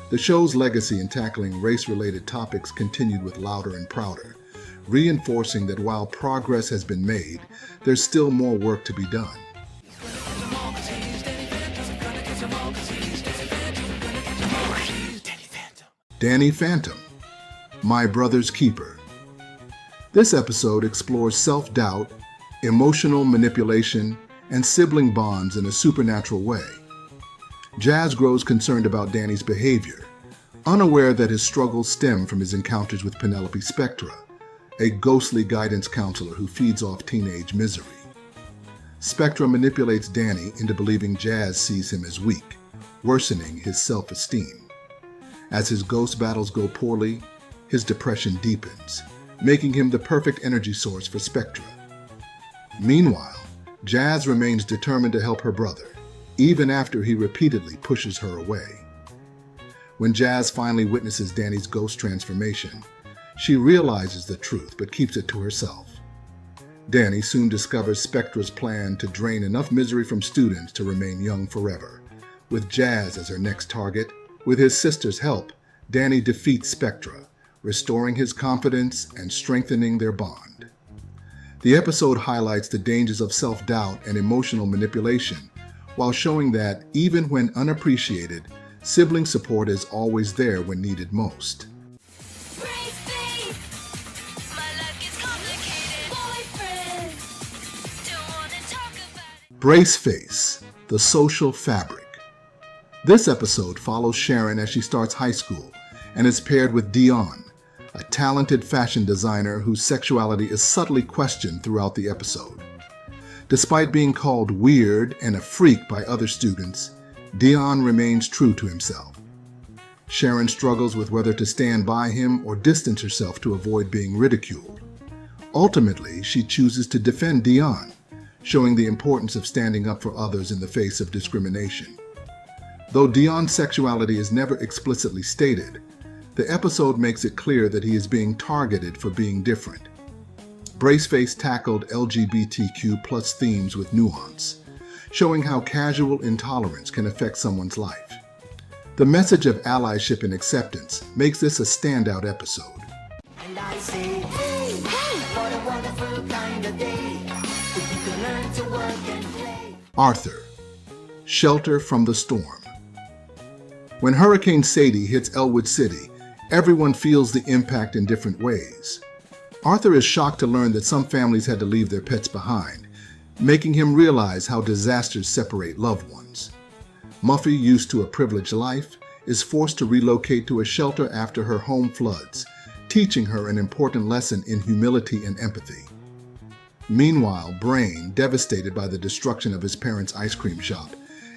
The show's legacy in tackling race-related topics continued with Louder and Prouder, reinforcing that while progress has been made, there's still more work to be done. Danny Phantom, My Brother's Keeper. This episode explores self-doubt, emotional manipulation, and sibling bonds in a supernatural way. Jazz grows concerned about Danny's behavior, unaware that his struggles stem from his encounters with Penelope Spectra, a ghostly guidance counselor who feeds off teenage misery. Spectra manipulates Danny into believing Jazz sees him as weak, worsening his self-esteem. As his ghost battles go poorly, his depression deepens, making him the perfect energy source for Spectra. Meanwhile, Jazz remains determined to help her brother, even after he repeatedly pushes her away. When Jazz finally witnesses Danny's ghost transformation, she realizes the truth but keeps it to herself. Danny soon discovers Spectra's plan to drain enough misery from students to remain young forever, with Jazz as her next target. With his sister's help, Danny defeats Spectra, restoring his confidence and strengthening their bond. The episode highlights the dangers of self-doubt and emotional manipulation, while showing that, even when unappreciated, sibling support is always there when needed most. Brace Face, the social fabric. This episode follows Sharon as she starts high school and is paired with Dion, a talented fashion designer whose sexuality is subtly questioned throughout the episode. Despite being called weird and a freak by other students, Dion remains true to himself. Sharon struggles with whether to stand by him or distance herself to avoid being ridiculed. Ultimately, she chooses to defend Dion, showing the importance of standing up for others in the face of discrimination. Though Dion's sexuality is never explicitly stated, the episode makes it clear that he is being targeted for being different. Braceface tackled LGBTQ+ themes with nuance, showing how casual intolerance can affect someone's life. The message of allyship and acceptance makes this a standout episode. And I say, hey, what a wonderful kind of day. If you could learn to work and play. Arthur, Shelter from the Storm. When Hurricane Sadie hits Elwood City, everyone feels the impact in different ways. Arthur is shocked to learn that some families had to leave their pets behind, making him realize how disasters separate loved ones. Muffy, used to a privileged life, is forced to relocate to a shelter after her home floods, teaching her an important lesson in humility and empathy. Meanwhile, Brain, devastated by the destruction of his parents' ice cream shop,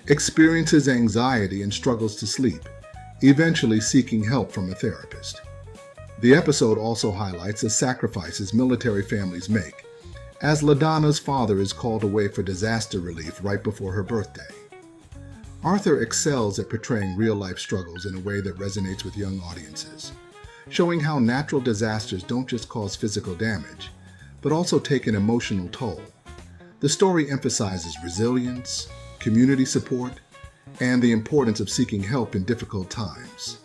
experiences anxiety and struggles to sleep, eventually seeking help from a therapist. The episode also highlights the sacrifices military families make, as LaDonna's father is called away for disaster relief right before her birthday. Arthur excels at portraying real-life struggles in a way that resonates with young audiences, showing how natural disasters don't just cause physical damage, but also take an emotional toll. The story emphasizes resilience, community support, and the importance of seeking help in difficult times.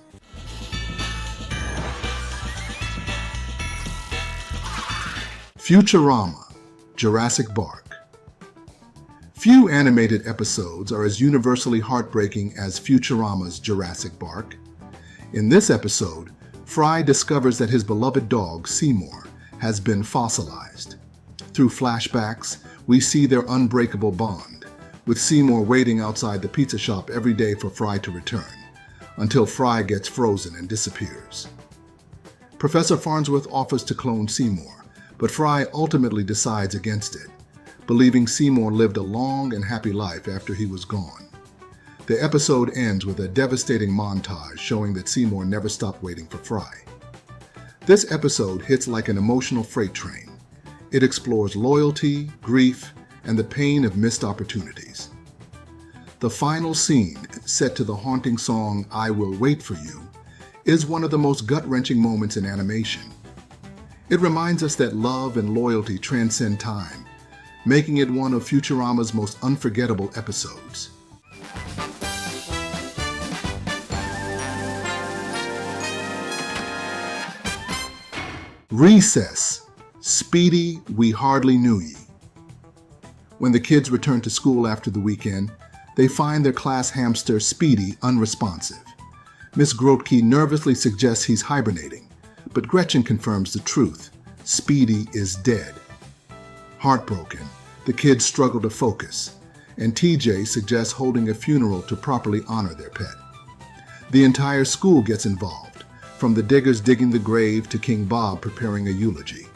Futurama, Jurassic Bark. Few animated episodes are as universally heartbreaking as Futurama's Jurassic Bark. In this episode, Fry discovers that his beloved dog, Seymour, has been fossilized. Through flashbacks, we see their unbreakable bond, with Seymour waiting outside the pizza shop every day for Fry to return, until Fry gets frozen and disappears. Professor Farnsworth offers to clone Seymour, but Fry ultimately decides against it, believing Seymour lived a long and happy life after he was gone. The episode ends with a devastating montage showing that Seymour never stopped waiting for Fry. This episode hits like an emotional freight train. It explores loyalty, grief, and the pain of missed opportunities. The final scene, set to the haunting song "I Will Wait for You," is one of the most gut-wrenching moments in animation. It reminds us that love and loyalty transcend time, making it one of Futurama's most unforgettable episodes. Recess. Speedy, We Hardly Knew Ye. When the kids return to school after the weekend, they find their class hamster Speedy unresponsive. Miss Grotke nervously suggests he's hibernating, but Gretchen confirms the truth. Speedy is dead. Heartbroken, the kids struggle to focus, and TJ suggests holding a funeral to properly honor their pet. The entire school gets involved, from the diggers digging the grave to King Bob preparing a eulogy.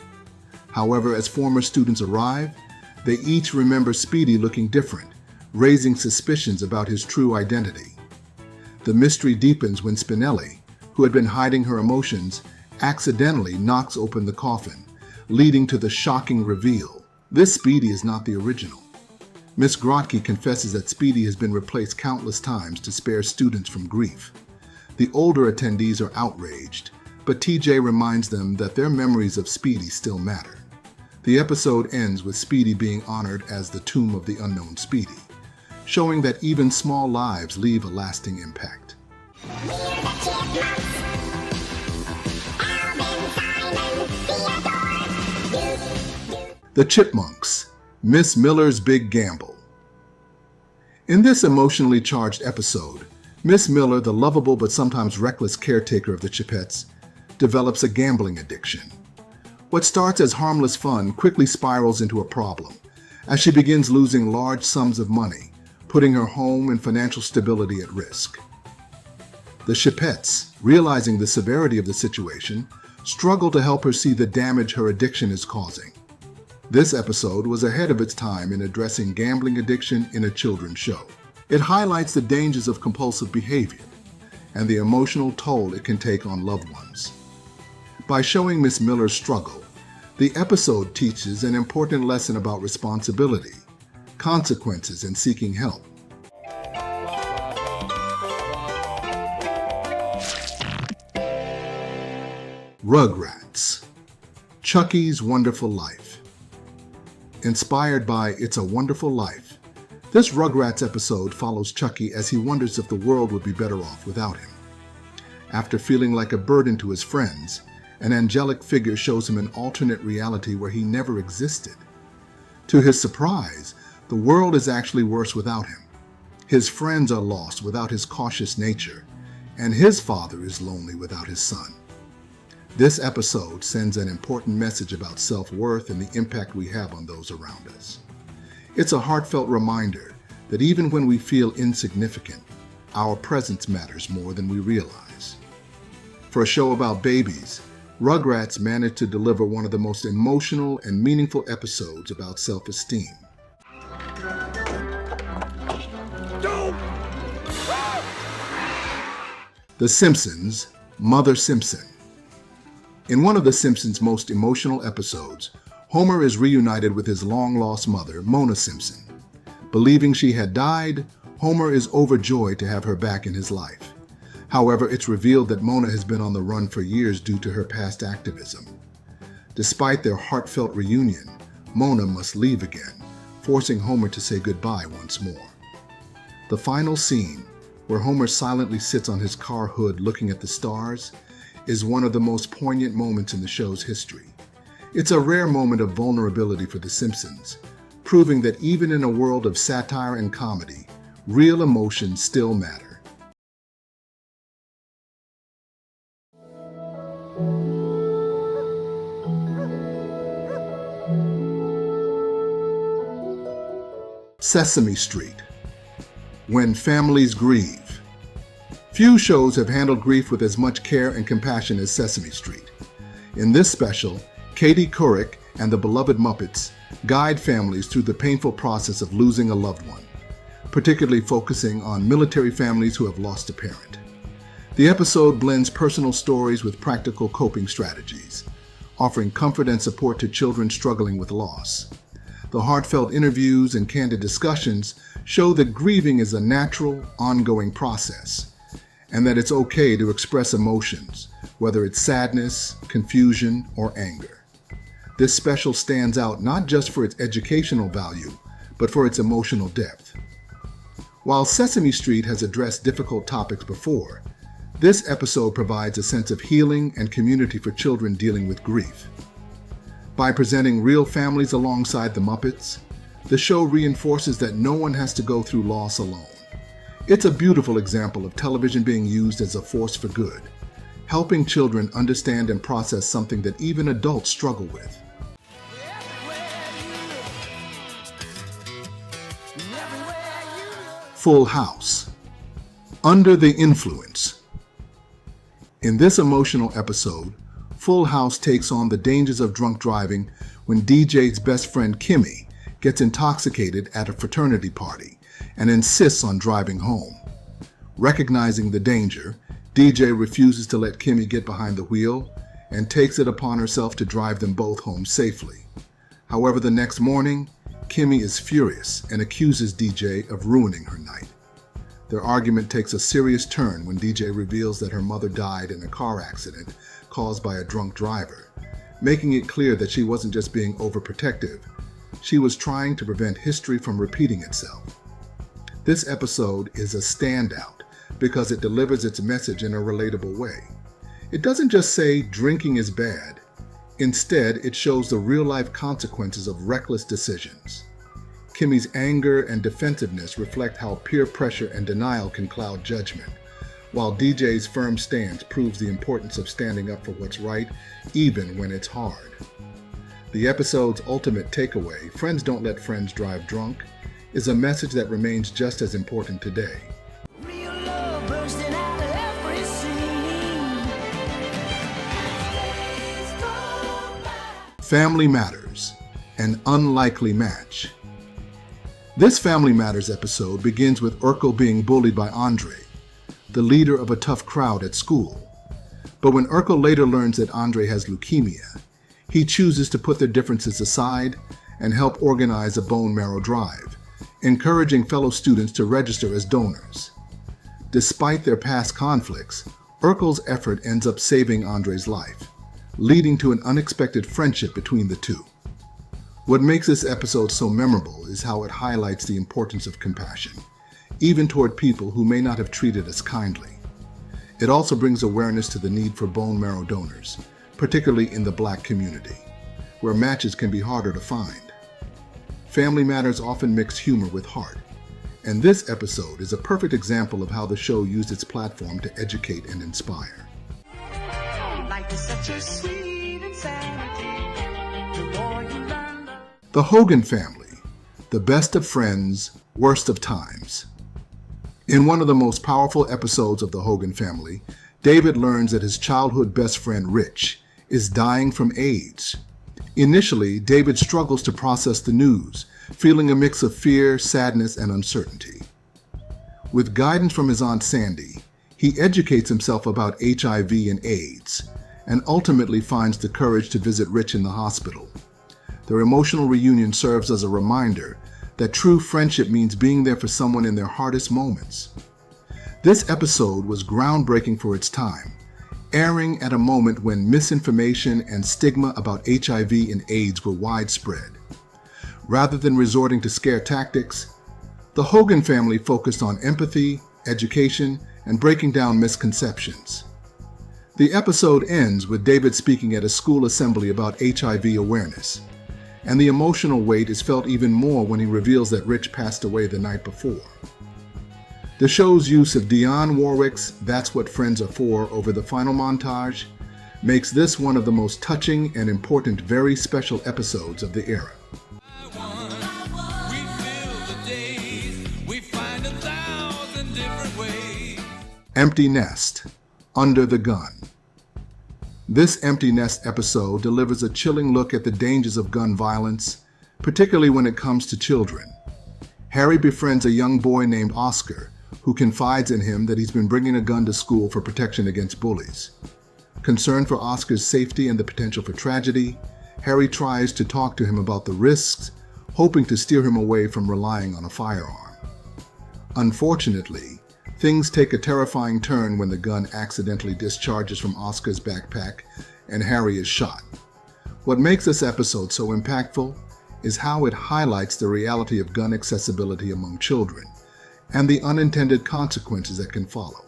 However, as former students arrive, they each remember Speedy looking different, raising suspicions about his true identity. The mystery deepens when Spinelli, who had been hiding her emotions, accidentally knocks open the coffin, leading to the shocking reveal. This Speedy is not the original. Miss Grotke confesses that Speedy has been replaced countless times to spare students from grief. The older attendees are outraged, but TJ reminds them that their memories of Speedy still matter. The episode ends with Speedy being honored as the Tomb of the Unknown Speedy, showing that even small lives leave a lasting impact. The Chipmunks. Miss Miller's Big Gamble. In this emotionally charged episode, Miss Miller, the lovable but sometimes reckless caretaker of the Chipettes, develops a gambling addiction. What starts as harmless fun quickly spirals into a problem, as she begins losing large sums of money, putting her home and financial stability at risk. The Chipettes, realizing the severity of the situation, struggle to help her see the damage her addiction is causing. This episode was ahead of its time in addressing gambling addiction in a children's show. It highlights the dangers of compulsive behavior and the emotional toll it can take on loved ones. By showing Miss Miller's struggle, the episode teaches an important lesson about responsibility, consequences, and seeking help. Rugrats. Chucky's Wonderful Life. Inspired by It's a Wonderful Life, this Rugrats episode follows Chucky as he wonders if the world would be better off without him. After feeling like a burden to his friends, an angelic figure shows him an alternate reality where he never existed. To his surprise, the world is actually worse without him. His friends are lost without his cautious nature, and his father is lonely without his son. This episode sends an important message about self-worth and the impact we have on those around us. It's a heartfelt reminder that even when we feel insignificant, our presence matters more than we realize. For a show about babies, Rugrats managed to deliver one of the most emotional and meaningful episodes about self-esteem. The Simpsons, Mother Simpson. In one of The Simpsons' most emotional episodes, Homer is reunited with his long-lost mother, Mona Simpson. Believing she had died, Homer is overjoyed to have her back in his life. However, it's revealed that Mona has been on the run for years due to her past activism. Despite their heartfelt reunion, Mona must leave again, forcing Homer to say goodbye once more. The final scene, where Homer silently sits on his car hood looking at the stars, is one of the most poignant moments in the show's history. It's a rare moment of vulnerability for The Simpsons, proving that even in a world of satire and comedy, real emotions still matter. Sesame Street. When Families Grieve. Few shows have handled grief with as much care and compassion as Sesame Street. In this special, Katie Couric and the beloved Muppets guide families through the painful process of losing a loved one, particularly focusing on military families who have lost a parent. The episode blends personal stories with practical coping strategies, offering comfort and support to children struggling with loss. The heartfelt interviews and candid discussions show that grieving is a natural, ongoing process, and that it's okay to express emotions, whether it's sadness, confusion, or anger. This special stands out not just for its educational value, but for its emotional depth. While Sesame Street has addressed difficult topics before, this episode provides a sense of healing and community for children dealing with grief. By presenting real families alongside the Muppets, the show reinforces that no one has to go through loss alone. It's a beautiful example of television being used as a force for good, helping children understand and process something that even adults struggle with. Full House. Under the Influence. In this emotional episode, Full House takes on the dangers of drunk driving when DJ's best friend Kimmy gets intoxicated at a fraternity party and insists on driving home. Recognizing the danger, DJ refuses to let Kimmy get behind the wheel and takes it upon herself to drive them both home safely. However, the next morning, Kimmy is furious and accuses DJ of ruining her night. Their argument takes a serious turn when DJ reveals that her mother died in a car accident caused by a drunk driver, making it clear that she wasn't just being overprotective, she was trying to prevent history from repeating itself. This episode is a standout because it delivers its message in a relatable way. It doesn't just say drinking is bad. Instead, it shows the real-life consequences of reckless decisions. Kimmy's anger and defensiveness reflect how peer pressure and denial can cloud judgment, while DJ's firm stance proves the importance of standing up for what's right, even when it's hard. The episode's ultimate takeaway, "Friends don't let friends drive drunk," is a message that remains just as important today. Real love bursting out of every scene. Family Matters, an unlikely match. This Family Matters episode begins with Urkel being bullied by Andre, the leader of a tough crowd at school. But when Urkel later learns that Andre has leukemia, he chooses to put their differences aside and help organize a bone marrow drive, encouraging fellow students to register as donors. Despite their past conflicts, Urkel's effort ends up saving Andre's life, leading to an unexpected friendship between the two. What makes this episode so memorable is how it highlights the importance of compassion, even toward people who may not have treated us kindly. It also brings awareness to the need for bone marrow donors, particularly in the Black community, where matches can be harder to find. Family Matters often mix humor with heart, and this episode is a perfect example of how the show used its platform to educate and inspire. Life is such a sweet insanity. The more you learn, The Hogan Family, the best of friends, worst of times. In one of the most powerful episodes of The Hogan Family, David learns that his childhood best friend Rich is dying from AIDS. Initially, David struggles to process the news, feeling a mix of fear, sadness, and uncertainty. With guidance from his Aunt Sandy, he educates himself about HIV and AIDS, and ultimately finds the courage to visit Rich in the hospital. Their emotional reunion serves as a reminder that true friendship means being there for someone in their hardest moments. This episode was groundbreaking for its time, airing at a moment when misinformation and stigma about HIV and AIDS were widespread. Rather than resorting to scare tactics, the Hogan Family focused on empathy, education, and breaking down misconceptions. The episode ends with David speaking at a school assembly about HIV awareness, and the emotional weight is felt even more when he reveals that Rich passed away the night before. The show's use of Dionne Warwick's "That's What Friends Are For" over the final montage makes this one of the most touching and important Very Special episodes of the era. Empty Nest, Under the Gun. This empty nest episode delivers a chilling look at the dangers of gun violence, particularly when it comes to children. Harry befriends a young boy named Oscar, who confides in him that he's been bringing a gun to school for protection against bullies. Concerned for Oscar's safety and the potential for tragedy, Harry tries to talk to him about the risks, hoping to steer him away from relying on a firearm. Unfortunately, things take a terrifying turn when the gun accidentally discharges from Oscar's backpack and Harry is shot. What makes this episode so impactful is how it highlights the reality of gun accessibility among children and the unintended consequences that can follow.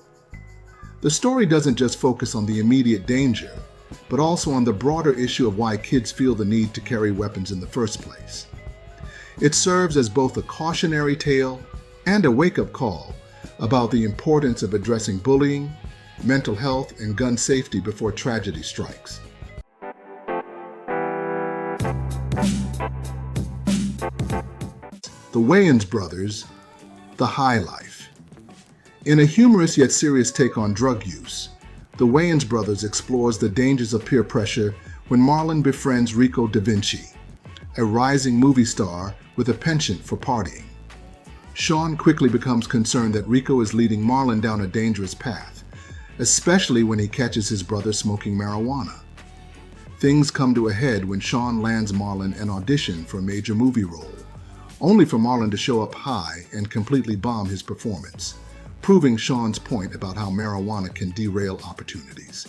The story doesn't just focus on the immediate danger, but also on the broader issue of why kids feel the need to carry weapons in the first place. It serves as both a cautionary tale and a wake-up call about the importance of addressing bullying, mental health, and gun safety before tragedy strikes. The Wayans brothers, The High Life. In a humorous yet serious take on drug use, The Wayans brothers explores the dangers of peer pressure when Marlon befriends Rico Da Vinci, a rising movie star with a penchant for partying. Sean quickly becomes concerned that Rico is leading Marlon down a dangerous path, especially when he catches his brother smoking marijuana. Things come to a head when Sean lands Marlon an audition for a major movie role, only for Marlon to show up high and completely bomb his performance, proving Sean's point about how marijuana can derail opportunities.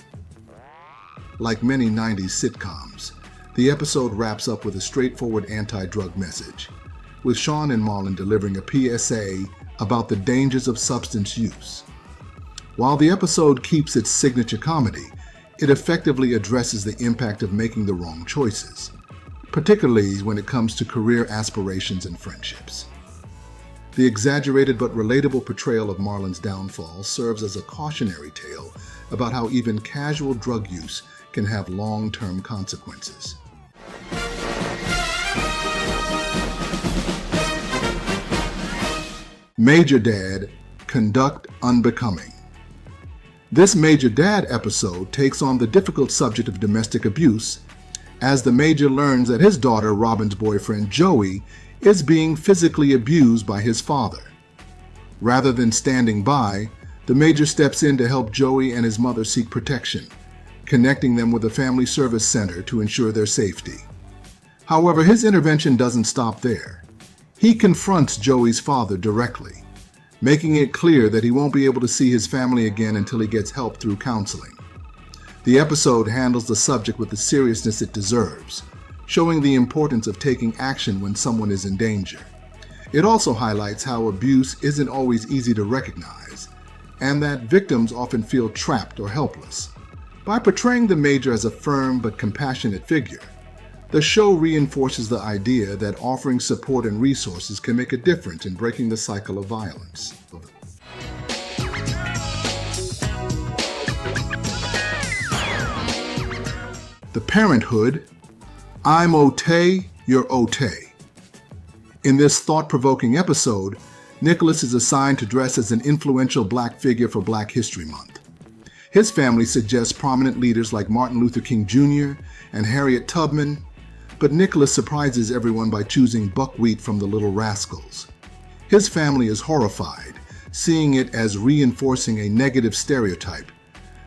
Like many 90s sitcoms, the episode wraps up with a straightforward anti-drug message, with Sean and Marlon delivering a PSA about the dangers of substance use. While the episode keeps its signature comedy, it effectively addresses the impact of making the wrong choices, particularly when it comes to career aspirations and friendships. The exaggerated but relatable portrayal of Marlon's downfall serves as a cautionary tale about how even casual drug use can have long-term consequences. Major Dad, Conduct Unbecoming. This Major Dad episode takes on the difficult subject of domestic abuse as the Major learns that his daughter Robin's boyfriend Joey is being physically abused by his father. Rather than standing by, the Major steps in to help Joey and his mother seek protection, connecting them with a family service center to ensure their safety. However, his intervention doesn't stop there. He confronts Joey's father directly, making it clear that he won't be able to see his family again until he gets help through counseling. The episode handles the subject with the seriousness it deserves, showing the importance of taking action when someone is in danger. It also highlights how abuse isn't always easy to recognize, and that victims often feel trapped or helpless. By portraying the Major as a firm but compassionate figure, the show reinforces the idea that offering support and resources can make a difference in breaking the cycle of violence. The Parenthood, I'm Otay, You're Otay. In this thought-provoking episode, Nicholas is assigned to dress as an influential Black figure for Black History Month. His family suggests prominent leaders like Martin Luther King Jr. and Harriet Tubman, but Nicholas surprises everyone by choosing buckwheat from the Little Rascals. His family is horrified, seeing it as reinforcing a negative stereotype,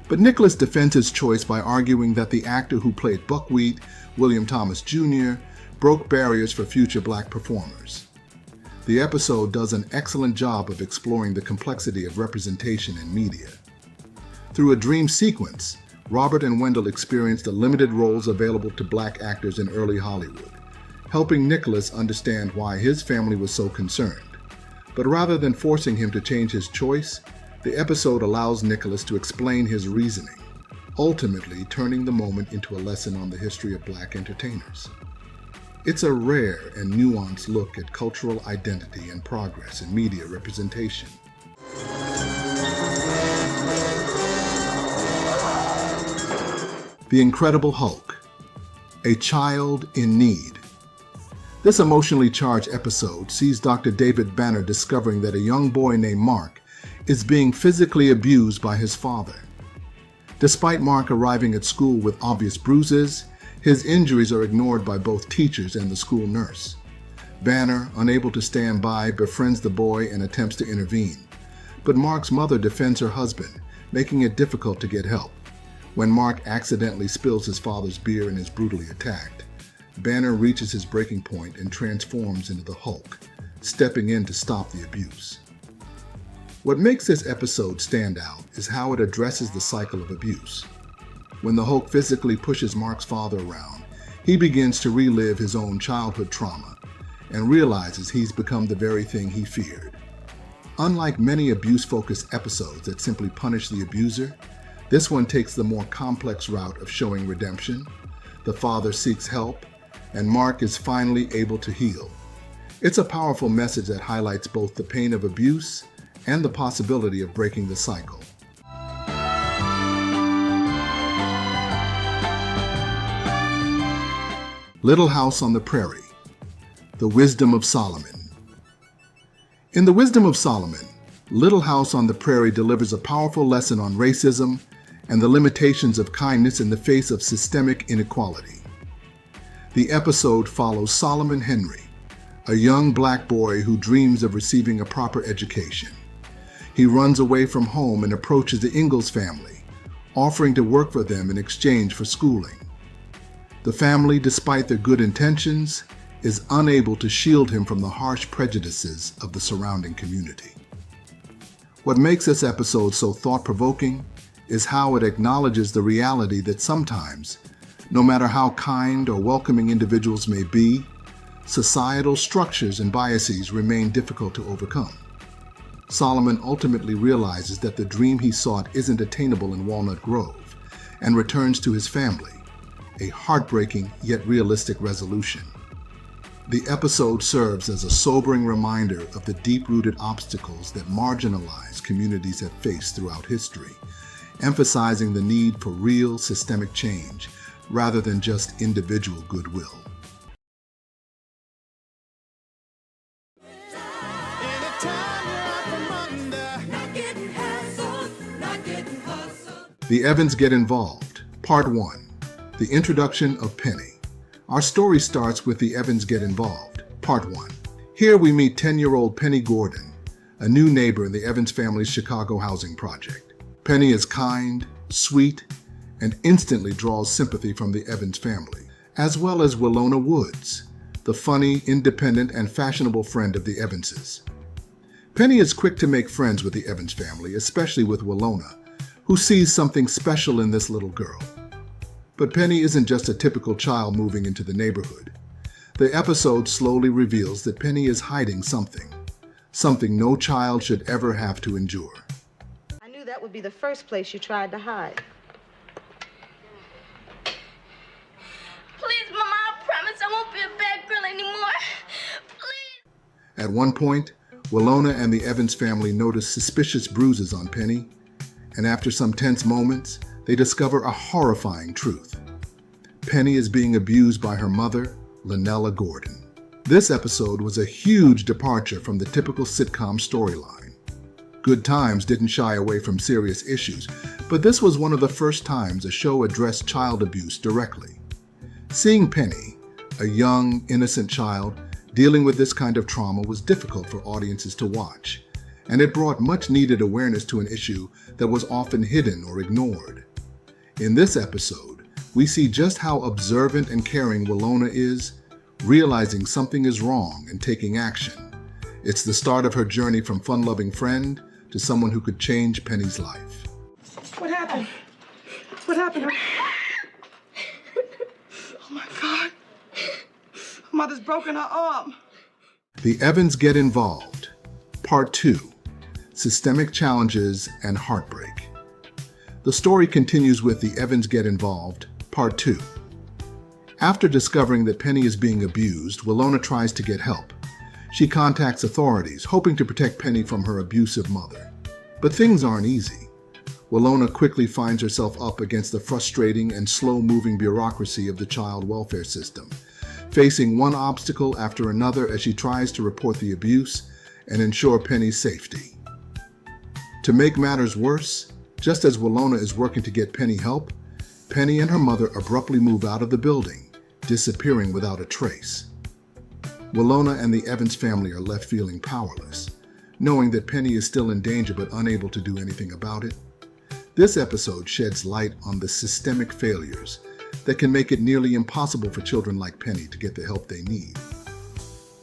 but Nicholas defends his choice by arguing that the actor who played buckwheat, William Thomas Jr., broke barriers for future Black performers. The episode does an excellent job of exploring the complexity of representation in media. Through a dream sequence, Robert and Wendell experienced the limited roles available to Black actors in early Hollywood, helping Nicholas understand why his family was so concerned. But rather than forcing him to change his choice, the episode allows Nicholas to explain his reasoning, ultimately turning the moment into a lesson on the history of Black entertainers. It's a rare and nuanced look at cultural identity and progress in media representation. The Incredible Hulk, A Child in Need. This emotionally charged episode sees Dr. David Banner discovering that a young boy named Mark is being physically abused by his father. Despite Mark arriving at school with obvious bruises, his injuries are ignored by both teachers and the school nurse. Banner, unable to stand by, befriends the boy and attempts to intervene. But Mark's mother defends her husband, making it difficult to get help. When Mark accidentally spills his father's beer and is brutally attacked, Banner reaches his breaking point and transforms into the Hulk, stepping in to stop the abuse. What makes this episode stand out is how it addresses the cycle of abuse. When the Hulk physically pushes Mark's father around, he begins to relive his own childhood trauma and realizes he's become the very thing he feared. Unlike many abuse-focused episodes that simply punish the abuser, this one takes the more complex route of showing redemption. The father seeks help, and Mark is finally able to heal. It's a powerful message that highlights both the pain of abuse and the possibility of breaking the cycle. Little House on the Prairie, The Wisdom of Solomon. In The Wisdom of Solomon, Little House on the Prairie delivers a powerful lesson on racism and the limitations of kindness in the face of systemic inequality. The episode follows Solomon Henry, a young black boy who dreams of receiving a proper education. He runs away from home and approaches the Ingalls family, offering to work for them in exchange for schooling. The family, despite their good intentions, is unable to shield him from the harsh prejudices of the surrounding community. What makes this episode so thought-provoking is how it acknowledges the reality that sometimes, no matter how kind or welcoming individuals may be, societal structures and biases remain difficult to overcome. Solomon ultimately realizes that the dream he sought isn't attainable in Walnut Grove and returns to his family, a heartbreaking yet realistic resolution. The episode serves as a sobering reminder of the deep-rooted obstacles that marginalized communities have faced throughout history, emphasizing the need for real systemic change rather than just individual goodwill. The Evans Get Involved, Part 1, The Introduction of Penny. Our story starts with The Evans Get Involved, Part 1. Here we meet 10-year-old Penny Gordon, a new neighbor in the Evans family's Chicago housing project. Penny is kind, sweet, and instantly draws sympathy from the Evans family, as well as Willona Woods, the funny, independent, and fashionable friend of the Evanses. Penny is quick to make friends with the Evans family, especially with Willona, who sees something special in this little girl. But Penny isn't just a typical child moving into the neighborhood. The episode slowly reveals that Penny is hiding something no child should ever have to endure. I knew that would be the first place you tried to hide. Please, Mama, I promise I won't be a bad girl anymore. Please. At one point, Willona and the Evans family notice suspicious bruises on Penny, and after some tense moments, they discover a horrifying truth. Penny is being abused by her mother, Lynella Gordon. This episode was a huge departure from the typical sitcom storyline. Good Times didn't shy away from serious issues, but this was one of the first times a show addressed child abuse directly. Seeing Penny, a young, innocent child, dealing with this kind of trauma was difficult for audiences to watch, and it brought much-needed awareness to an issue that was often hidden or ignored. In this episode, we see just how observant and caring Willona is, realizing something is wrong and taking action. It's the start of her journey from fun-loving friend to someone who could change Penny's life. What happened? What happened? Oh my God. Mother's broken her arm. The Evans Get Involved, Part 2, Systemic Challenges and Heartbreak. The story continues with The Evans Get Involved, Part 2. After discovering that Penny is being abused, Willona tries to get help. She contacts authorities, hoping to protect Penny from her abusive mother. But things aren't easy. Willona quickly finds herself up against the frustrating and slow-moving bureaucracy of the child welfare system, facing one obstacle after another as she tries to report the abuse and ensure Penny's safety. To make matters worse, Just as Willona is working to get Penny help, Penny and her mother abruptly move out of the building, disappearing without a trace. Willona and the Evans family are left feeling powerless, knowing that Penny is still in danger but unable to do anything about it. This episode sheds light on the systemic failures that can make it nearly impossible for children like Penny to get the help they need.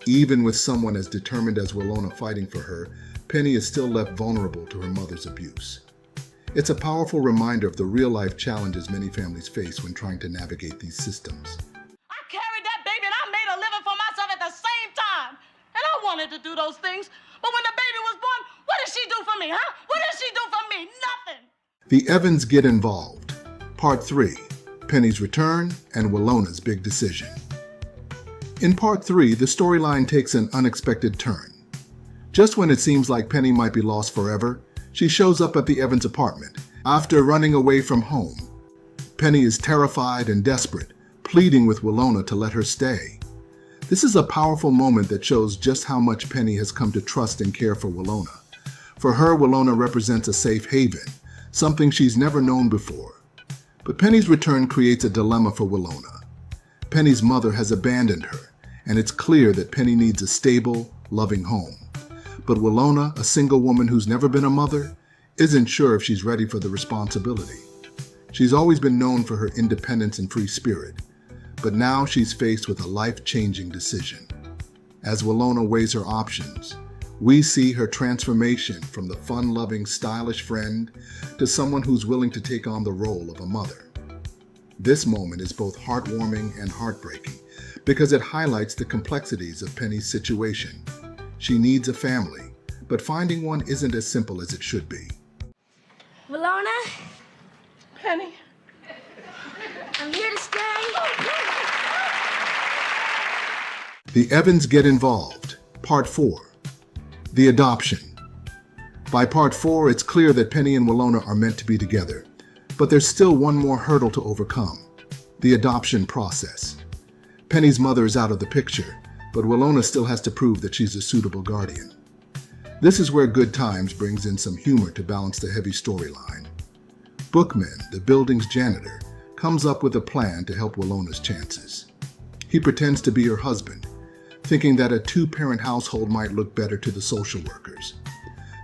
Even with someone as determined as Willona fighting for her, Penny is still left vulnerable to her mother's abuse. It's a powerful reminder of the real-life challenges many families face when trying to navigate these systems. I carried that baby and I made a living for myself at the same time. And I wanted to do those things. But when the baby was born, what did she do for me, huh? What did she do for me? Nothing. The Evans get involved. Part 3, Penny's return and Willona's big decision. In Part 3, the storyline takes an unexpected turn. Just when it seems like Penny might be lost forever, she shows up at the Evans apartment after running away from home. Penny is terrified and desperate, pleading with Willona to let her stay. This is a powerful moment that shows just how much Penny has come to trust and care for Willona. For her, Willona represents a safe haven, something she's never known before. But Penny's return creates a dilemma for Willona. Penny's mother has abandoned her, and it's clear that Penny needs a stable, loving home. But Willona, a single woman who's never been a mother, isn't sure if she's ready for the responsibility. She's always been known for her independence and free spirit, but now she's faced with a life-changing decision. As Willona weighs her options, we see her transformation from the fun-loving, stylish friend to someone who's willing to take on the role of a mother. This moment is both heartwarming and heartbreaking because it highlights the complexities of Penny's situation. She needs a family, but finding one isn't as simple as it should be. Willona, Penny. I'm here to stay. The Evans get involved. Part 4. The adoption. By Part 4, it's clear that Penny and Willona are meant to be together, but there's still one more hurdle to overcome: the adoption process. Penny's mother is out of the picture, but Willona still has to prove that she's a suitable guardian. This is where Good Times brings in some humor to balance the heavy storyline. Bookman, the building's janitor, comes up with a plan to help Willona's chances. He pretends to be her husband, thinking that a two-parent household might look better to the social workers.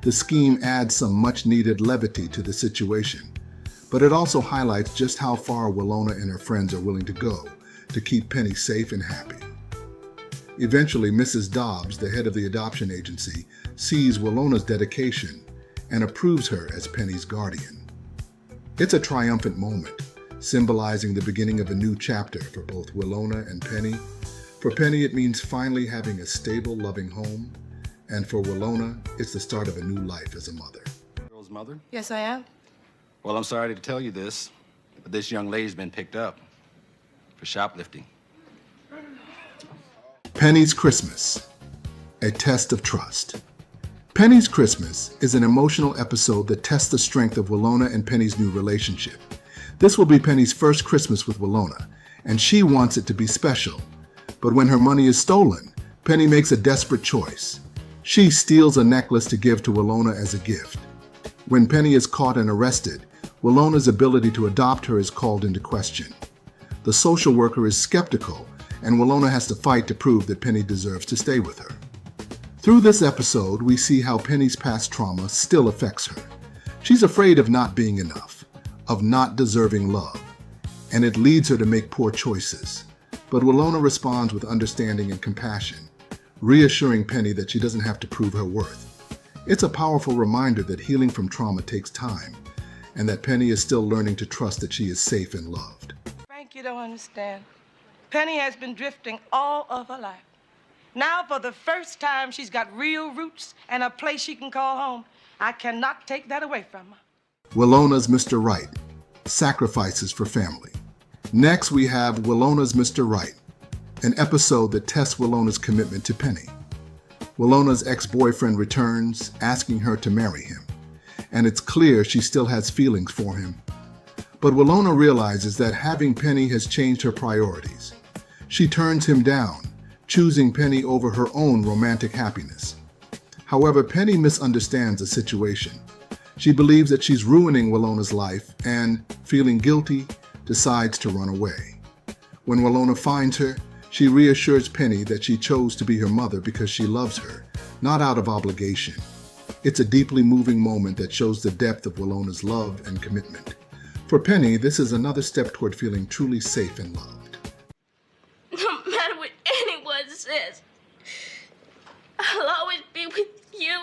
The scheme adds some much-needed levity to the situation, but it also highlights just how far Willona and her friends are willing to go to keep Penny safe and happy. Eventually, Mrs. Dobbs, the head of the adoption agency, sees Willona's dedication and approves her as Penny's guardian. It's a triumphant moment, symbolizing the beginning of a new chapter for both Willona and Penny. For Penny, it means finally having a stable, loving home, and for Willona, it's the start of a new life as a mother. Girl's mother? Yes, I am. Well, I'm sorry to tell you this, but this young lady's been picked up for shoplifting. Penny's Christmas, a test of trust. Penny's Christmas is an emotional episode that tests the strength of Willona and Penny's new relationship. This will be Penny's first Christmas with Willona, and she wants it to be special. But when her money is stolen, Penny makes a desperate choice. She steals a necklace to give to Willona as a gift. When Penny is caught and arrested, Willona's ability to adopt her is called into question. The social worker is skeptical, and Willona has to fight to prove that Penny deserves to stay with her. Through this episode, we see how Penny's past trauma still affects her. She's afraid of not being enough, of not deserving love, and it leads her to make poor choices. But Willona responds with understanding and compassion, reassuring Penny that she doesn't have to prove her worth. It's a powerful reminder that healing from trauma takes time, and that Penny is still learning to trust that she is safe and loved. Frank, you don't understand. Penny has been drifting all of her life. Now, for the first time, she's got real roots and a place she can call home. I cannot take that away from her. Willona's Mr. Right, sacrifices for family. Next, we have Willona's Mr. Right, an episode that tests Willona's commitment to Penny. Willona's ex-boyfriend returns, asking her to marry him, and it's clear she still has feelings for him. But Willona realizes that having Penny has changed her priorities. She turns him down, choosing Penny over her own romantic happiness. However, Penny misunderstands the situation. She believes that she's ruining Wilona's life and, feeling guilty, decides to run away. When Wilona finds her, she reassures Penny that she chose to be her mother because she loves her, not out of obligation. It's a deeply moving moment that shows the depth of Wilona's love and commitment. For Penny, this is another step toward feeling truly safe and loved. No matter what anyone says, I'll always be with you.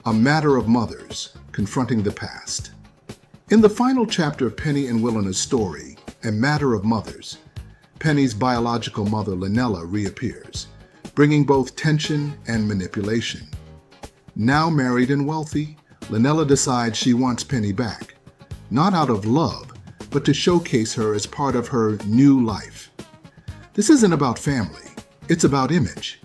A Matter of Mothers, Confronting the Past. In the final chapter of Penny and Wilona's story, A Matter of Mothers, Penny's biological mother, Lynella, reappears, bringing both tension and manipulation. Now married and wealthy, Lynella decides she wants Penny back, not out of love, but to showcase her as part of her new life. This isn't about family, it's about image.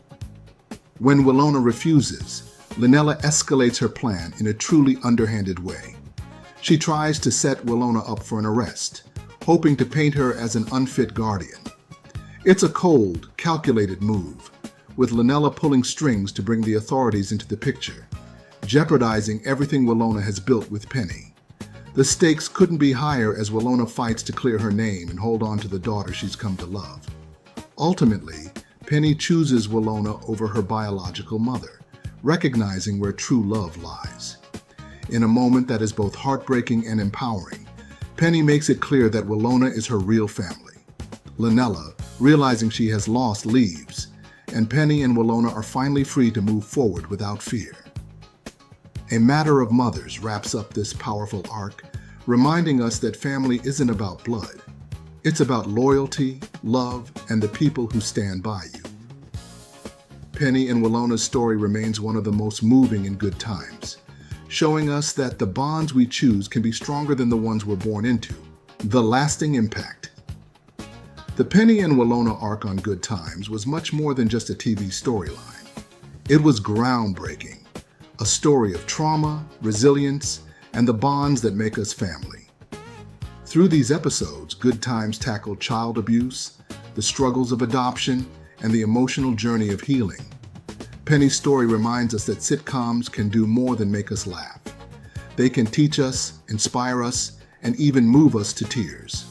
When Wilona refuses, Lynella escalates her plan in a truly underhanded way. She tries to set Wilona up for an arrest, hoping to paint her as an unfit guardian. It's a cold, calculated move, with Lynella pulling strings to bring the authorities into the picture, jeopardizing everything Wilona has built with Penny. The stakes couldn't be higher as Wilona fights to clear her name and hold on to the daughter she's come to love. Ultimately, Penny chooses Wilona over her biological mother, recognizing where true love lies. In a moment that is both heartbreaking and empowering, Penny makes it clear that Wilona is her real family. Lynella, realizing she has lost, leaves, and Penny and Wilona are finally free to move forward without fear. A Matter of Mothers wraps up this powerful arc, reminding us that family isn't about blood. It's about loyalty, love, and the people who stand by you. Penny and Wilona's story remains one of the most moving in Good Times, showing us that the bonds we choose can be stronger than the ones we're born into. The lasting impact. The Penny and Wilona arc on Good Times was much more than just a TV storyline. It was groundbreaking, a story of trauma, resilience, and the bonds that make us family. Through these episodes, Good Times tackled child abuse, the struggles of adoption, and the emotional journey of healing. Penny's story reminds us that sitcoms can do more than make us laugh. They can teach us, inspire us, and even move us to tears.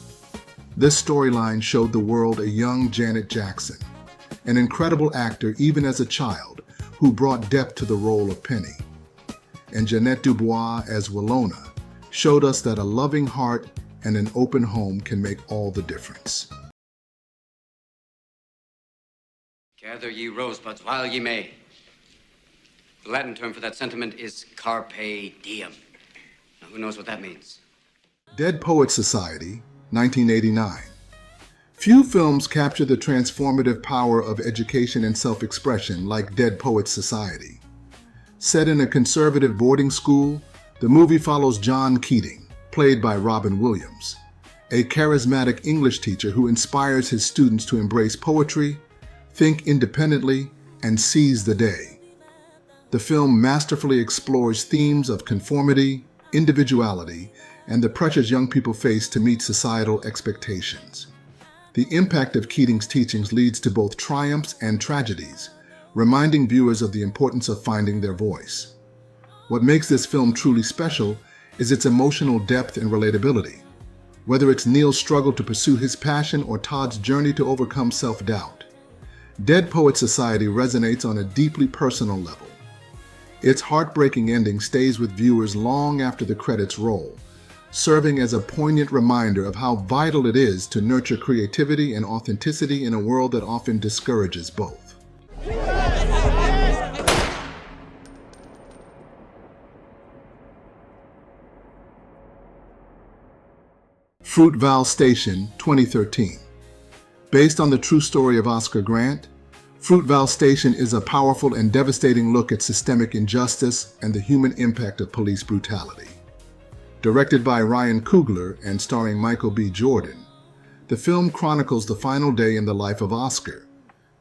This storyline showed the world a young Janet Jackson, an incredible actor even as a child, who brought depth to the role of Penny. And Jeanette Dubois as Wilona showed us that a loving heart and an open home can make all the difference. Gather ye rosebuds while ye may. The Latin term for that sentiment is carpe diem. Now, who knows what that means? Dead Poets Society, 1989. Few films capture the transformative power of education and self-expression like Dead Poets Society. Set in a conservative boarding school, the movie follows John Keating, played by Robin Williams, a charismatic English teacher who inspires his students to embrace poetry, think independently, and seize the day. The film masterfully explores themes of conformity, individuality, and the pressures young people face to meet societal expectations. The impact of Keating's teachings leads to both triumphs and tragedies, reminding viewers of the importance of finding their voice. What makes this film truly special is its emotional depth and relatability. Whether it's Neil's struggle to pursue his passion or Todd's journey to overcome self-doubt, Dead Poets Society resonates on a deeply personal level. Its heartbreaking ending stays with viewers long after the credits roll, serving as a poignant reminder of how vital it is to nurture creativity and authenticity in a world that often discourages both. Fruitvale Station, 2013. Based on the true story of Oscar Grant, Fruitvale Station is a powerful and devastating look at systemic injustice and the human impact of police brutality. Directed by Ryan Coogler and starring Michael B. Jordan, the film chronicles the final day in the life of Oscar,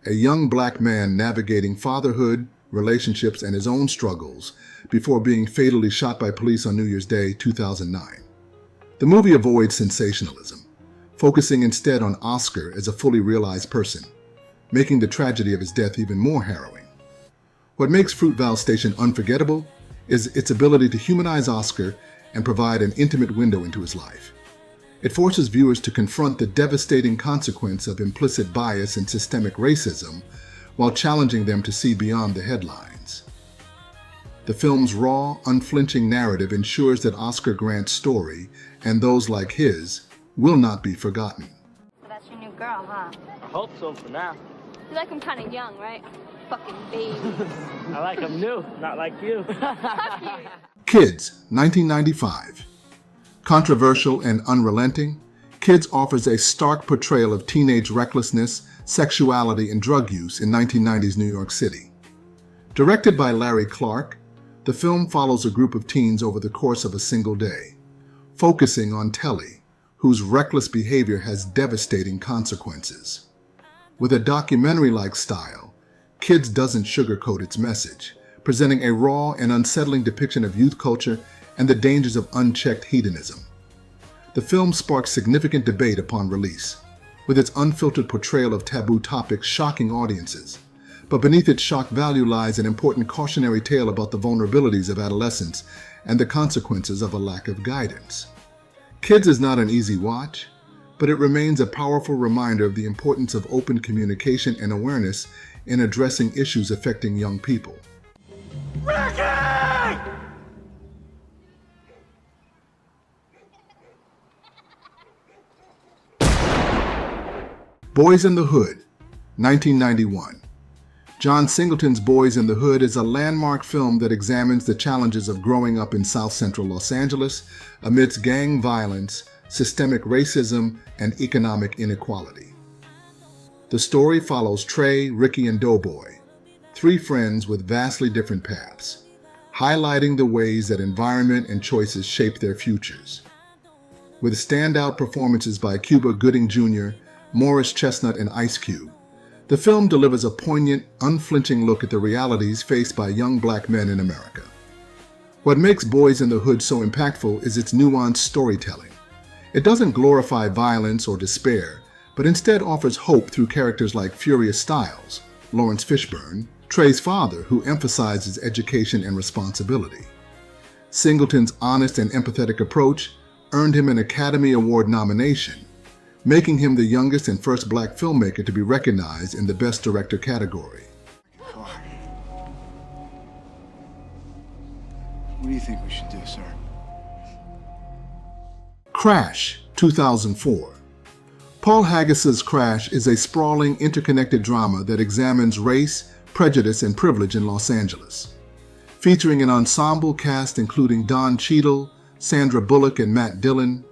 a young black man navigating fatherhood, relationships, and his own struggles before being fatally shot by police on New Year's Day, 2009. The movie avoids sensationalism, focusing instead on Oscar as a fully realized person, making the tragedy of his death even more harrowing. What makes Fruitvale Station unforgettable is its ability to humanize Oscar and provide an intimate window into his life. It forces viewers to confront the devastating consequence of implicit bias and systemic racism while challenging them to see beyond the headlines. The film's raw, unflinching narrative ensures that Oscar Grant's story, and those like his, will not be forgotten. So that's your new girl, huh? I hope so for now. You like him kind of young, right? Fucking baby. I like him new, not like you. Kids, 1995. Controversial and unrelenting, Kids offers a stark portrayal of teenage recklessness, sexuality, and drug use in 1990s New York City. Directed by Larry Clark, the film follows a group of teens over the course of a single day, focusing on Telly, whose reckless behavior has devastating consequences. With a documentary-like style, Kids doesn't sugarcoat its message, presenting a raw and unsettling depiction of youth culture and the dangers of unchecked hedonism. The film sparked significant debate upon release, with its unfiltered portrayal of taboo topics shocking audiences. But beneath its shock value lies an important cautionary tale about the vulnerabilities of adolescence and the consequences of a lack of guidance. Kids is not an easy watch, but it remains a powerful reminder of the importance of open communication and awareness in addressing issues affecting young people. Ricky! Boys in the Hood, 1991. John Singleton's Boys in the Hood is a landmark film that examines the challenges of growing up in South Central Los Angeles amidst gang violence, systemic racism, and economic inequality. The story follows Trey, Ricky, and Doughboy, three friends with vastly different paths, highlighting the ways that environment and choices shape their futures. With standout performances by Cuba Gooding Jr., Morris Chestnut, and Ice Cube, the film delivers a poignant, unflinching look at the realities faced by young black men in America. What makes Boys in the Hood so impactful is its nuanced storytelling. It doesn't glorify violence or despair, but instead offers hope through characters like Furious Styles, Lawrence Fishburne, Trey's father, who emphasizes education and responsibility. Singleton's honest and empathetic approach earned him an Academy Award nomination, making him the youngest and first black filmmaker to be recognized in the Best Director category. What do you think we should do, sir? Crash, 2004. Paul Haggis's Crash is a sprawling, interconnected drama that examines race, prejudice, and privilege in Los Angeles. Featuring an ensemble cast including Don Cheadle, Sandra Bullock, and Matt Dillon,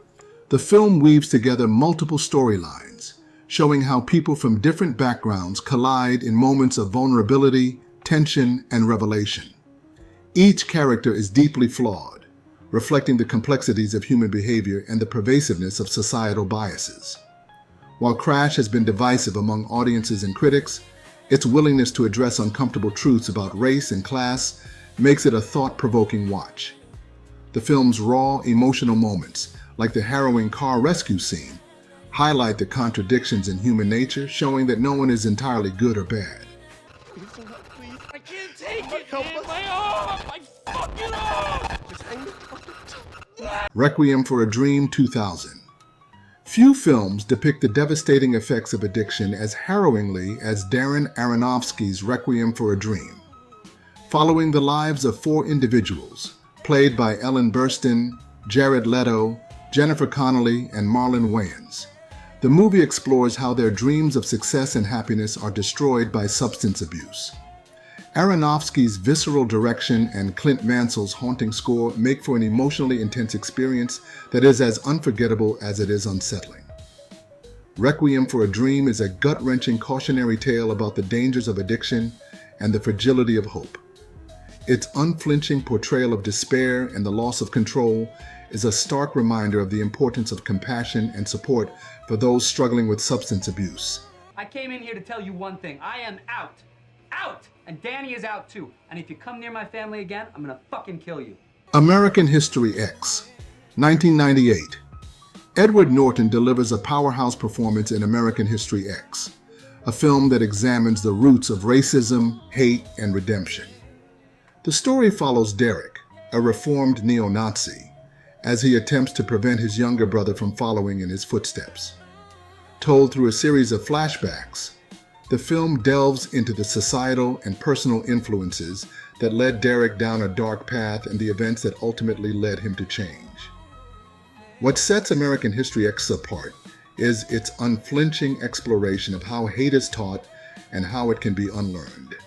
the film weaves together multiple storylines, showing how people from different backgrounds collide in moments of vulnerability, tension, and revelation. Each character is deeply flawed, reflecting the complexities of human behavior and the pervasiveness of societal biases. While Crash has been divisive among audiences and critics, its willingness to address uncomfortable truths about race and class makes it a thought-provoking watch. The film's raw, emotional moments, like the harrowing car rescue scene, highlight the contradictions in human nature, showing that no one is entirely good or bad. I can't take it, man. My arm! My fucking arm! Just hang Requiem for a Dream, 2000. Few films depict the devastating effects of addiction as harrowingly as Darren Aronofsky's Requiem for a Dream. Following the lives of four individuals, played by Ellen Burstyn, Jared Leto, Jennifer Connelly, and Marlon Wayans, the movie explores how their dreams of success and happiness are destroyed by substance abuse. Aronofsky's visceral direction and Clint Mansell's haunting score make for an emotionally intense experience that is as unforgettable as it is unsettling. Requiem for a Dream is a gut-wrenching cautionary tale about the dangers of addiction and the fragility of hope. Its unflinching portrayal of despair and the loss of control is a stark reminder of the importance of compassion and support for those struggling with substance abuse. I came in here to tell you one thing. I am out. Out! And Danny is out too. And if you come near my family again, I'm gonna fucking kill you. American History X, 1998. Edward Norton delivers a powerhouse performance in American History X, a film that examines the roots of racism, hate, and redemption. The story follows Derek, a reformed neo-Nazi, as he attempts to prevent his younger brother from following in his footsteps. Told through a series of flashbacks, the film delves into the societal and personal influences that led Derek down a dark path and the events that ultimately led him to change. What sets American History X apart is its unflinching exploration of how hate is taught and how it can be unlearned.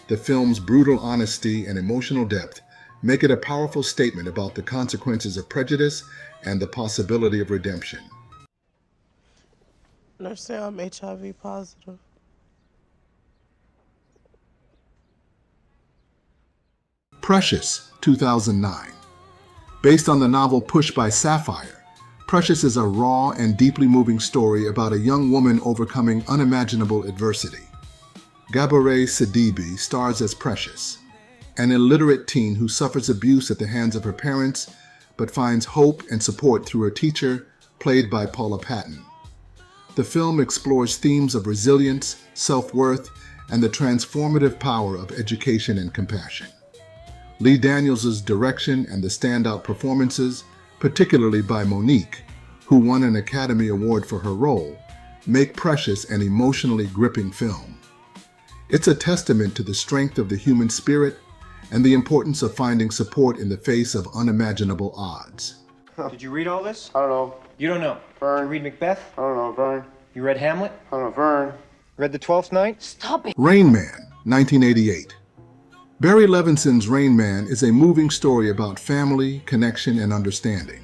The film's brutal honesty and emotional depth make it a powerful statement about the consequences of prejudice and the possibility of redemption. Nurse say I'm HIV positive. Precious, 2009. Based on the novel Push by Sapphire, Precious is a raw and deeply moving story about a young woman overcoming unimaginable adversity. Gabourey Sidibe stars as Precious, an illiterate teen who suffers abuse at the hands of her parents, but finds hope and support through her teacher, played by Paula Patton. The film explores themes of resilience, self-worth, and the transformative power of education and compassion. Lee Daniels' direction and the standout performances, particularly by Monique, who won an Academy Award for her role, make Precious an emotionally gripping film. It's a testament to the strength of the human spirit and the importance of finding support in the face of unimaginable odds. Did you read all this? I don't know. You don't know. Vern. Did you read Macbeth? I don't know, Vern. You read Hamlet? I don't know, Vern. Read The Twelfth Night? Stop it. Rain Man, 1988. Barry Levinson's Rain Man is a moving story about family, connection, and understanding.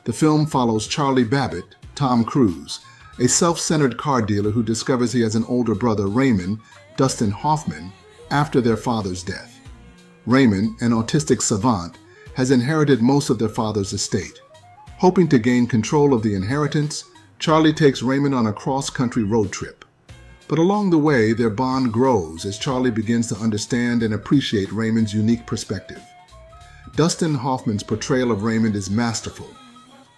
The film follows Charlie Babbitt, Tom Cruise, a self-centered car dealer who discovers he has an older brother, Raymond, Dustin Hoffman, after their father's death. Raymond, an autistic savant, has inherited most of their father's estate. Hoping to gain control of the inheritance, Charlie takes Raymond on a cross-country road trip. But along the way, their bond grows as Charlie begins to understand and appreciate Raymond's unique perspective. Dustin Hoffman's portrayal of Raymond is masterful,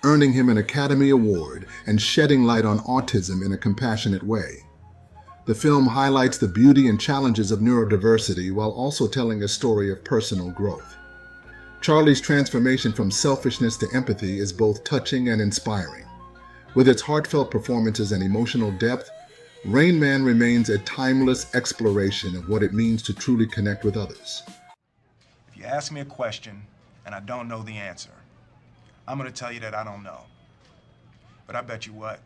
earning him an Academy Award and shedding light on autism in a compassionate way. The film highlights the beauty and challenges of neurodiversity while also telling a story of personal growth. Charlie's transformation from selfishness to empathy is both touching and inspiring. With its heartfelt performances and emotional depth, Rain Man remains a timeless exploration of what it means to truly connect with others. If you ask me a question and I don't know the answer, I'm going to tell you that I don't know. But I bet you what,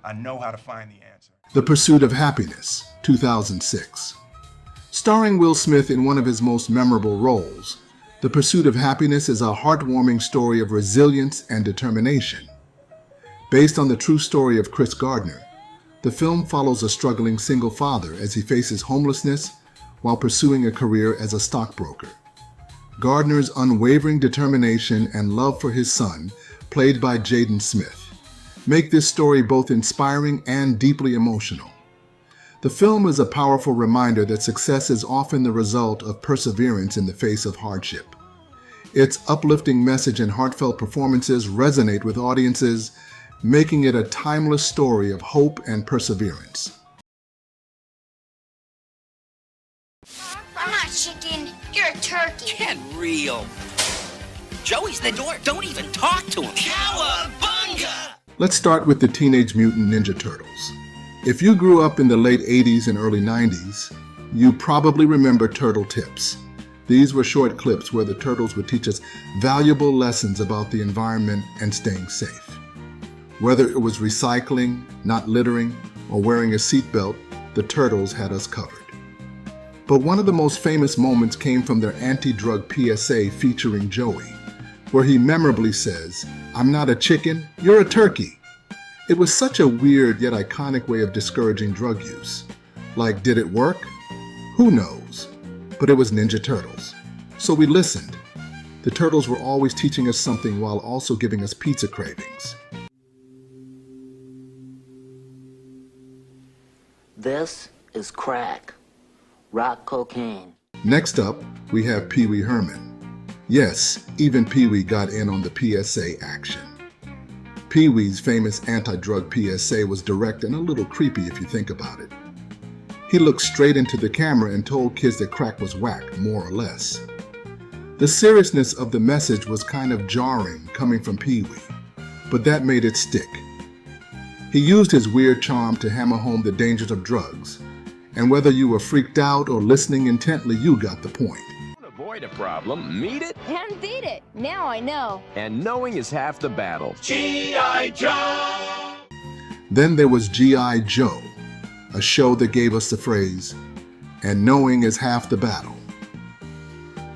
I know how to find the answer. The Pursuit of Happiness, 2006. Starring Will Smith in one of his most memorable roles, The Pursuit of Happiness is a heartwarming story of resilience and determination. Based on the true story of Chris Gardner, the film follows a struggling single father as he faces homelessness while pursuing a career as a stockbroker. Gardner's unwavering determination and love for his son, played by Jaden Smith, make this story both inspiring and deeply emotional. The film is a powerful reminder that success is often the result of perseverance in the face of hardship. Its uplifting message and heartfelt performances resonate with audiences, making it a timeless story of hope and perseverance. I'm not chicken. You're a turkey. Get real. Joey's the door. Don't even talk to him. Cowabunga! Let's start with the Teenage Mutant Ninja Turtles. If you grew up in the late 80s and early 90s, you probably remember Turtle Tips. These were short clips where the turtles would teach us valuable lessons about the environment and staying safe. Whether it was recycling, not littering, or wearing a seatbelt, the turtles had us covered. But one of the most famous moments came from their anti-drug PSA featuring Joey, where he memorably says, "I'm not a chicken, you're a turkey." It was such a weird yet iconic way of discouraging drug use. Like, did it work? Who knows? But it was Ninja Turtles. So we listened. The turtles were always teaching us something while also giving us pizza cravings. This is crack. Rock cocaine. Next up, we have Pee Wee Herman. Yes, even Pee Wee got in on the PSA action. Pee Wee's famous anti-drug PSA was direct and a little creepy if you think about it. He looked straight into the camera and told kids that crack was whack, more or less. The seriousness of the message was kind of jarring coming from Pee-wee, but that made it stick. He used his weird charm to hammer home the dangers of drugs, and whether you were freaked out or listening intently, you got the point. Avoid a problem, meet it, And beat it. Now I know. and knowing is half the battle. G.I. Joe! Then there was G.I. Joe, a show that gave us the phrase, "And knowing is half the battle."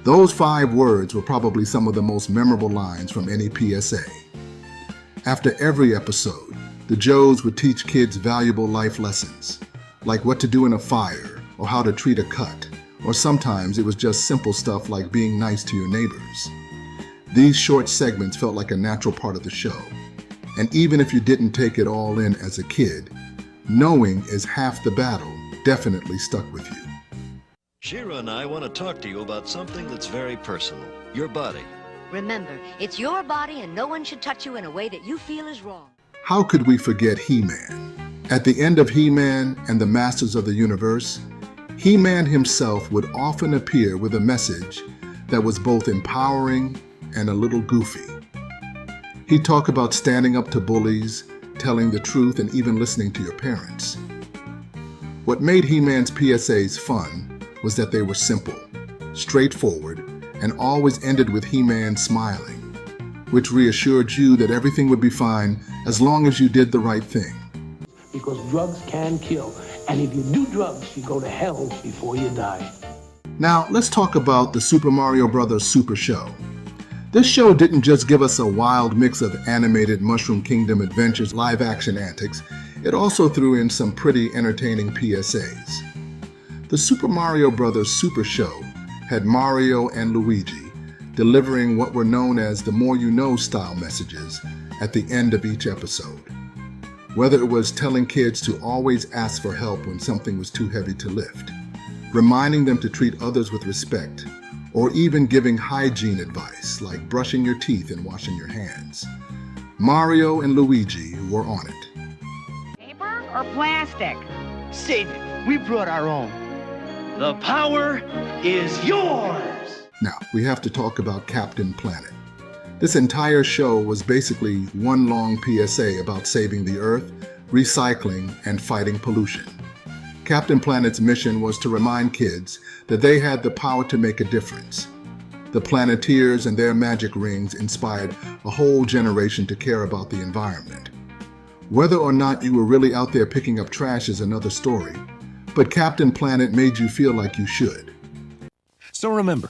Those 5 words were probably some of the most memorable lines from any PSA. After every episode, the Joes would teach kids valuable life lessons, like what to do in a fire or how to treat a cut, or sometimes it was just simple stuff like being nice to your neighbors. These short segments felt like a natural part of the show, and even if you didn't take it all in as a kid, knowing is half the battle definitely stuck with you. Shira and I want to talk to you about something that's very personal, your body. Remember, it's your body and no one should touch you in a way that you feel is wrong. How could we forget He-Man? At the end of He-Man and the Masters of the Universe, He-Man himself would often appear with a message that was both empowering and a little goofy. He'd talk about standing up to bullies, telling the truth, and even listening to your parents. What made He-Man's PSAs fun was that they were simple, straightforward, and always ended with He-Man smiling, which reassured you that everything would be fine as long as you did the right thing. Because drugs can kill, and if you do drugs, you go to hell before you die. Now, let's talk about the Super Mario Bros. Super Show. This show didn't just give us a wild mix of animated Mushroom Kingdom adventures, live-action antics, it also threw in some pretty entertaining PSAs. The Super Mario Bros. Super Show had Mario and Luigi delivering what were known as the more you know style messages at the end of each episode. Whether it was telling kids to always ask for help when something was too heavy to lift, reminding them to treat others with respect, or even giving hygiene advice like brushing your teeth and washing your hands, Mario and Luigi were on it. Paper or plastic? Save it. We brought our own. The power is yours! Now, we have to talk about Captain Planet. This entire show was basically one long PSA about saving the Earth, recycling, and fighting pollution. Captain Planet's mission was to remind kids that they had the power to make a difference. The Planeteers and their magic rings inspired a whole generation to care about the environment. Whether or not you were really out there picking up trash is another story, but Captain Planet made you feel like you should. So remember,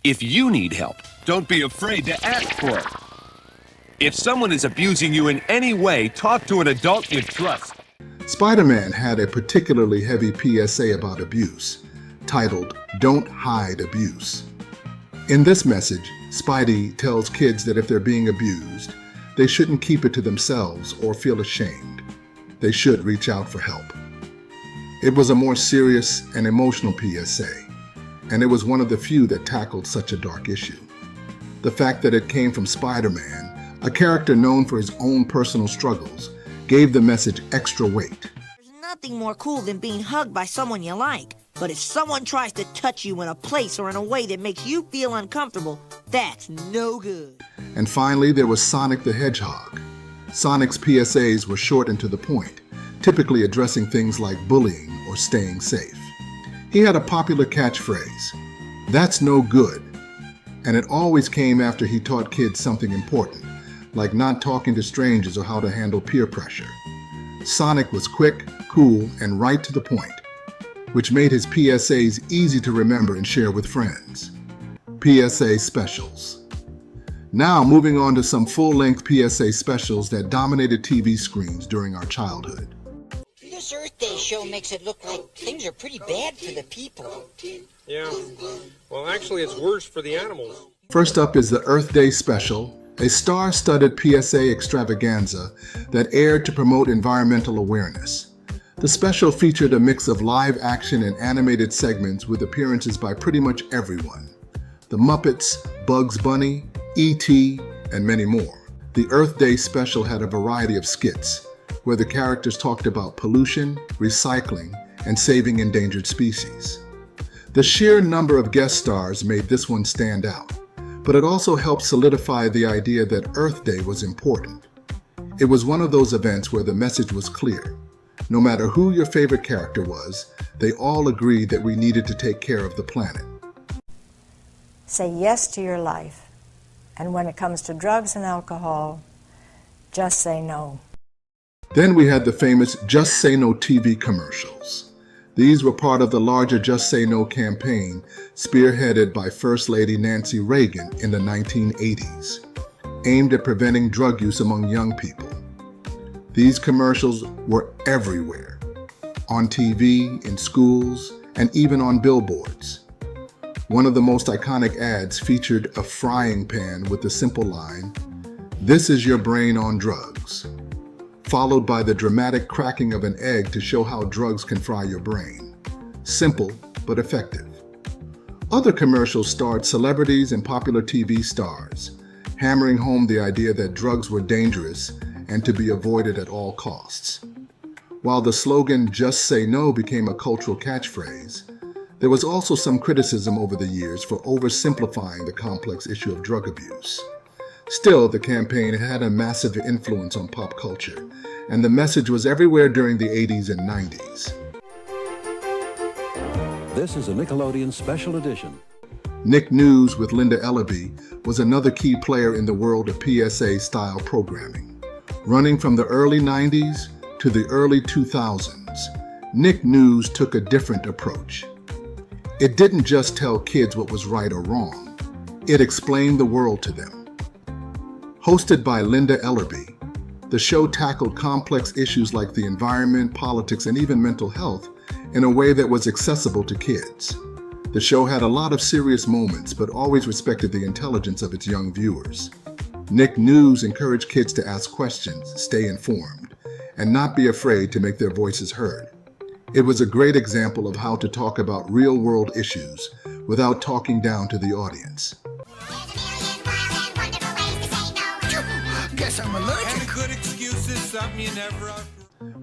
if you need help, don't be afraid to ask for it. If someone is abusing you in any way, talk to an adult you trust. Spider-Man had a particularly heavy PSA about abuse, titled, "Don't Hide Abuse." In this message, Spidey tells kids that if they're being abused, they shouldn't keep it to themselves or feel ashamed. They should reach out for help. It was a more serious and emotional PSA, and it was one of the few that tackled such a dark issue. The fact that it came from Spider-Man, a character known for his own personal struggles, gave the message extra weight. There's nothing more cool than being hugged by someone you like. But if someone tries to touch you in a place or in a way that makes you feel uncomfortable, that's no good. And finally, there was Sonic the Hedgehog. Sonic's PSAs were short and to the point, typically addressing things like bullying or staying safe. He had a popular catchphrase, "That's no good," and it always came after he taught kids something important, like not talking to strangers or how to handle peer pressure. Sonic was quick, cool, and right to the point, which made his PSAs easy to remember and share with friends. PSA specials. Now moving on to some full-length PSA specials that dominated TV screens during our childhood. This Earth Day show makes it look like things are pretty bad for the people. Yeah, well actually it's worse for the animals. First up is the Earth Day special, a star-studded PSA extravaganza that aired to promote environmental awareness. The special featured a mix of live action and animated segments with appearances by pretty much everyone. The Muppets, Bugs Bunny, E.T., and many more. The Earth Day special had a variety of skits, where the characters talked about pollution, recycling, and saving endangered species. The sheer number of guest stars made this one stand out, but it also helped solidify the idea that Earth Day was important. It was one of those events where the message was clear. No matter who your favorite character was, they all agreed that we needed to take care of the planet. Say yes to your life. And when it comes to drugs and alcohol, just say no. Then we had the famous Just Say No TV commercials. These were part of the larger Just Say No campaign spearheaded by First Lady Nancy Reagan in the 1980s, aimed at preventing drug use among young people. These commercials were everywhere, on TV, in schools, and even on billboards. One of the most iconic ads featured a frying pan with the simple line, "This is your brain on drugs," followed by the dramatic cracking of an egg to show how drugs can fry your brain. Simple, but effective. Other commercials starred celebrities and popular TV stars, hammering home the idea that drugs were dangerous and to be avoided at all costs. While the slogan "Just Say No" became a cultural catchphrase, there was also some criticism over the years for oversimplifying the complex issue of drug abuse. Still, the campaign had a massive influence on pop culture, and the message was everywhere during the 80s and 90s. This is a Nickelodeon special edition. Nick News with Linda Ellaby was another key player in the world of PSA-style programming. Running from the early 90s to the early 2000s, Nick News took a different approach. It didn't just tell kids what was right or wrong, it explained the world to them. Hosted by Linda Ellaby, the show tackled complex issues like the environment, politics, and even mental health in a way that was accessible to kids. The show had a lot of serious moments, but always respected the intelligence of its young viewers. Nick News encouraged kids to ask questions, stay informed, and not be afraid to make their voices heard. It was a great example of how to talk about real-world issues without talking down to the audience. Guess I'm allergic. And good excuses, something you never.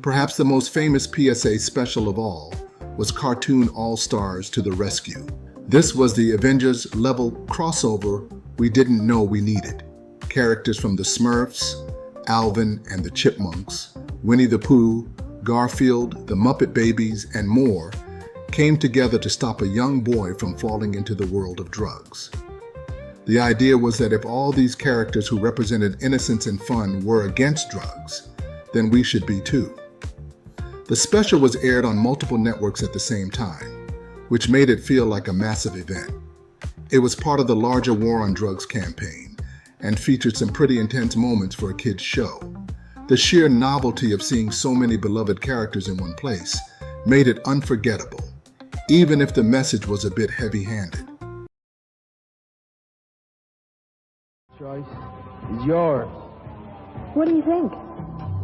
Perhaps the most famous PSA special of all was Cartoon All-Stars to the Rescue. This was the Avengers-level crossover we didn't know we needed. Characters from the Smurfs, Alvin and the Chipmunks, Winnie the Pooh, Garfield, the Muppet Babies, and more came together to stop a young boy from falling into the world of drugs. The idea was that if all these characters who represented innocence and fun were against drugs, then we should be too. The special was aired on multiple networks at the same time, which made it feel like a massive event. It was part of the larger War on Drugs campaign and featured some pretty intense moments for a kid's show. The sheer novelty of seeing so many beloved characters in one place made it unforgettable, even if the message was a bit heavy-handed. Choice is yours. What do you think?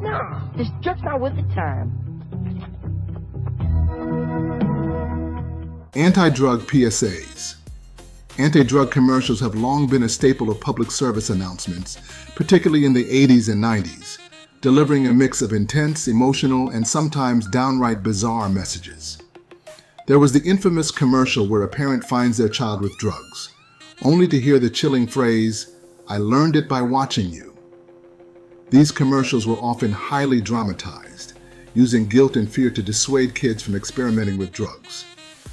No, it's just not worth the time. Anti-drug PSAs. Anti-drug commercials have long been a staple of public service announcements, particularly in the 80s and 90s, delivering a mix of intense, emotional, and sometimes downright bizarre messages. There was the infamous commercial where a parent finds their child with drugs, only to hear the chilling phrase, "I learned it by watching you." These commercials were often highly dramatized, using guilt and fear to dissuade kids from experimenting with drugs.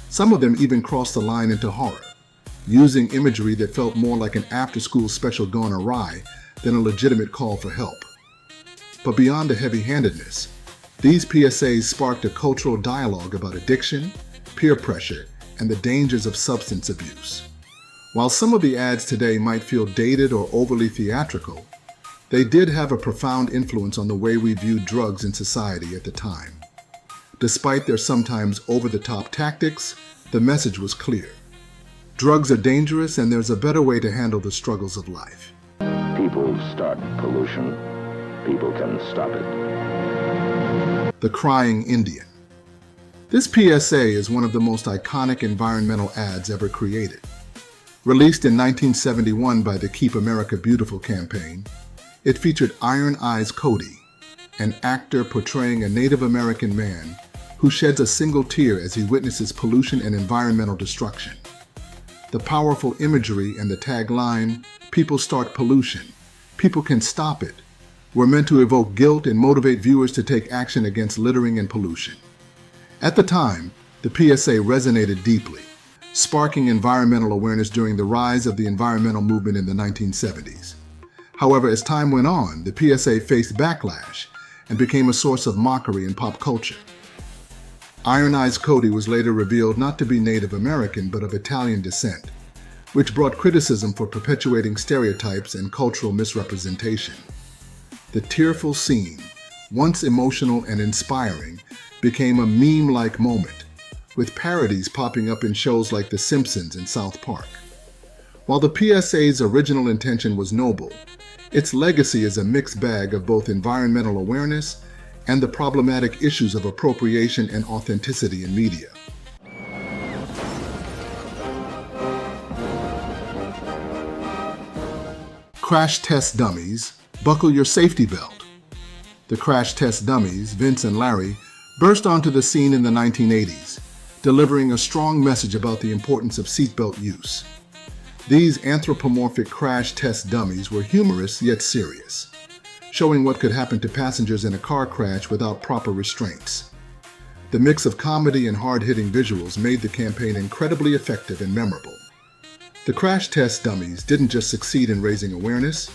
Some of them even crossed the line into horror, using imagery that felt more like an after-school special gone awry than a legitimate call for help. But beyond the heavy-handedness, these PSAs sparked a cultural dialogue about addiction, peer pressure, and the dangers of substance abuse. While some of the ads today might feel dated or overly theatrical, they did have a profound influence on the way we viewed drugs in society at the time. Despite their sometimes over-the-top tactics, the message was clear. Drugs are dangerous, and there's a better way to handle the struggles of life. People start pollution. People can stop it. The Crying Indian. This PSA is one of the most iconic environmental ads ever created. Released in 1971 by the Keep America Beautiful campaign, it featured Iron Eyes Cody, an actor portraying a Native American man who sheds a single tear as he witnesses pollution and environmental destruction. The powerful imagery and the tagline, "People start pollution, people can stop it," were meant to evoke guilt and motivate viewers to take action against littering and pollution. At the time, the PSA resonated deeply, sparking environmental awareness during the rise of the environmental movement in the 1970s. However, as time went on, the PSA faced backlash and became a source of mockery in pop culture. Iron Eyes Cody was later revealed not to be Native American but of Italian descent, which brought criticism for perpetuating stereotypes and cultural misrepresentation. The tearful scene, once emotional and inspiring, became a meme-like moment, with parodies popping up in shows like The Simpsons and South Park. While the PSA's original intention was noble, its legacy is a mixed bag of both environmental awareness and the problematic issues of appropriation and authenticity in media. Crash test dummies, buckle your safety belt. The crash test dummies, Vince and Larry, burst onto the scene in the 1980s, delivering a strong message about the importance of seatbelt use. These anthropomorphic crash test dummies were humorous yet serious, showing what could happen to passengers in a car crash without proper restraints. The mix of comedy and hard-hitting visuals made the campaign incredibly effective and memorable. The crash test dummies didn't just succeed in raising awareness,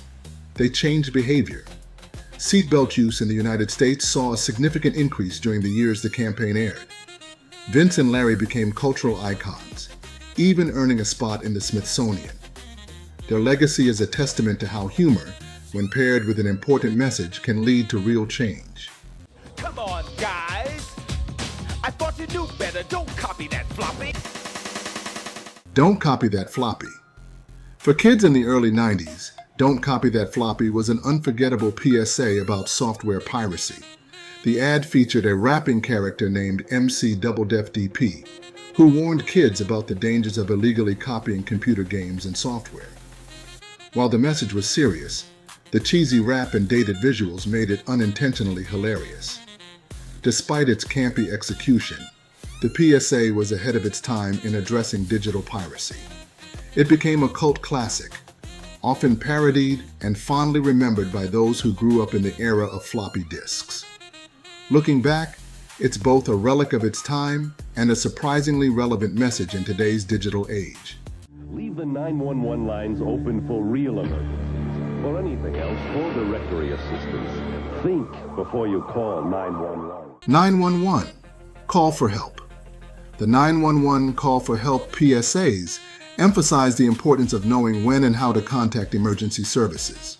they changed behavior. Seatbelt use in the United States saw a significant increase during the years the campaign aired. Vince and Larry became cultural icons, even earning a spot in the Smithsonian. Their legacy is a testament to how humor, when paired with an important message, can lead to real change. Come on, guys. I thought you knew better. Don't copy that floppy. Don't Copy That Floppy. For kids in the early 90s, Don't Copy That Floppy was an unforgettable PSA about software piracy. The ad featured a rapping character named MC Double Def DP, who warned kids about the dangers of illegally copying computer games and software. While the message was serious, the cheesy rap and dated visuals made it unintentionally hilarious. Despite its campy execution, the PSA was ahead of its time in addressing digital piracy. It became a cult classic, often parodied and fondly remembered by those who grew up in the era of floppy disks. Looking back, it's both a relic of its time and a surprisingly relevant message in today's digital age. Leave the 911 lines open for real emergencies. For anything else, call directory assistance. Think before you call 911. 911. Call for help. The 911 Call for Help PSAs emphasize the importance of knowing when and how to contact emergency services.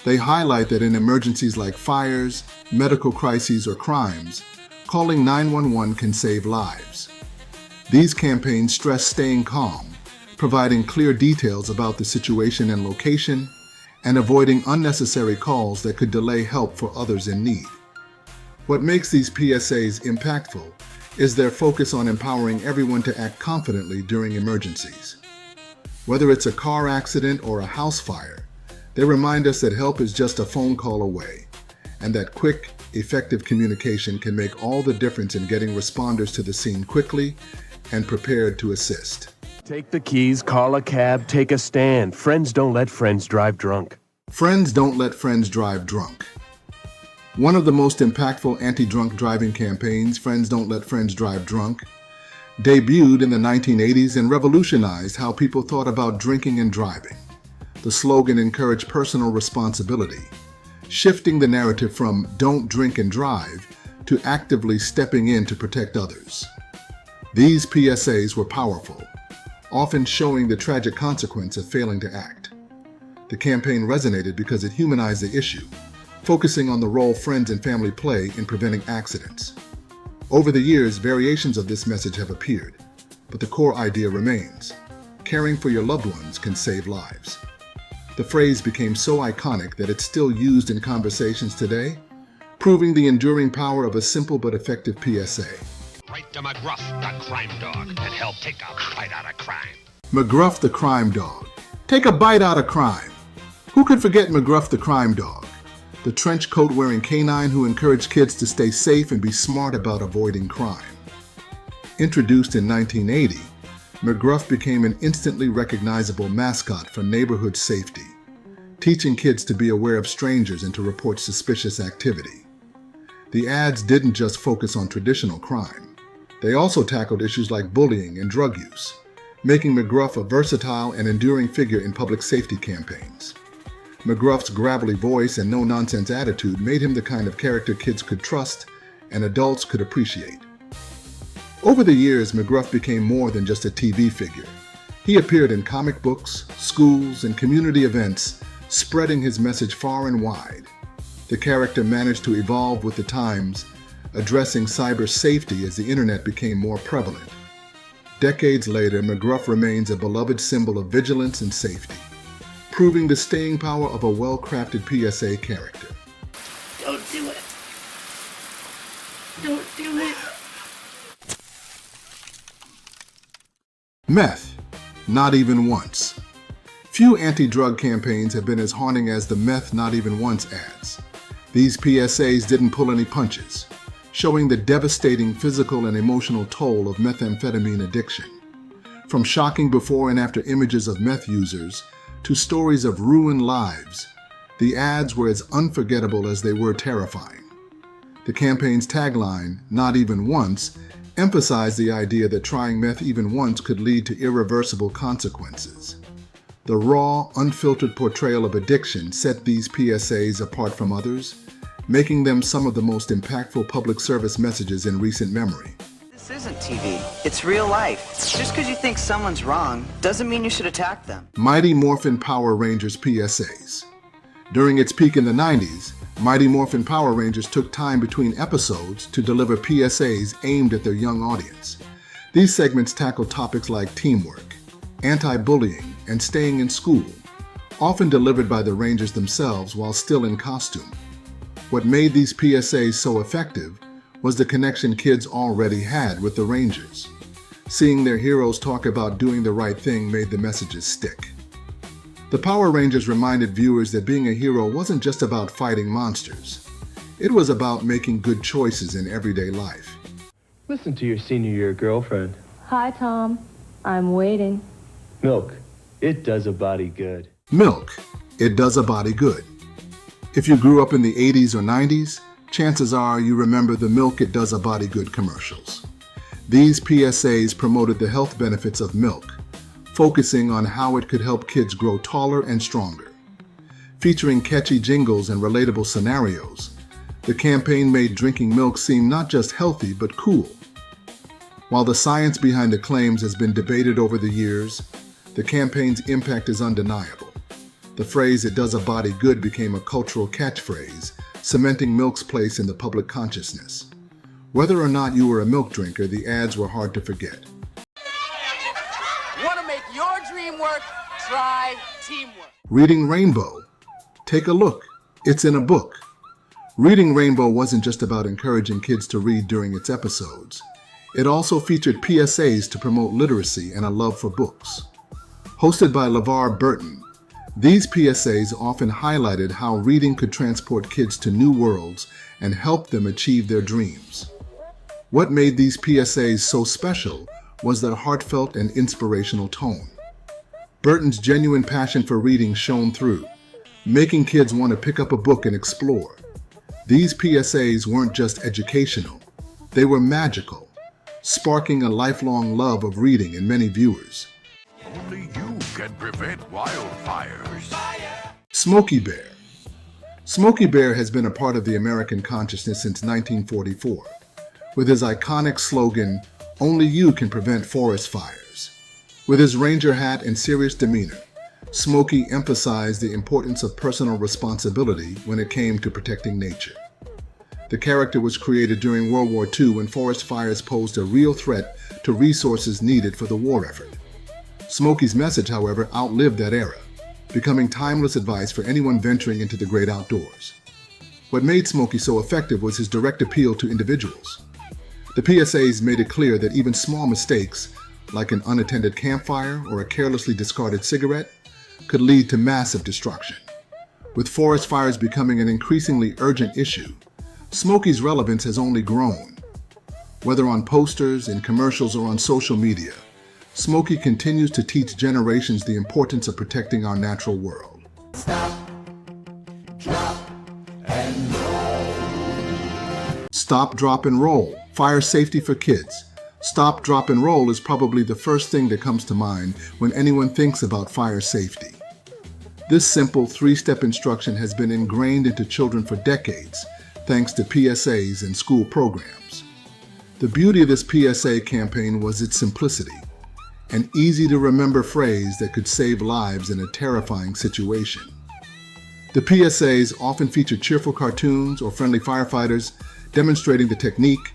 They highlight that in emergencies like fires, medical crises, or crimes, calling 911 can save lives. These campaigns stress staying calm, providing clear details about the situation and location, and avoiding unnecessary calls that could delay help for others in need. What makes these PSAs impactful is their focus on empowering everyone to act confidently during emergencies. Whether it's a car accident or a house fire, they remind us that help is just a phone call away, and that quick, effective communication can make all the difference in getting responders to the scene quickly and prepared to assist. Take the keys, call a cab, take a stand. Friends don't let friends drive drunk. Friends don't let friends drive drunk. One of the most impactful anti-drunk driving campaigns, Friends Don't Let Friends Drive Drunk, debuted in the 1980s and revolutionized how people thought about drinking and driving. The slogan encouraged personal responsibility, shifting the narrative from "don't drink and drive" to actively stepping in to protect others. These PSAs were powerful, often showing the tragic consequence of failing to act. The campaign resonated because it humanized the issue, focusing on the role friends and family play in preventing accidents. Over the years, variations of this message have appeared, but the core idea remains: caring for your loved ones can save lives. The phrase became so iconic that it's still used in conversations today, proving the enduring power of a simple but effective PSA. Write to McGruff, the crime dog, and help take a bite out of crime. McGruff the crime dog. Take a bite out of crime. Who could forget McGruff the crime dog? the trench coat-wearing canine who encouraged kids to stay safe and be smart about avoiding crime. Introduced in 1980, McGruff became an instantly recognizable mascot for neighborhood safety, teaching kids to be aware of strangers and to report suspicious activity. The ads didn't just focus on traditional crime. They also tackled issues like bullying and drug use, making McGruff a versatile and enduring figure in public safety campaigns. McGruff's gravelly voice and no-nonsense attitude made him the kind of character kids could trust and adults could appreciate. Over the years, McGruff became more than just a TV figure. He appeared in comic books, schools, and community events, spreading his message far and wide. The character managed to evolve with the times, addressing cyber safety as the internet became more prevalent. Decades later, McGruff remains a beloved symbol of vigilance and safety, proving the staying power of a well-crafted PSA character. Don't do it. Don't do it. Meth, not even once. Few anti-drug campaigns have been as haunting as the Meth Not Even Once ads. These PSAs didn't pull any punches, showing the devastating physical and emotional toll of methamphetamine addiction. From shocking before and after images of meth users to stories of ruined lives, the ads were as unforgettable as they were terrifying. The campaign's tagline, "Not Even Once," emphasized the idea that trying meth even once could lead to irreversible consequences. The raw, unfiltered portrayal of addiction set these PSAs apart from others, making them some of the most impactful public service messages in recent memory. This isn't TV, it's real life. Just because you think someone's wrong doesn't mean you should attack them. Mighty Morphin Power Rangers PSAs. During its peak in the 90s, Mighty Morphin Power Rangers took time between episodes to deliver PSAs aimed at their young audience. These segments tackled topics like teamwork, anti-bullying, and staying in school, often delivered by the Rangers themselves while still in costume. What made these PSAs so effective was the connection kids already had with the Rangers. Seeing their heroes talk about doing the right thing made the messages stick. The Power Rangers reminded viewers that being a hero wasn't just about fighting monsters. It was about making good choices in everyday life. Listen to your senior year girlfriend. Hi, Tom. I'm waiting. Milk. It does a body good. Milk. It does a body good. If you grew up in the 80s or 90s, chances are you remember the Milk It Does a Body Good commercials. These PSAs promoted the health benefits of milk, focusing on how it could help kids grow taller and stronger. Featuring catchy jingles and relatable scenarios, the campaign made drinking milk seem not just healthy but cool. While the science behind the claims has been debated over the years, the campaign's impact is undeniable. The phrase "it does a body good" became a cultural catchphrase, cementing milk's place in the public consciousness. Whether or not you were a milk drinker, the ads were hard to forget. Want to make your dream work? Try teamwork. Reading Rainbow. Take a look. It's in a book. Reading Rainbow wasn't just about encouraging kids to read during its episodes. It also featured PSAs to promote literacy and a love for books. Hosted by LeVar Burton, these PSAs often highlighted how reading could transport kids to new worlds and help them achieve their dreams. What made these PSAs so special was their heartfelt and inspirational tone. Burton's genuine passion for reading shone through, making kids want to pick up a book and explore. These PSAs weren't just educational, they were magical, sparking a lifelong love of reading in many viewers. Only you can prevent wildfires. Smokey Bear. Smokey Bear has been a part of the American consciousness since 1944, with his iconic slogan, "Only you can prevent forest fires." With his ranger hat and serious demeanor, Smokey emphasized the importance of personal responsibility when it came to protecting nature. The character was created during World War II when forest fires posed a real threat to resources needed for the war effort. Smokey's message, however, outlived that era, becoming timeless advice for anyone venturing into the great outdoors. What made Smokey so effective was his direct appeal to individuals. The PSAs made it clear that even small mistakes, like an unattended campfire or a carelessly discarded cigarette, could lead to massive destruction. With forest fires becoming an increasingly urgent issue, Smokey's relevance has only grown. Whether on posters, in commercials, or on social media, Smokey continues to teach generations the importance of protecting our natural world. Stop, drop, and roll. Stop, drop, and roll. Fire safety for kids. Stop, drop, and roll is probably the first thing that comes to mind when anyone thinks about fire safety. This simple three-step instruction has been ingrained into children for decades, thanks to PSAs and school programs. The beauty of this PSA campaign was its simplicity, an easy-to-remember phrase that could save lives in a terrifying situation. The PSAs often feature cheerful cartoons or friendly firefighters demonstrating the technique,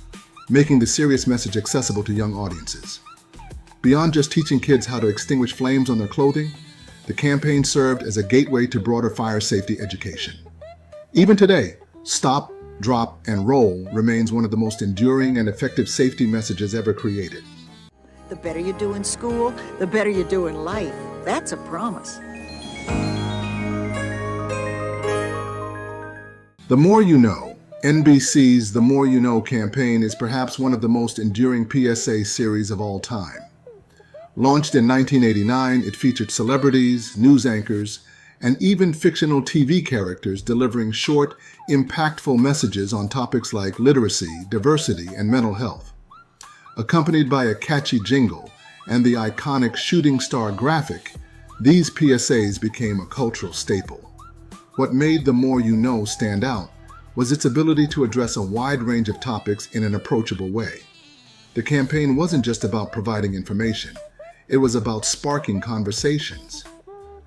making the serious message accessible to young audiences. Beyond just teaching kids how to extinguish flames on their clothing, the campaign served as a gateway to broader fire safety education. Even today, stop, drop, and roll remains one of the most enduring and effective safety messages ever created. The better you do in school, the better you do in life. That's a promise. The More You Know, NBC's The More You Know campaign is perhaps one of the most enduring PSA series of all time. Launched in 1989, it featured celebrities, news anchors, and even fictional TV characters delivering short, impactful messages on topics like literacy, diversity, and mental health. Accompanied by a catchy jingle and the iconic shooting star graphic, these PSAs became a cultural staple. What made The More You Know stand out was its ability to address a wide range of topics in an approachable way. The campaign wasn't just about providing information, it was about sparking conversations.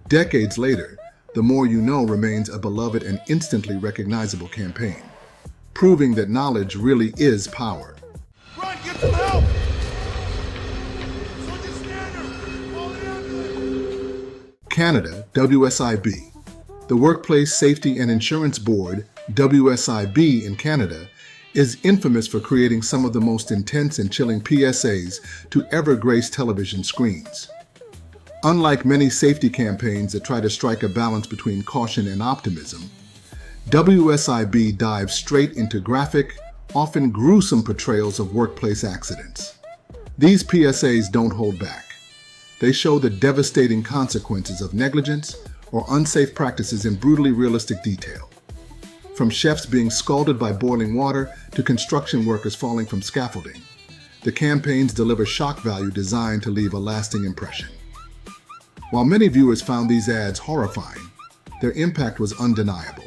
Decades later, The More You Know remains a beloved and instantly recognizable campaign, proving that knowledge really is power. Run, get some help! Canada, WSIB. The Workplace Safety and Insurance Board, WSIB in Canada, is infamous for creating some of the most intense and chilling PSAs to ever grace television screens. Unlike many safety campaigns that try to strike a balance between caution and optimism, WSIB dives straight into graphic, often gruesome portrayals of workplace accidents. These PSAs don't hold back. They show the devastating consequences of negligence or unsafe practices in brutally realistic detail. From chefs being scalded by boiling water to construction workers falling from scaffolding, the campaigns deliver shock value designed to leave a lasting impression. While many viewers found these ads horrifying, their impact was undeniable.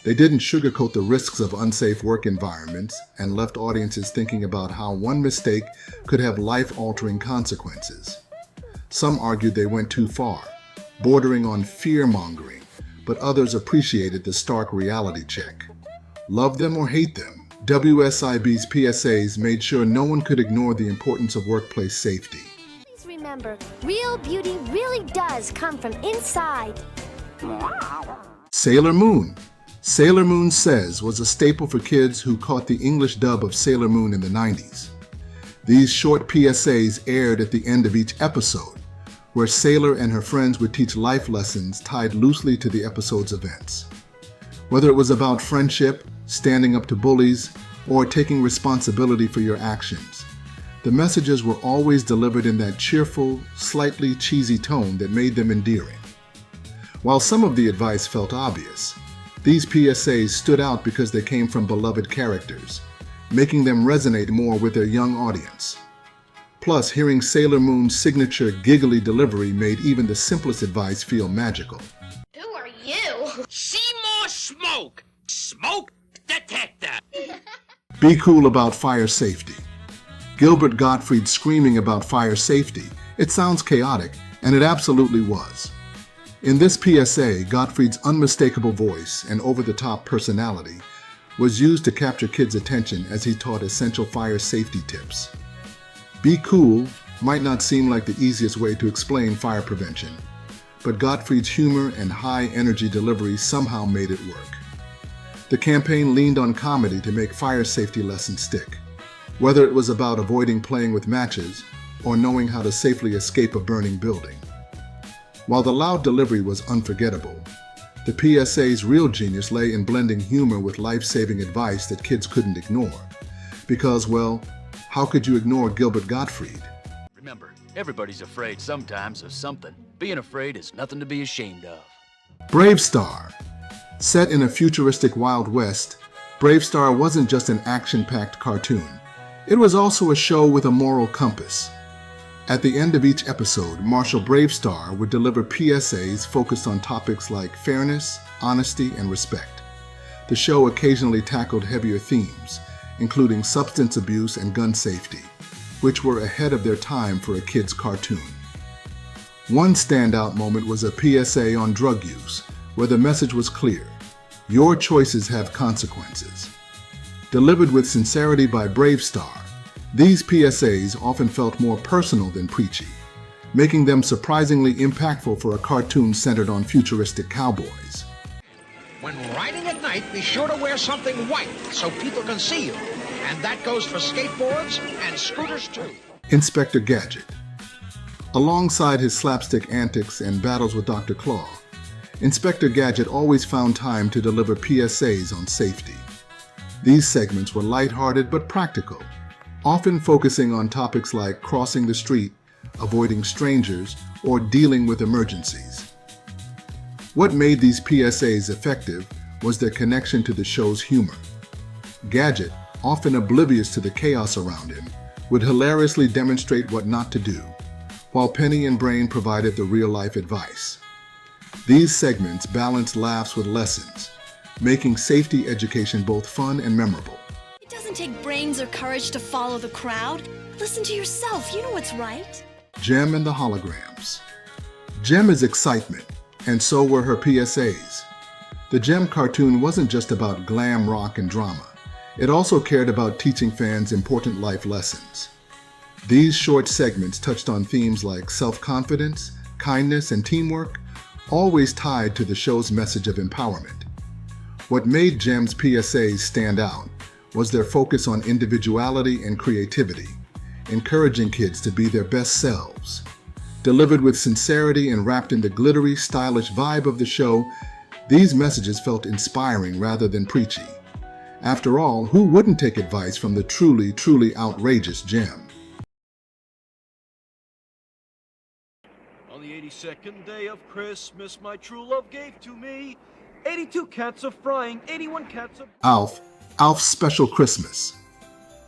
They didn't sugarcoat the risks of unsafe work environments and left audiences thinking about how one mistake could have life-altering consequences. Some argued they went too far, bordering on fear-mongering, but others appreciated the stark reality check. Love them or hate them, WSIB's PSAs made sure no one could ignore the importance of workplace safety. Please remember, real beauty really does come from inside. Sailor Moon. Sailor Moon Says was a staple for kids who caught the English dub of Sailor Moon in the 90s. These short PSAs aired at the end of each episode, where Sailor and her friends would teach life lessons tied loosely to the episode's events. Whether it was about friendship, standing up to bullies, or taking responsibility for your actions, the messages were always delivered in that cheerful, slightly cheesy tone that made them endearing. While some of the advice felt obvious, these PSAs stood out because they came from beloved characters, making them resonate more with their young audience. Plus, hearing Sailor Moon's signature giggly delivery made even the simplest advice feel magical. Who are you? See more smoke! Smoke detector! Be cool about fire safety. Gilbert Gottfried screaming about fire safety. It sounds chaotic, and it absolutely was. In this PSA, Gottfried's unmistakable voice and over-the-top personality was used to capture kids' attention as he taught essential fire safety tips. Be cool might not seem like the easiest way to explain fire prevention, but Gottfried's humor and high-energy delivery somehow made it work. The campaign leaned on comedy to make fire safety lessons stick, whether it was about avoiding playing with matches or knowing how to safely escape a burning building. While the loud delivery was unforgettable, The PSA's real genius lay in blending humor with life-saving advice that kids couldn't ignore. Because, well, how could you ignore Gilbert Gottfried? Remember, everybody's afraid sometimes of something. Being afraid is nothing to be ashamed of. Brave Star. Set in a futuristic Wild West, Brave Star wasn't just an action-packed cartoon. It was also a show with a moral compass. At the end of each episode, Marshal Bravestar would deliver PSAs focused on topics like fairness, honesty, and respect. The show occasionally tackled heavier themes, including substance abuse and gun safety, which were ahead of their time for a kid's cartoon. One standout moment was a PSA on drug use, where the message was clear: your choices have consequences. Delivered with sincerity by Bravestar, these PSAs often felt more personal than preachy, making them surprisingly impactful for a cartoon centered on futuristic cowboys. When riding at night, be sure to wear something white so people can see you. And that goes for skateboards and scooters too. Inspector Gadget. Alongside his slapstick antics and battles with Dr. Claw, Inspector Gadget always found time to deliver PSAs on safety. These segments were lighthearted but practical, often focusing on topics like crossing the street, avoiding strangers, or dealing with emergencies. What made these PSAs effective was their connection to the show's humor. Gadget, often oblivious to the chaos around him, would hilariously demonstrate what not to do, while Penny and Brain provided the real-life advice. These segments balanced laughs with lessons, making safety education both fun and memorable. It doesn't take brains or courage to follow the crowd. Listen to yourself, you know what's right. Gem and the Holograms. Gem is excitement, and so were her PSAs. The Gem cartoon wasn't just about glam rock and drama. It also cared about teaching fans important life lessons. These short segments touched on themes like self-confidence, kindness, and teamwork, always tied to the show's message of empowerment. What made Gem's PSAs stand out was their focus on individuality and creativity, encouraging kids to be their best selves. Delivered with sincerity and wrapped in the glittery, stylish vibe of the show, these messages felt inspiring rather than preachy. After all, who wouldn't take advice from the truly, truly outrageous Gem? On the 82nd day of Christmas, my true love gave to me 82 cats of frying, 81 cats of... Alf's Special Christmas.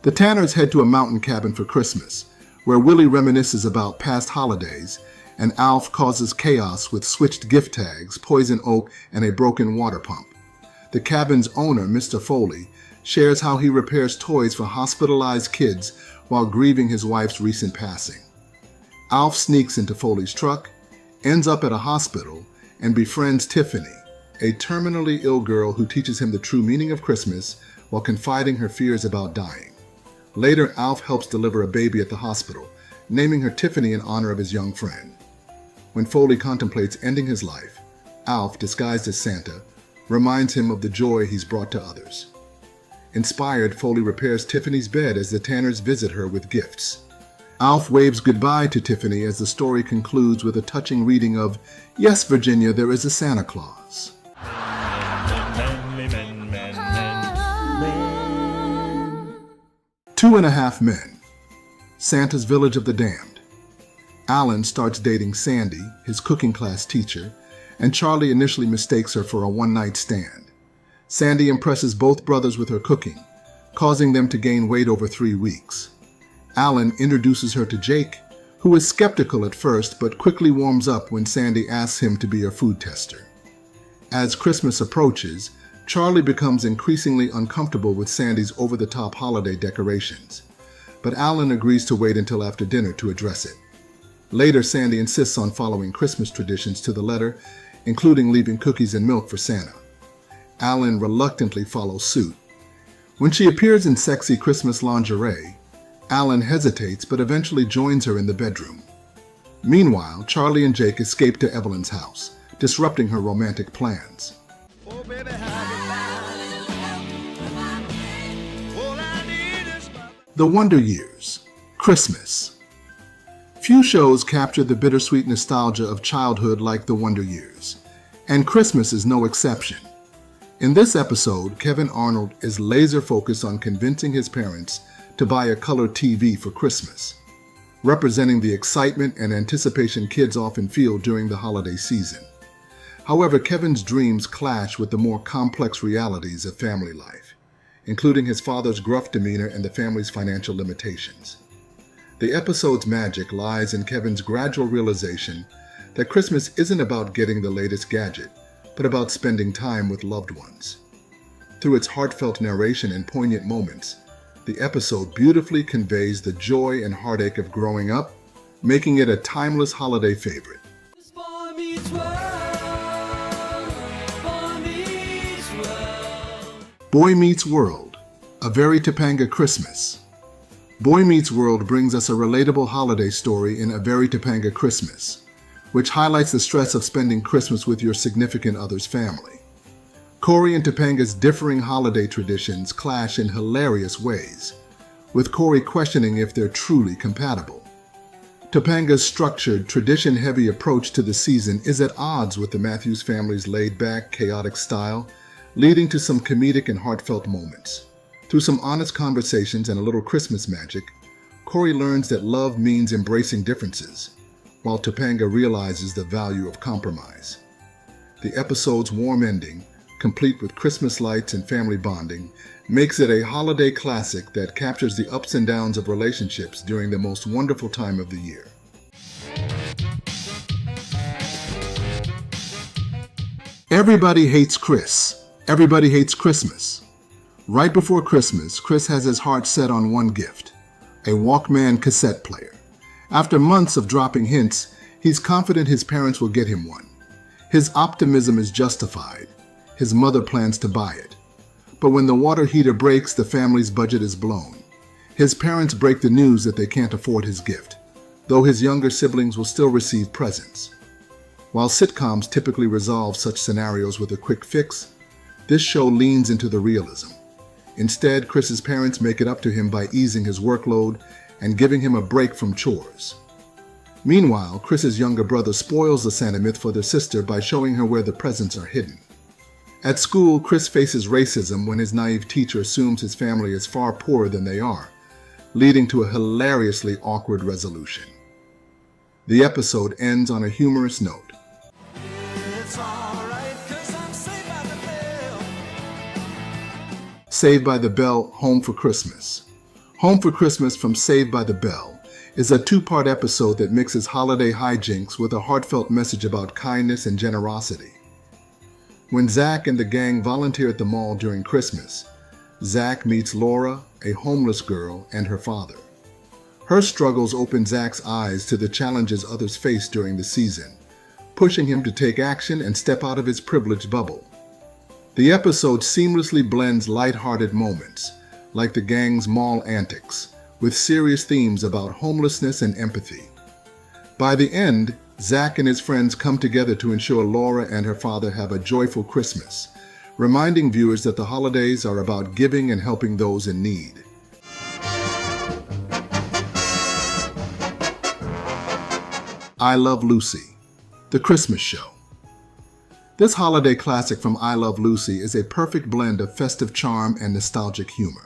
The Tanners head to a mountain cabin for Christmas, where Willie reminisces about past holidays, and Alf causes chaos with switched gift tags, poison oak, and a broken water pump. The cabin's owner, Mr. Foley, shares how he repairs toys for hospitalized kids while grieving his wife's recent passing. Alf sneaks into Foley's truck, ends up at a hospital, and befriends Tiffany, a terminally ill girl who teaches him the true meaning of Christmas while confiding her fears about dying. Later, Alf helps deliver a baby at the hospital, naming her Tiffany in honor of his young friend. When Foley contemplates ending his life, Alf, disguised as Santa, reminds him of the joy he's brought to others. Inspired, Foley repairs Tiffany's bed as the Tanners visit her with gifts. Alf waves goodbye to Tiffany as the story concludes with a touching reading of "Yes, Virginia, there is a Santa Claus." 2.5 Men. Santa's Village of the Damned. Alan starts dating Sandy, his cooking class teacher, and Charlie initially mistakes her for a one-night stand. Sandy impresses both brothers with her cooking, causing them to gain weight over 3 weeks. Alan introduces her to Jake, who is skeptical at first but quickly warms up when Sandy asks him to be her food tester. As Christmas approaches, Charlie becomes increasingly uncomfortable with Sandy's over-the-top holiday decorations, but Alan agrees to wait until after dinner to address it. Later, Sandy insists on following Christmas traditions to the letter, including leaving cookies and milk for Santa. Alan reluctantly follows suit. When she appears in sexy Christmas lingerie, Alan hesitates but eventually joins her in the bedroom. Meanwhile, Charlie and Jake escape to Evelyn's house, disrupting her romantic plans. The Wonder Years. Christmas. Few shows capture the bittersweet nostalgia of childhood like The Wonder Years, And Christmas is no exception. In this episode, Kevin Arnold is laser focused on convincing his parents to buy a color TV for Christmas, representing the excitement and anticipation kids often feel during the holiday season. However, Kevin's dreams clash with the more complex realities of family life, including his father's gruff demeanor and the family's financial limitations. The episode's magic lies in Kevin's gradual realization that Christmas isn't about getting the latest gadget, but about spending time with loved ones. Through its heartfelt narration and poignant moments, the episode beautifully conveys the joy and heartache of growing up, making it a timeless holiday favorite. Boy Meets World, A Very Topanga Christmas. Boy Meets World brings us a relatable holiday story in A Very Topanga Christmas, which highlights the stress of spending Christmas with your significant other's family. Corey and Topanga's differing holiday traditions clash in hilarious ways, with Corey questioning if they're truly compatible. Topanga's structured, tradition-heavy approach to the season is at odds with the Matthews family's laid-back, chaotic style, leading to some comedic and heartfelt moments. Through some honest conversations and a little Christmas magic, Corey learns that love means embracing differences, while Topanga realizes the value of compromise. The episode's warm ending, complete with Christmas lights and family bonding, makes it a holiday classic that captures the ups and downs of relationships during the most wonderful time of the year. Everybody hates Chris. Everybody hates Christmas. Right before Christmas, Chris has his heart set on one gift, a Walkman cassette player. After months of dropping hints, he's confident his parents will get him one. His optimism is justified. His mother plans to buy it. But when the water heater breaks, the family's budget is blown. His parents break the news that they can't afford his gift, though his younger siblings will still receive presents. While sitcoms typically resolve such scenarios with a quick fix, this show leans into the realism. Instead, Chris's parents make it up to him by easing his workload and giving him a break from chores. Meanwhile, Chris's younger brother spoils the Santa myth for their sister by showing her where the presents are hidden. At school, Chris faces racism when his naive teacher assumes his family is far poorer than they are, leading to a hilariously awkward resolution. The episode ends on a humorous note. Saved by the Bell, Home for Christmas. Home for Christmas from Saved by the Bell is a two-part episode that mixes holiday hijinks with a heartfelt message about kindness and generosity. When Zach and the gang volunteer at the mall during Christmas, Zach meets Laura, a homeless girl, and her father. Her struggles open Zach's eyes to the challenges others face during the season, pushing him to take action and step out of his privileged bubble. The episode seamlessly blends lighthearted moments, like the gang's mall antics, with serious themes about homelessness and empathy. By the end, Zach and his friends come together to ensure Laura and her father have a joyful Christmas, reminding viewers that the holidays are about giving and helping those in need. I Love Lucy, The Christmas Show. This holiday classic from I Love Lucy is a perfect blend of festive charm and nostalgic humor.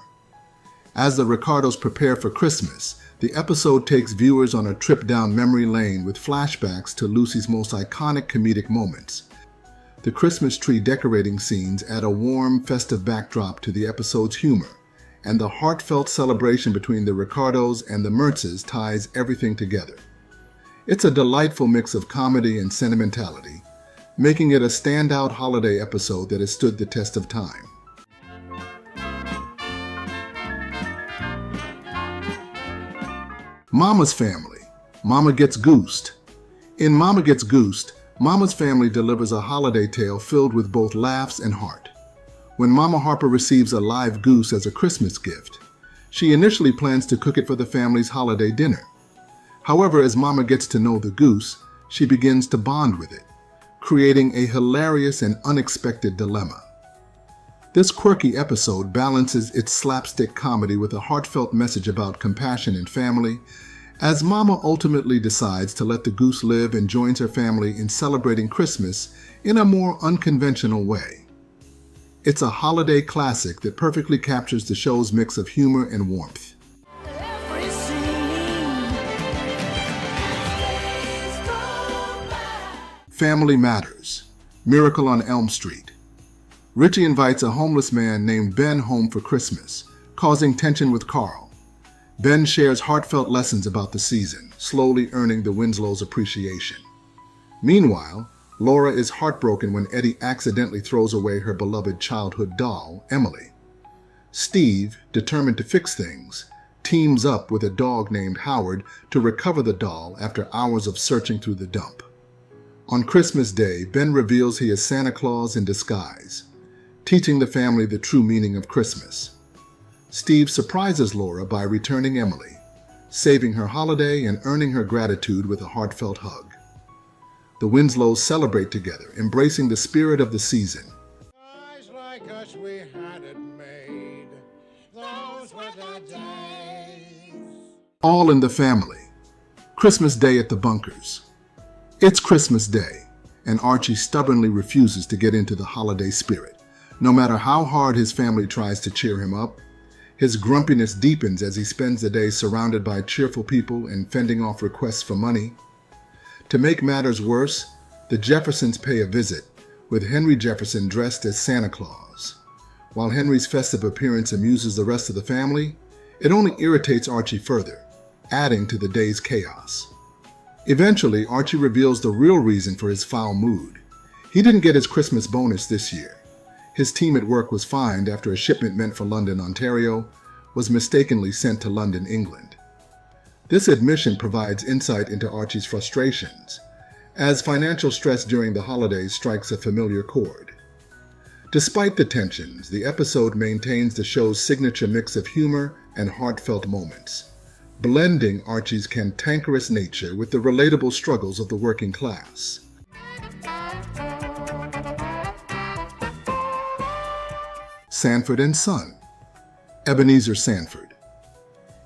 As the Ricardos prepare for Christmas, the episode takes viewers on a trip down memory lane with flashbacks to Lucy's most iconic comedic moments. The Christmas tree decorating scenes add a warm, festive backdrop to the episode's humor, and the heartfelt celebration between the Ricardos and the Mertzes ties everything together. It's a delightful mix of comedy and sentimentality, making it a standout holiday episode that has stood the test of time. Mama's Family, Mama Gets Goosed. In Mama Gets Goosed, Mama's family delivers a holiday tale filled with both laughs and heart. When Mama Harper receives a live goose as a Christmas gift, she initially plans to cook it for the family's holiday dinner. However, as Mama gets to know the goose, she begins to bond with it, creating a hilarious and unexpected dilemma. This quirky episode balances its slapstick comedy with a heartfelt message about compassion and family, as Mama ultimately decides to let the goose live and joins her family in celebrating Christmas in a more unconventional way. It's a holiday classic that perfectly captures the show's mix of humor and warmth. Family Matters, Miracle on Elm Street. Richie invites a homeless man named Ben home for Christmas, causing tension with Carl. Ben shares heartfelt lessons about the season, slowly earning the Winslows' appreciation. Meanwhile, Laura is heartbroken when Eddie accidentally throws away her beloved childhood doll, Emily. Steve, determined to fix things, teams up with a dog named Howard to recover the doll after hours of searching through the dump. On Christmas Day, Ben reveals he is Santa Claus in disguise, teaching the family the true meaning of Christmas. Steve surprises Laura by returning Emily, saving her holiday and earning her gratitude with a heartfelt hug. The Winslows celebrate together, embracing the spirit of the season. Guys like us, we had it made. Those were the days. All in the family. Christmas Day at the bunkers. It's Christmas Day, and Archie stubbornly refuses to get into the holiday spirit. No matter how hard his family tries to cheer him up, his grumpiness deepens as he spends the day surrounded by cheerful people and fending off requests for money. To make matters worse, the Jeffersons pay a visit, with Henry Jefferson dressed as Santa Claus. While Henry's festive appearance amuses the rest of the family, it only irritates Archie further, adding to the day's chaos. Eventually, Archie reveals the real reason for his foul mood. He didn't get his Christmas bonus this year. His team at work was fined after a shipment meant for London, Ontario, was mistakenly sent to London, England. This admission provides insight into Archie's frustrations, as financial stress during the holidays strikes a familiar chord. Despite the tensions, the episode maintains the show's signature mix of humor and heartfelt moments, blending Archie's cantankerous nature with the relatable struggles of the working class. Sanford and Son. Ebenezer Sanford.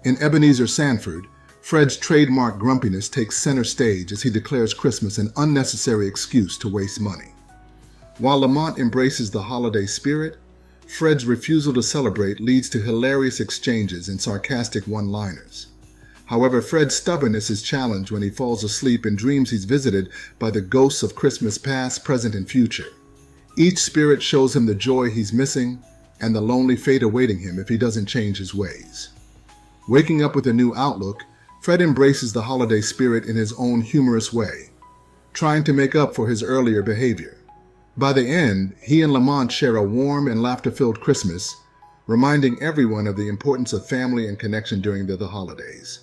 In Ebenezer Sanford, Fred's trademark grumpiness takes center stage as he declares Christmas an unnecessary excuse to waste money. While Lamont embraces the holiday spirit, Fred's refusal to celebrate leads to hilarious exchanges and sarcastic one-liners. However, Fred's stubbornness is challenged when he falls asleep and dreams he's visited by the ghosts of Christmas past, present, and future. Each spirit shows him the joy he's missing and the lonely fate awaiting him if he doesn't change his ways. Waking up with a new outlook, Fred embraces the holiday spirit in his own humorous way, trying to make up for his earlier behavior. By the end, he and Lamont share a warm and laughter-filled Christmas, reminding everyone of the importance of family and connection during the holidays.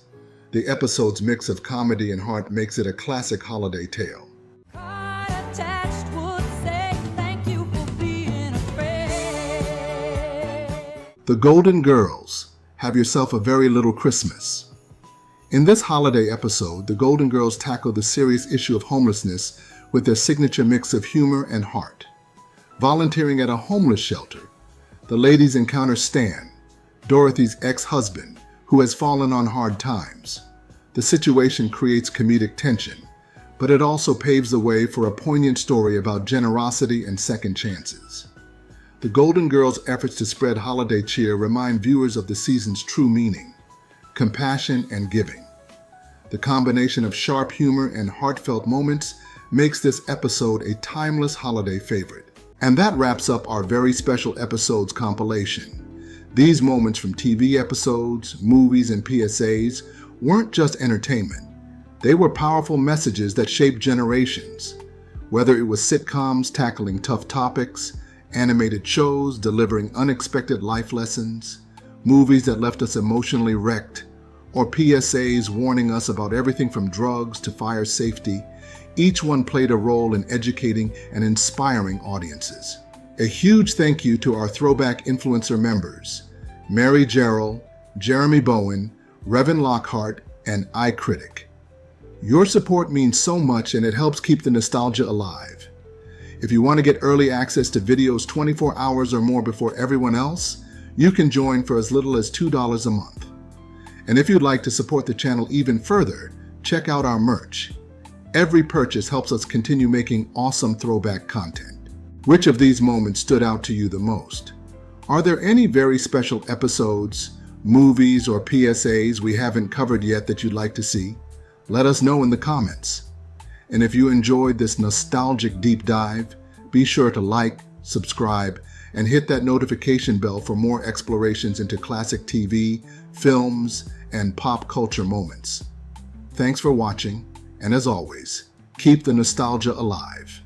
The episode's mix of comedy and heart makes it a classic holiday tale. The Golden Girls. Have yourself a very little Christmas. In this holiday episode, the Golden Girls tackle the serious issue of homelessness with their signature mix of humor and heart. Volunteering at a homeless shelter, the ladies encounter Stan, Dorothy's ex-husband, who has fallen on hard times. The situation creates comedic tension, but it also paves the way for a poignant story about generosity and second chances. The Golden Girls' efforts to spread holiday cheer remind viewers of the season's true meaning: compassion and giving. The combination of sharp humor and heartfelt moments makes this episode a timeless holiday favorite. And that wraps up our Very Special Episodes compilation. These moments from TV episodes, movies, and PSAs weren't just entertainment. They were powerful messages that shaped generations. Whether it was sitcoms tackling tough topics, animated shows delivering unexpected life lessons, movies that left us emotionally wrecked, or PSAs warning us about everything from drugs to fire safety, each one played a role in educating and inspiring audiences. A huge thank you to our Throwback Influencer members, Mary Gerald, Jeremy Bowen, Revan Lockhart, and iCritic. Your support means so much and it helps keep the nostalgia alive. If you want to get early access to videos 24 hours or more before everyone else, you can join for as little as $2 a month. And if you'd like to support the channel even further, check out our merch. Every purchase helps us continue making awesome throwback content. Which of these moments stood out to you the most? Are there any very special episodes, movies, or PSAs we haven't covered yet that you'd like to see? Let us know in the comments. And if you enjoyed this nostalgic deep dive, be sure to like, subscribe, and hit that notification bell for more explorations into classic TV, films, and pop culture moments. Thanks for watching, and as always, keep the nostalgia alive.